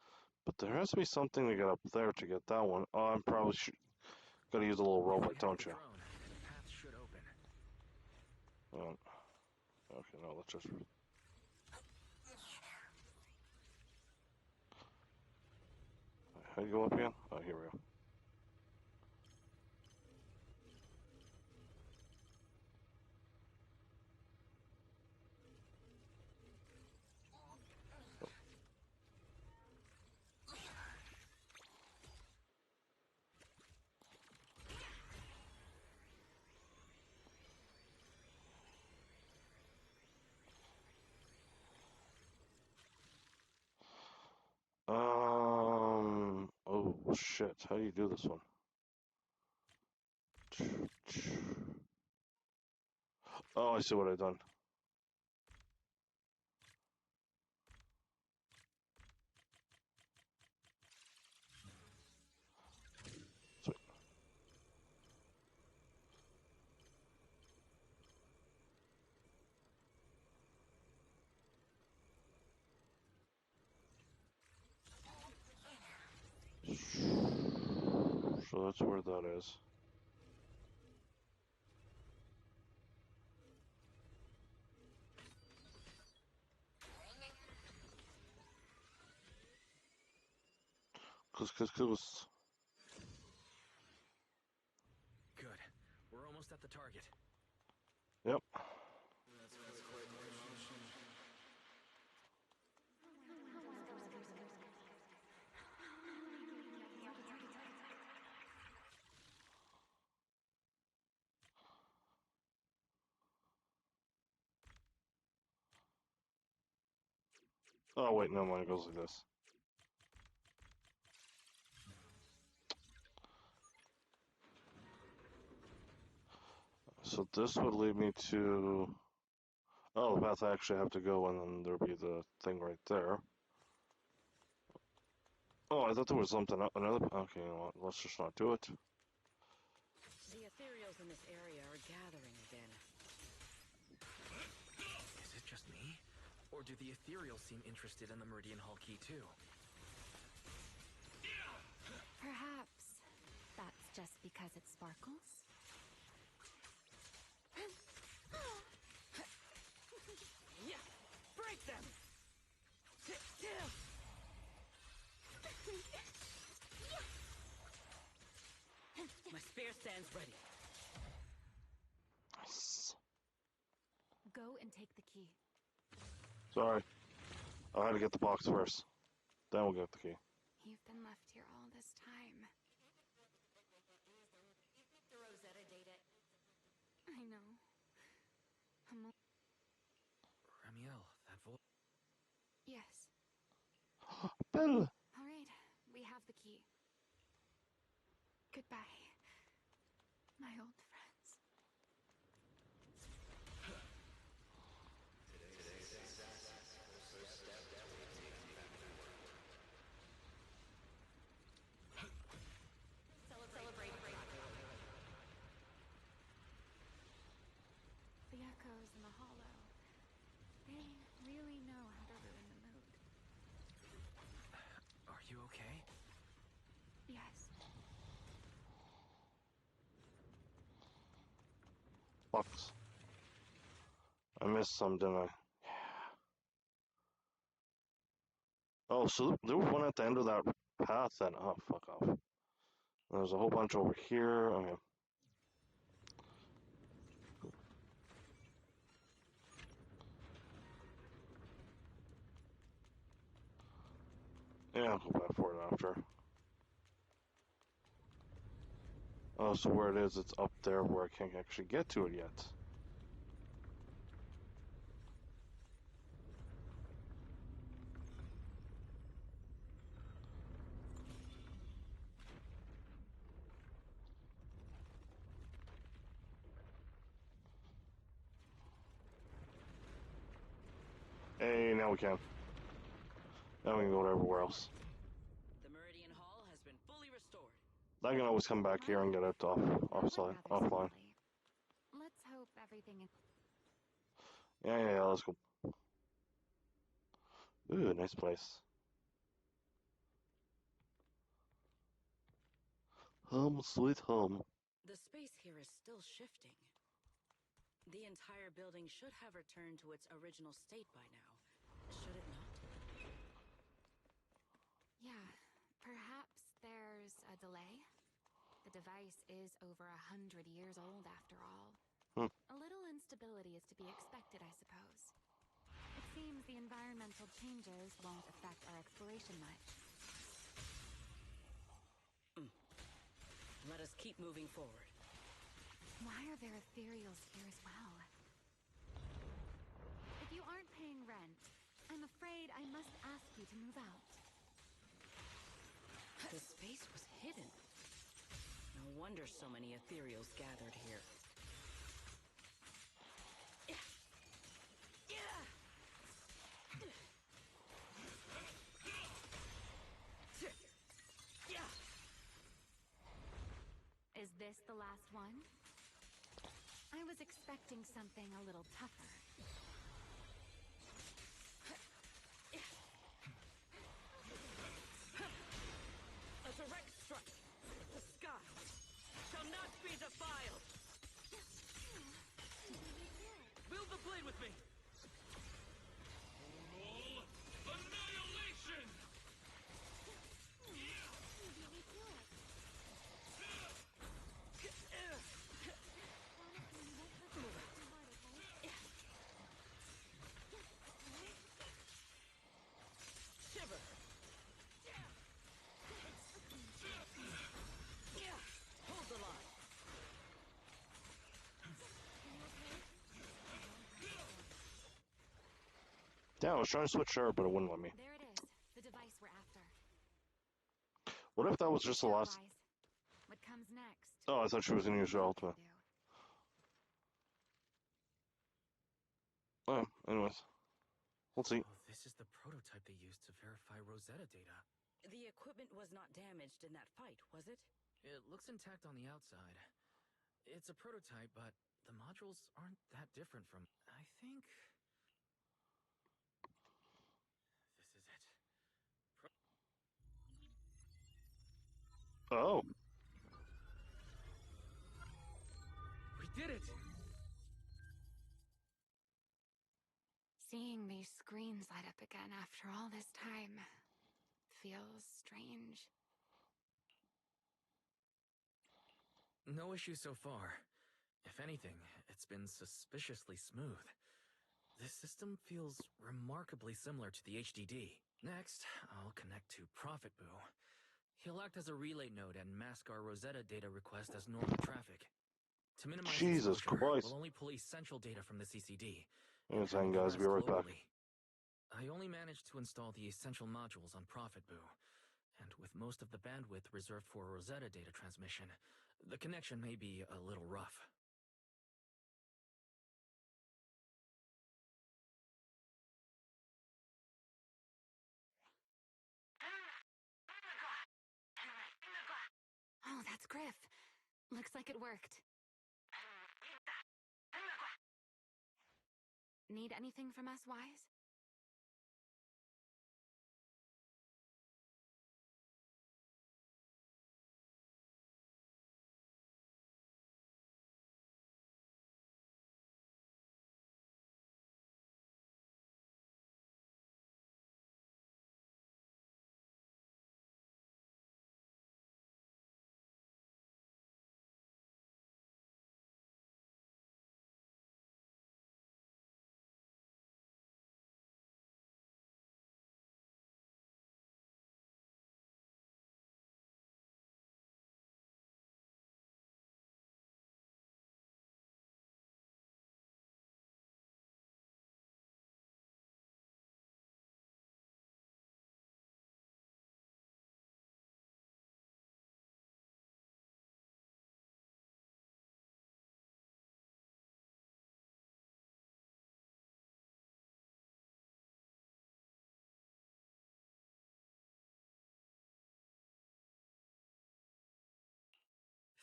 But there has to be something to get up there to get that one. Oh, I'm probably gotta use a little robot, don't you? The path should open. Okay, no, let's just. How do you go up again? Oh, here we go. Oh shit, how do you do this one? Oh, I see what I've done. Sweet. So that's where that is. Cause. Good. We're almost at the target. Yep. Oh wait, no, mine goes like this. So this would lead me to... Oh, the path I actually have to go, and then there'll be the thing right there. Oh, I thought there was something up another... Okay, you know what? Let's just not do it. The ethereals in this area are gathering again. Is it just me? Or do the ethereals seem interested in the Meridian Hall key too? Perhaps that's just because it sparkles? Yeah! Break them! My spear stands ready. Nice. Go and take the key. Sorry. I had to get the box first. Then we'll get the key. You've been left here all this time. The Rosetta date it. I know. Ramiel, that voice. Yes. Bill! All right, we have the key. Goodbye, my old friends. Celebrate. The echoes in the hollow. They really know how to ruin the mood. Are you okay? Yes. Box. I missed some, didn't I? Yeah. Oh, so there was one at the end of that path then. Oh, fuck off. There's a whole bunch over here. Okay. Yeah, I'll go back for it after. Oh, so where it is, it's up there where I can't actually get to it yet. Hey, now we can. Now we can go to everywhere else. The Meridian Hall has been fully restored. I can always come back here and get it offline. Let's hope everything is... Yeah, let's go. Ooh, nice place. Home, sweet home. The space here is still shifting. The entire building should have returned to its original state by now, should it not? Yeah, perhaps there's a delay. The device is over 100 years old after all. A little instability is to be expected, I suppose. It seems the environmental changes won't affect our exploration much. Let us keep moving forward. Why are there ethereals here as well? If you aren't paying rent, I'm afraid I must ask you to move out. The space space was hidden. No wonder so many ethereals gathered here. Is this the last one? I was expecting something a little tougher. A direct strike. The sky shall not be defiled. Wield the blade with me. Total annihilation! Shiver. Hold the line. Yeah, I was trying to switch her, but it wouldn't let me. There it is, the device we're after. What if that was just the last? Wise. What comes next? Oh, I thought she was gonna use her ultimate. Oh, anyways. We'll see. Oh, this is the prototype they used to verify Rosetta data. The equipment was not damaged in that fight, was it? It looks intact on the outside. It's a prototype, but the modules aren't that different from... I think... This is it. Oh. We did it! Seeing these screens light up again after all this time feels strange. No issues so far. If anything, it's been suspiciously smooth. This system feels remarkably similar to the HDD. Next, I'll connect to Prophet Boo. He'll act as a relay node and mask our Rosetta data request as normal traffic. To minimize Jesus exposure, Christ. we'll only pull essential data from the CCD. Yes, hang guys, be right back. I only managed to install the essential modules on Prophet Boo, and with most of the bandwidth reserved for Rosetta data transmission, the connection may be a little rough. Oh, that's Griff. Looks like it worked. Need anything from us, Wise?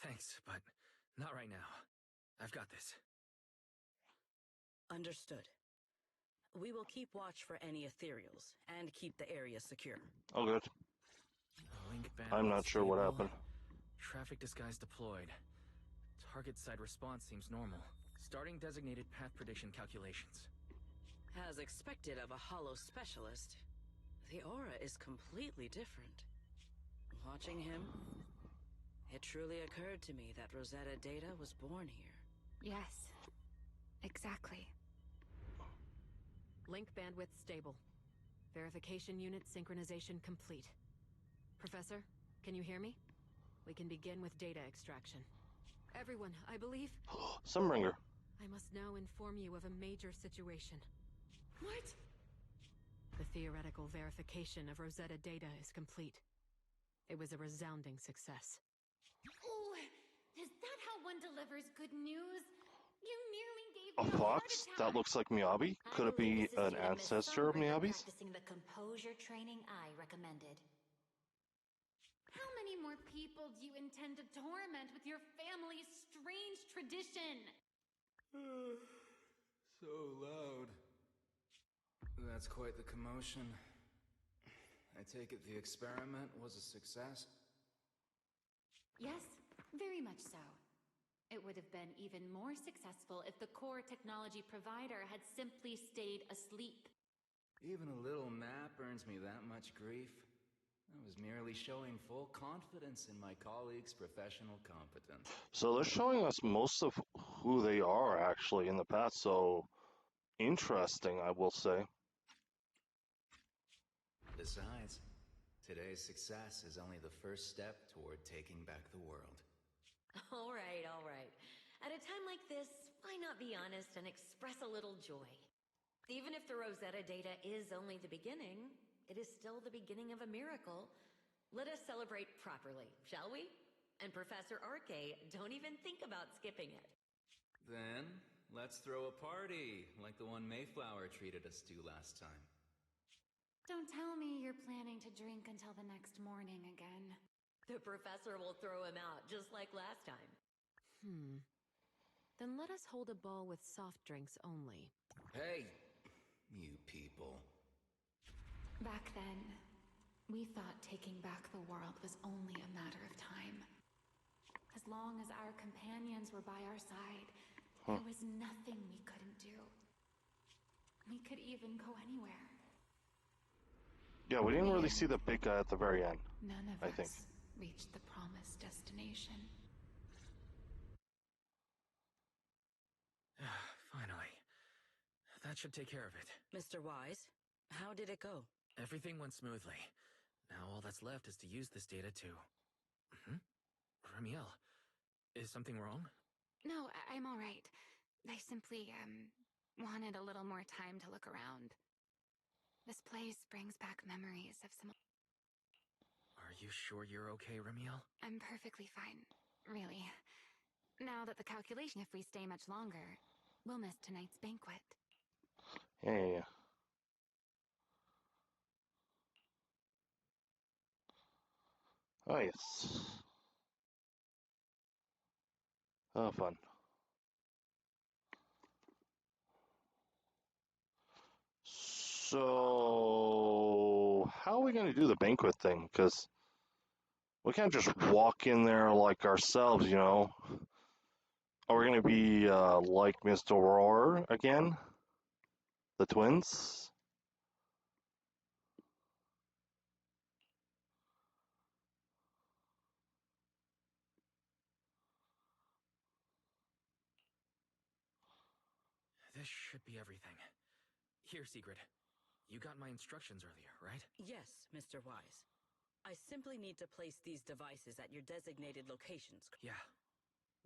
Thanks, but not right now. I've got this. Understood. We will keep watch for any ethereals and keep the area secure. Oh, good. Link I'm bandwidth not sure what stable. happened. Traffic disguise deployed. Target side response seems normal. Starting designated path prediction calculations. As expected of a hollow specialist, the aura is completely different. Watching him, it truly occurred to me that Rosetta data was born here. Yes, exactly. Link bandwidth stable. Verification unit synchronization complete. Professor, can you hear me? We can begin with data extraction. Everyone, I believe... Sunbringer. I must now inform you of a major situation. What? The theoretical verification of Rosetta data is complete. It was a resounding success. Oh, is that how one delivers good news? You nearly gave A me a heart fox? attack. That looks like Miyabi? I Could it believe be this is an due to Miss ancestor of Sunbreaker Miyabi's? practicing the composure training I recommended. How many more people do you intend to torment with your family's strange tradition? So loud. That's quite the commotion. I take it the experiment was a success? Yes, very much so. It would have been even more successful if the core technology provider had simply stayed asleep. Even a little nap earns me that much grief. I was merely showing full confidence in my colleagues' professional competence. So they're showing us most of who they are actually in the past, so interesting, I will say. Besides, today's success is only the first step toward taking back the world. All right, all right. At a time like this, why not be honest and express a little joy? Even if the Rosetta data is only the beginning, it is still the beginning of a miracle. Let us celebrate properly, shall we? And Professor Arke, don't even think about skipping it. Then, let's throw a party, like the one Mayflower treated us to last time. Don't tell me you're planning to drink until the next morning again. The professor will throw him out, just like last time. Then let us hold a ball with soft drinks only. Hey, you people. Back then, we thought taking back the world was only a matter of time. As long as our companions were by our side, there was nothing we couldn't do. We could even go anywhere. Yeah, we didn't really see the big guy at the very end. None of I think. us reached the promised destination. Finally. That should take care of it. Mr. Wise, how did it go? Everything went smoothly. Now all that's left is to use this data to... Ramiel, is something wrong? No, I'm all right. I simply, wanted a little more time to look around. This place brings back memories of some... Are you sure you're okay, Ramiel? I'm perfectly fine, really. Now that the calculation, if we stay much longer, we'll miss tonight's banquet. Yeah. Oh, yes. Oh, fun. So, how are we going to do the banquet thing? Because we can't just walk in there like ourselves, you know? Are we going to be like Mr. Roar again? The twins? This should be everything. Here, Sigrid. You got my instructions earlier, right? Yes, Mr. Wise. I simply need to place these devices at your designated locations. Yeah.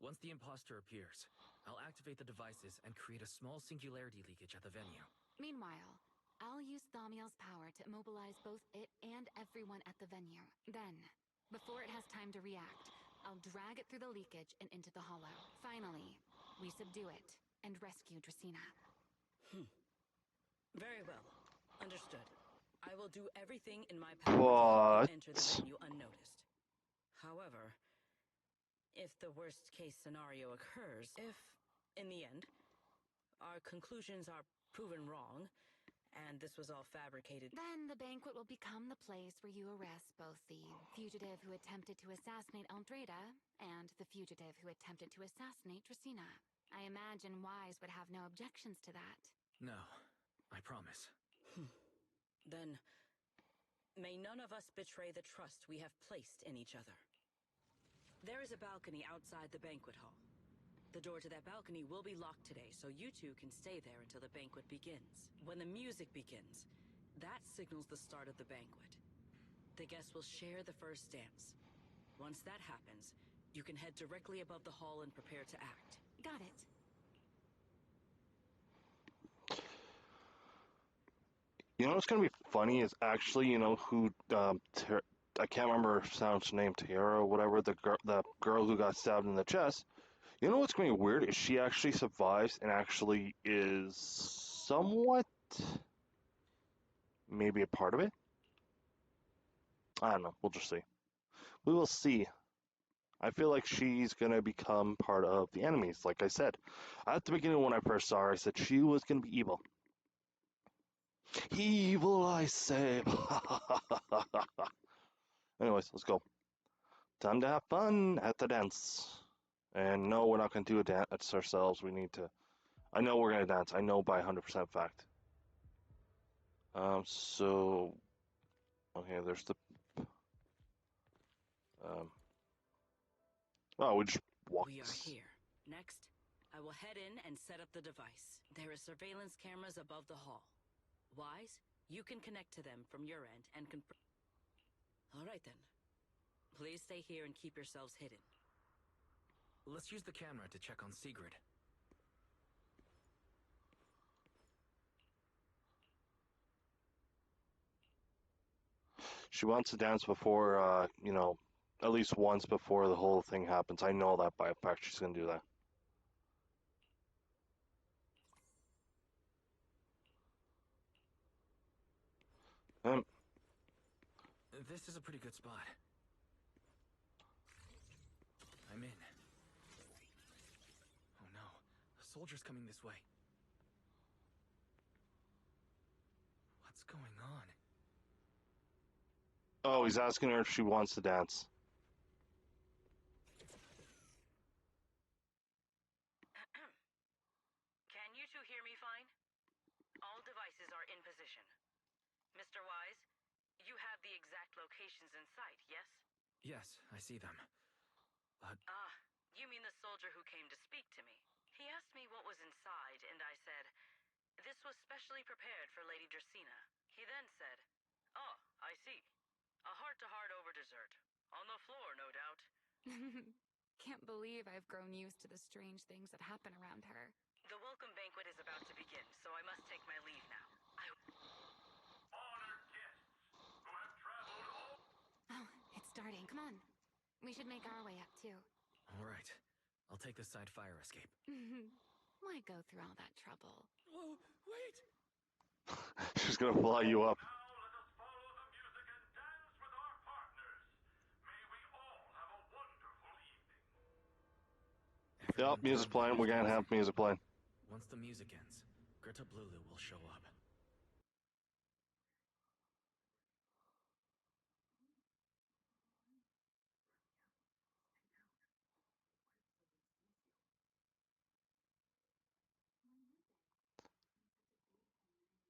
Once the imposter appears, I'll activate the devices and create a small singularity leakage at the venue. Meanwhile, I'll use Thaumiel's power to immobilize both it and everyone at the venue. Then, before it has time to react, I'll drag it through the leakage and into the hollow. Finally, we subdue it and rescue Dracena. Very well. Understood. I will do everything in my power to help you enter the venue unnoticed. However, if the worst case scenario occurs, if, in the end, our conclusions are proven wrong, and this was all fabricated... Then the banquet will become the place where you arrest both the fugitive who attempted to assassinate Aldreda and the fugitive who attempted to assassinate Dracena. I imagine Wise would have no objections to that. No, I promise. Then, may none of us betray the trust we have placed in each other. There is a balcony outside the banquet hall. The door to that balcony will be locked today, so you two can stay there until the banquet begins. When the music begins, that signals the start of the banquet. The guests will share the first dance. Once that happens, you can head directly above the hall and prepare to act. Got it. You know what's going to be funny is actually, you know, who I can't remember her sound's name, Tiara or whatever, the girl who got stabbed in the chest. You know what's going to be weird is she actually survives and actually is somewhat maybe a part of it. I don't know. We'll just see. We will see. I feel like she's going to become part of the enemies, like I said. At the beginning when I first saw her, I said she was going to be evil. Evil, I say. Anyways, let's go. Time to have fun at the dance. And no, we're not going to do a dance ourselves. We need to... I know we're going to dance. I know by 100% fact. So... Okay, there's the... Oh, we just walk. We are here. Next, I will head in and set up the device. There are surveillance cameras above the hall. Wise, you can connect to them from your end and confirm. All right then. Please stay here and keep yourselves hidden. Let's use the camera to check on Sigrid. She wants to dance before, you know, at least once before the whole thing happens. I know that by fact she's going to do that. This is a pretty good spot. I'm in. Oh no, a soldier's coming this way. What's going on? Oh, he's asking her if she wants to dance. Can you two hear me fine? All devices are in position. Mr. Wise, you have the exact locations in sight, yes? Yes, I see them. But... Ah, you mean the soldier who came to speak to me. He asked me what was inside, and I said, this was specially prepared for Lady Dracena. He then said, oh, I see. A heart-to-heart over dessert. On the floor, no doubt. Can't believe I've grown used to the strange things that happen around her. The welcome banquet is about to begin, so I must take my leave now. Honored guests who have traveled all... Oh, it's starting. Come on. We should make our way up, too. All right. I'll take the side fire escape. Why go through all that trouble? Whoa, wait! She's going to fly you up. Now let us follow the music and dance with our partners. May we all have a wonderful evening. Yep, music's playing. We're going to have music playing. Once the music ends, Greta Blulu will show up.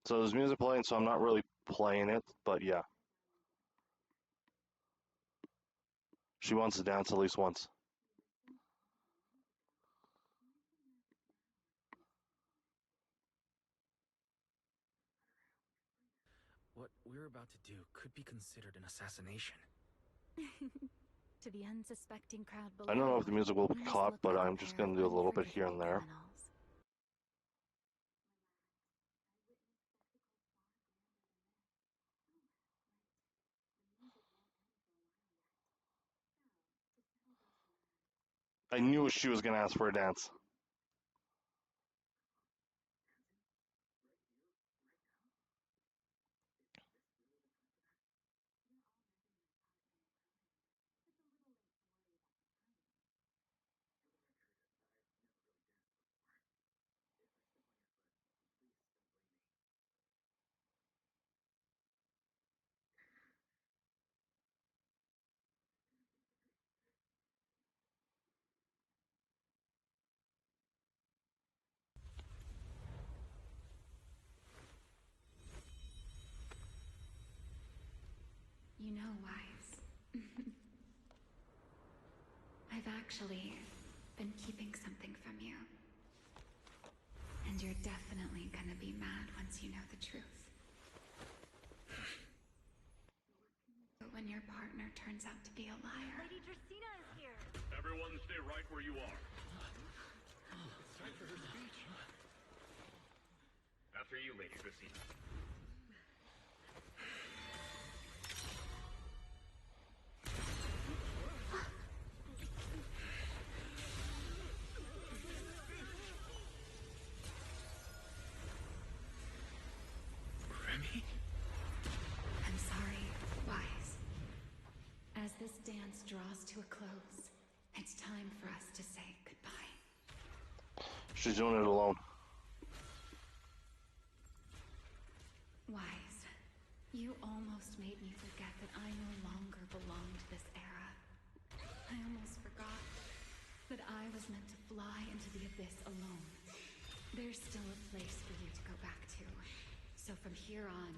So there's music playing, so I'm not really playing it, but yeah. She wants to dance at least once. What we're about to do could be considered an assassination. To the unsuspecting crowd below. I don't know if the music will be we must caught, look but like I'm just going to do a little bit here and there. criminals. I knew she was going to ask for a dance. You know, Wise. I've actually been keeping something from you. And you're definitely gonna be mad once you know the truth. But when your partner turns out to be a liar... Lady Dracena is here! Everyone stay right where you are. Time for her speech. After you, Lady Dracena. draws to a close. It's time for us to say goodbye. She's doing it alone. Wise, you almost made me forget that I no longer belong to this era. I almost forgot that I was meant to fly into the abyss alone. There's still a place for you to go back to. So from here on,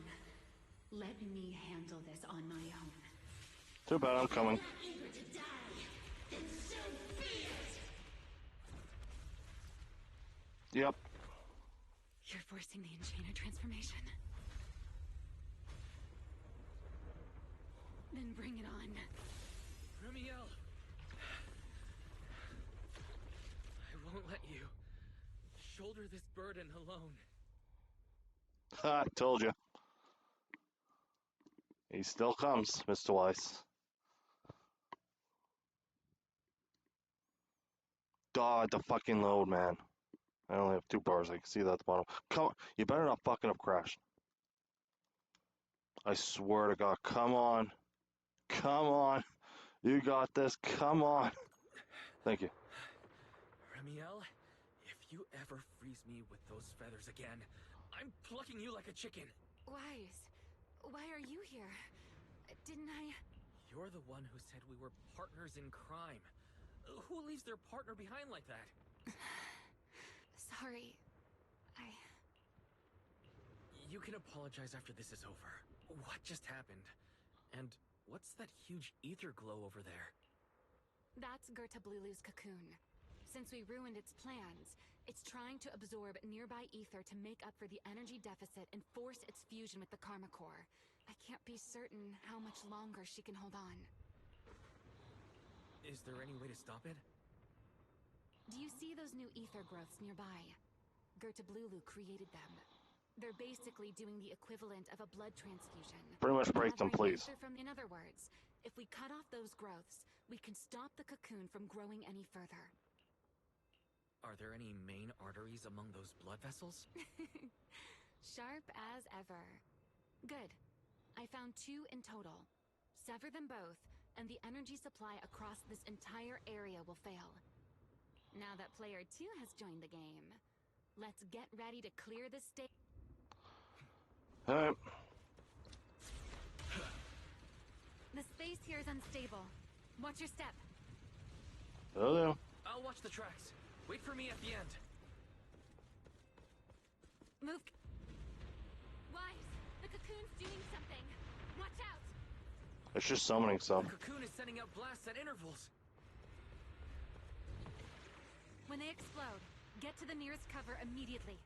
let me handle this on my own. Too bad, I'm coming. Yep. You're forcing the Enchainer transformation. Then bring it on. Remiel! I won't let you shoulder this burden alone. Ha, told you. He still comes, Mr. Weiss. God, the fucking load, man. I only have 2 bars. I can see that at the bottom. Come on. You better not fucking have crashed. I swear to God. Come on. Come on. You got this. Come on. Thank you. Remiel, if you ever freeze me with those feathers again, I'm plucking you like a chicken. Wise, why are you here? Didn't I... You're the one who said we were partners in crime. Who leaves their partner behind like that? Sorry. You can apologize after this is over. What just happened? And what's that huge ether glow over there? That's Gerta Blulu's cocoon. Since we ruined its plans, it's trying to absorb nearby ether to make up for the energy deficit and force its fusion with the Karma Core. I can't be certain how much longer she can hold on. Is there any way to stop it? Do you see those new ether growths nearby? Gerta Blulu created them. They're basically doing the equivalent of a blood transfusion. Pretty much break them, please. In other words, if we cut off those growths, we can stop the cocoon from growing any further. Are there any main arteries among those blood vessels? Sharp as ever. Good. I found 2 in total. Sever them both, and the energy supply across this entire area will fail. Now that player 2 has joined the game, let's get ready to clear the stage. Alright. The space here is unstable. Watch your step. Oh, no. I'll watch the tracks. Wait for me at the end. Move. Wise, the cocoon's doing something. Watch out. It's just summoning some. The cocoon is sending out blasts at intervals. When they explode, get to the nearest cover immediately.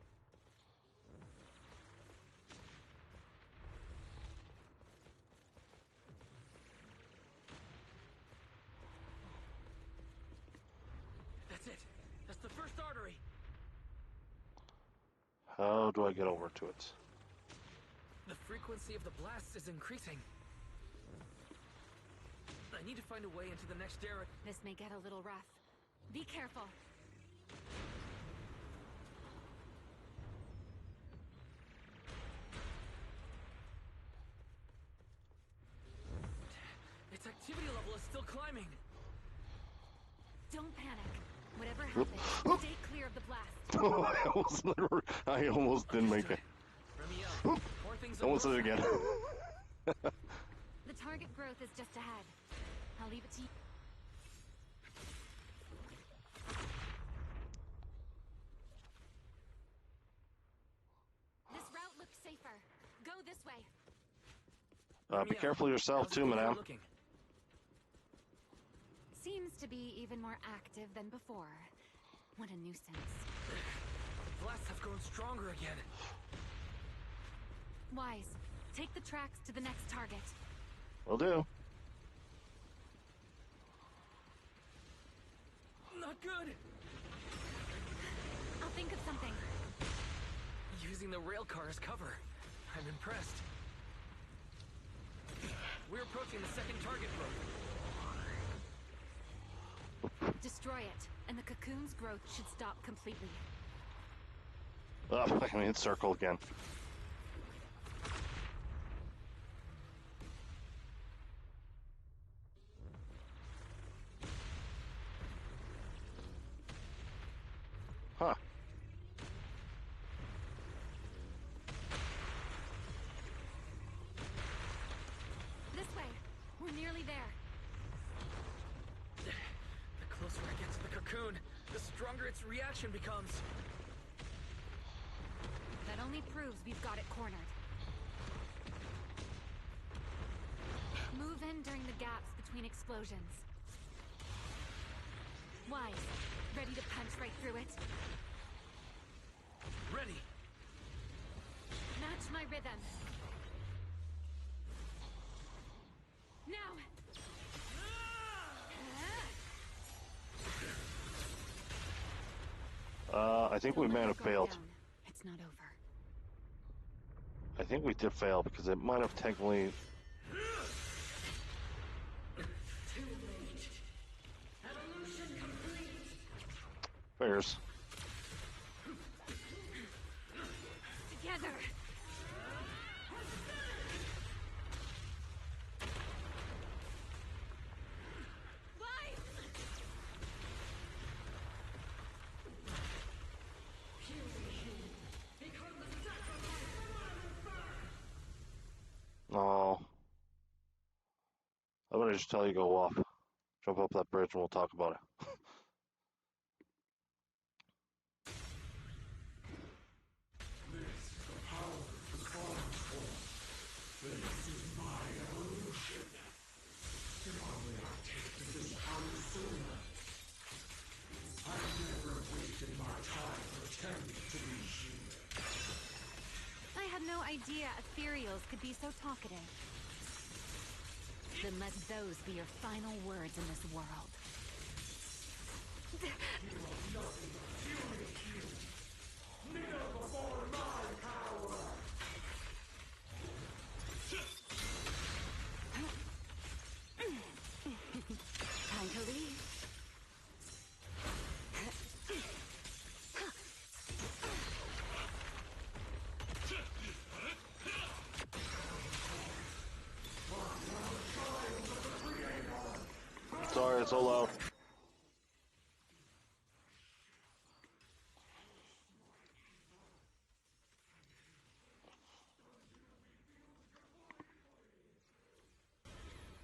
That's it. That's the first artery. How do I get over to it? The frequency of the blasts is increasing. I need to find a way into the next area. This may get a little rough. Be careful. Its activity level is still climbing. Don't panic. Whatever happens, stay clear of the blast. I almost didn't make it. Remiel, more things Almost did it again. The target growth is just ahead. I'll leave it to you. This route looks safer. Go this way. Be careful yourself too, madame. Seems to be even more active than before. What a nuisance. The blasts have grown stronger again. Wise, take the tracks to the next target. Will do. Not good. I'll think of something. Using the rail car as cover. I'm impressed. We're approaching the second target growth. Destroy it, and the cocoon's growth should stop completely. I can hit circle again. there! The closer I get to the cocoon, the stronger its reaction becomes. That only proves we've got it cornered. Move in during the gaps between explosions. Wise, ready to punch right through it? Ready! Match my rhythm. Now! I think we may have failed. It's not over. I think we did fail because it might have technically. Too late. Evolution complete. Figures. Together! Oh. I'm gonna just tell you go off. Jump up that bridge and we'll talk about it. I had no idea ethereals could be so talkative. Then let those be your final words in this world. Time to leave. Sorry, it's so loud.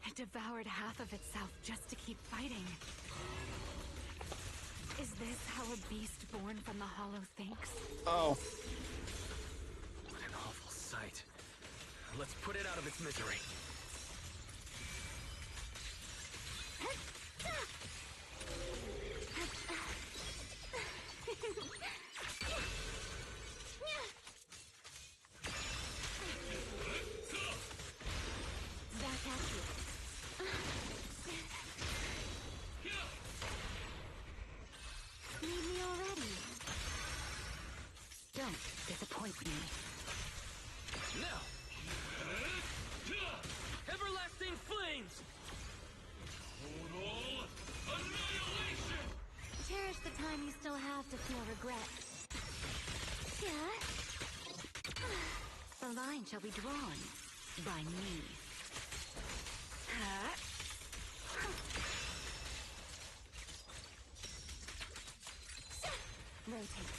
It devoured half of itself just to keep fighting. Is this how a beast born from the Hollow thinks? Oh. What an awful sight. Let's put it out of its misery. Back at you. Need me already? Don't disappoint me. Now! Everlasting flames! Total annihilation! Cherish the time you still have to feel regret. Yeah? The line shall be drawn by me. Rotate.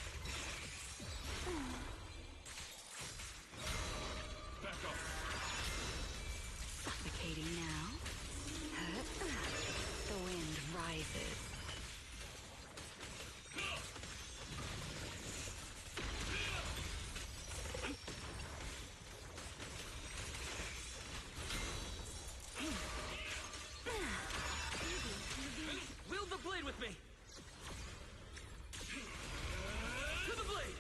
Back up! Suffocating now. The wind rises. Wield the blade with me! To the blade!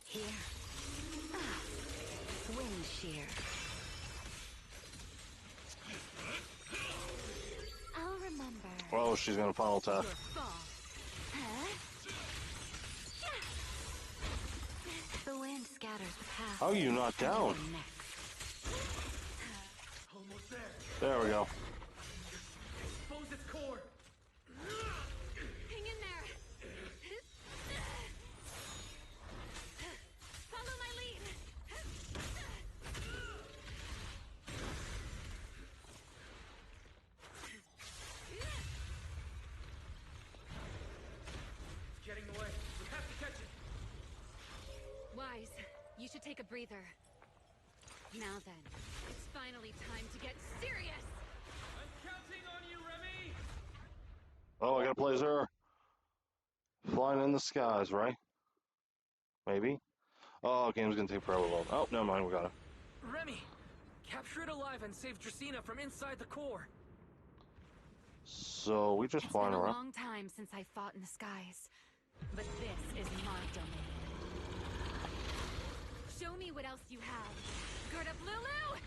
Here. Wind shear. I'll remember. Oh, she's gonna final attack. Your fall. The wind scatters the path. How are you not down? Almost there. There we go. Expose its core. Hang in there. Follow my lead. It's getting away. We have to catch it. Wise, you should take a breather. Now then, it's finally time to get serious! I'm counting on you, Remy! Oh, I got a blazer. Flying in the skies, right? Maybe. Oh, game's gonna take forever to load. Oh, never mind, we got it. Remy! Capture it alive and save Dracena from inside the core. So, we just It's flying been a around. long time since I fought in the skies. But this is my domain. Show me what else you have. Gird up, Lulu!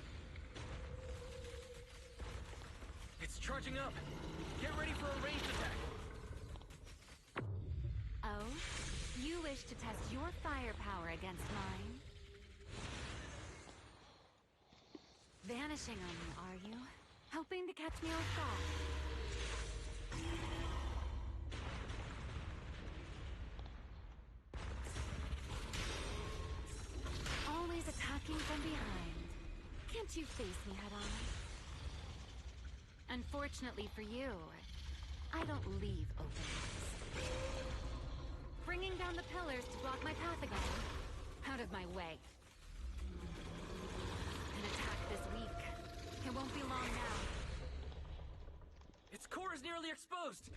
It's charging up. Get ready for a ranged attack. Oh? You wish to test your firepower against mine? Vanishing on me, are you? Hoping to catch me off guard? Always attacking from behind. Can't you face me head on? Unfortunately for you, I don't leave openings. Bringing down the pillars to block my path again. Out of my way. An attack this week. It won't be long now. Its core is nearly exposed.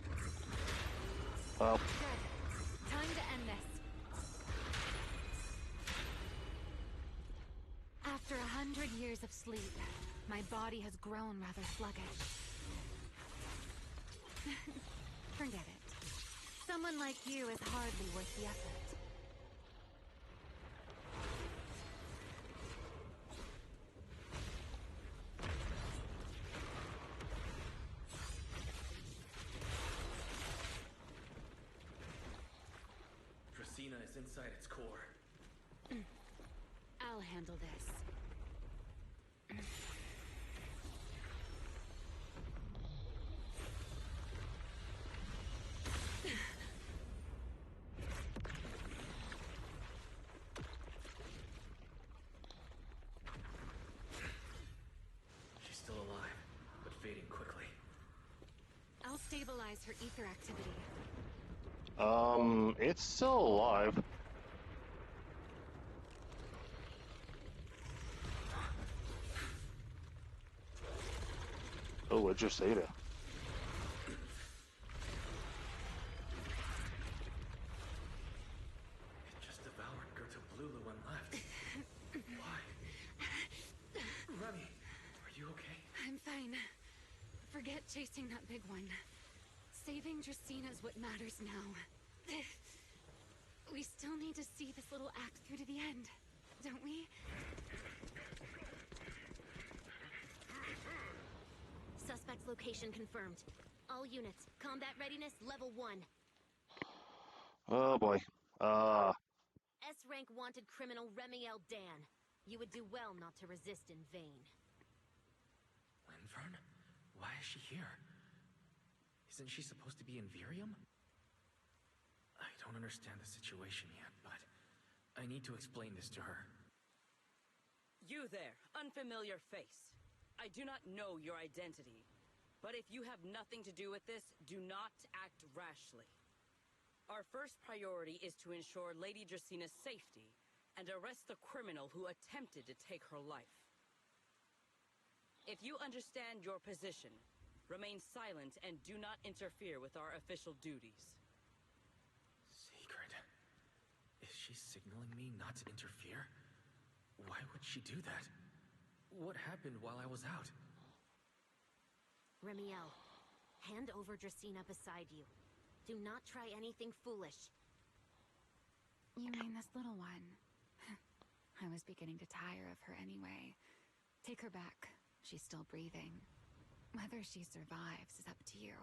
Well, Good. Time to end this. After 100 years of sleep, my body has grown rather sluggish. Forget it. Someone like you is hardly worth the effort. Dracena is inside its core. I'll handle this. She's still alive, but fading quickly. I'll stabilize her ether activity. it's still alive. Oh, what'd you say to? It just devoured Gerta Blulu and left. Why? Remy, are you okay? I'm fine. Forget chasing that big one. Saving Dracena's what matters now. We still need to see this little act through to the end, don't we? Suspect's location confirmed. All units, combat readiness level 1. Oh boy. S-rank wanted criminal Remy L. Dan. You would do well not to resist in vain. Linvern? Why is she here? Isn't she supposed to be in Virium? I don't understand the situation yet, but I need to explain this to her. You there, unfamiliar face. I do not know your identity. But if you have nothing to do with this, do not act rashly. Our first priority is to ensure Lady Dracena's safety and arrest the criminal who attempted to take her life. If you understand your position, remain silent and do not interfere with our official duties. Secret? Is she signaling me not to interfere? Why would she do that? What happened while I was out? Remiel, hand over Dracena beside you. Do not try anything foolish. You mean this little one? I was beginning to tire of her anyway. Take her back. She's still breathing. Whether she survives is up to you.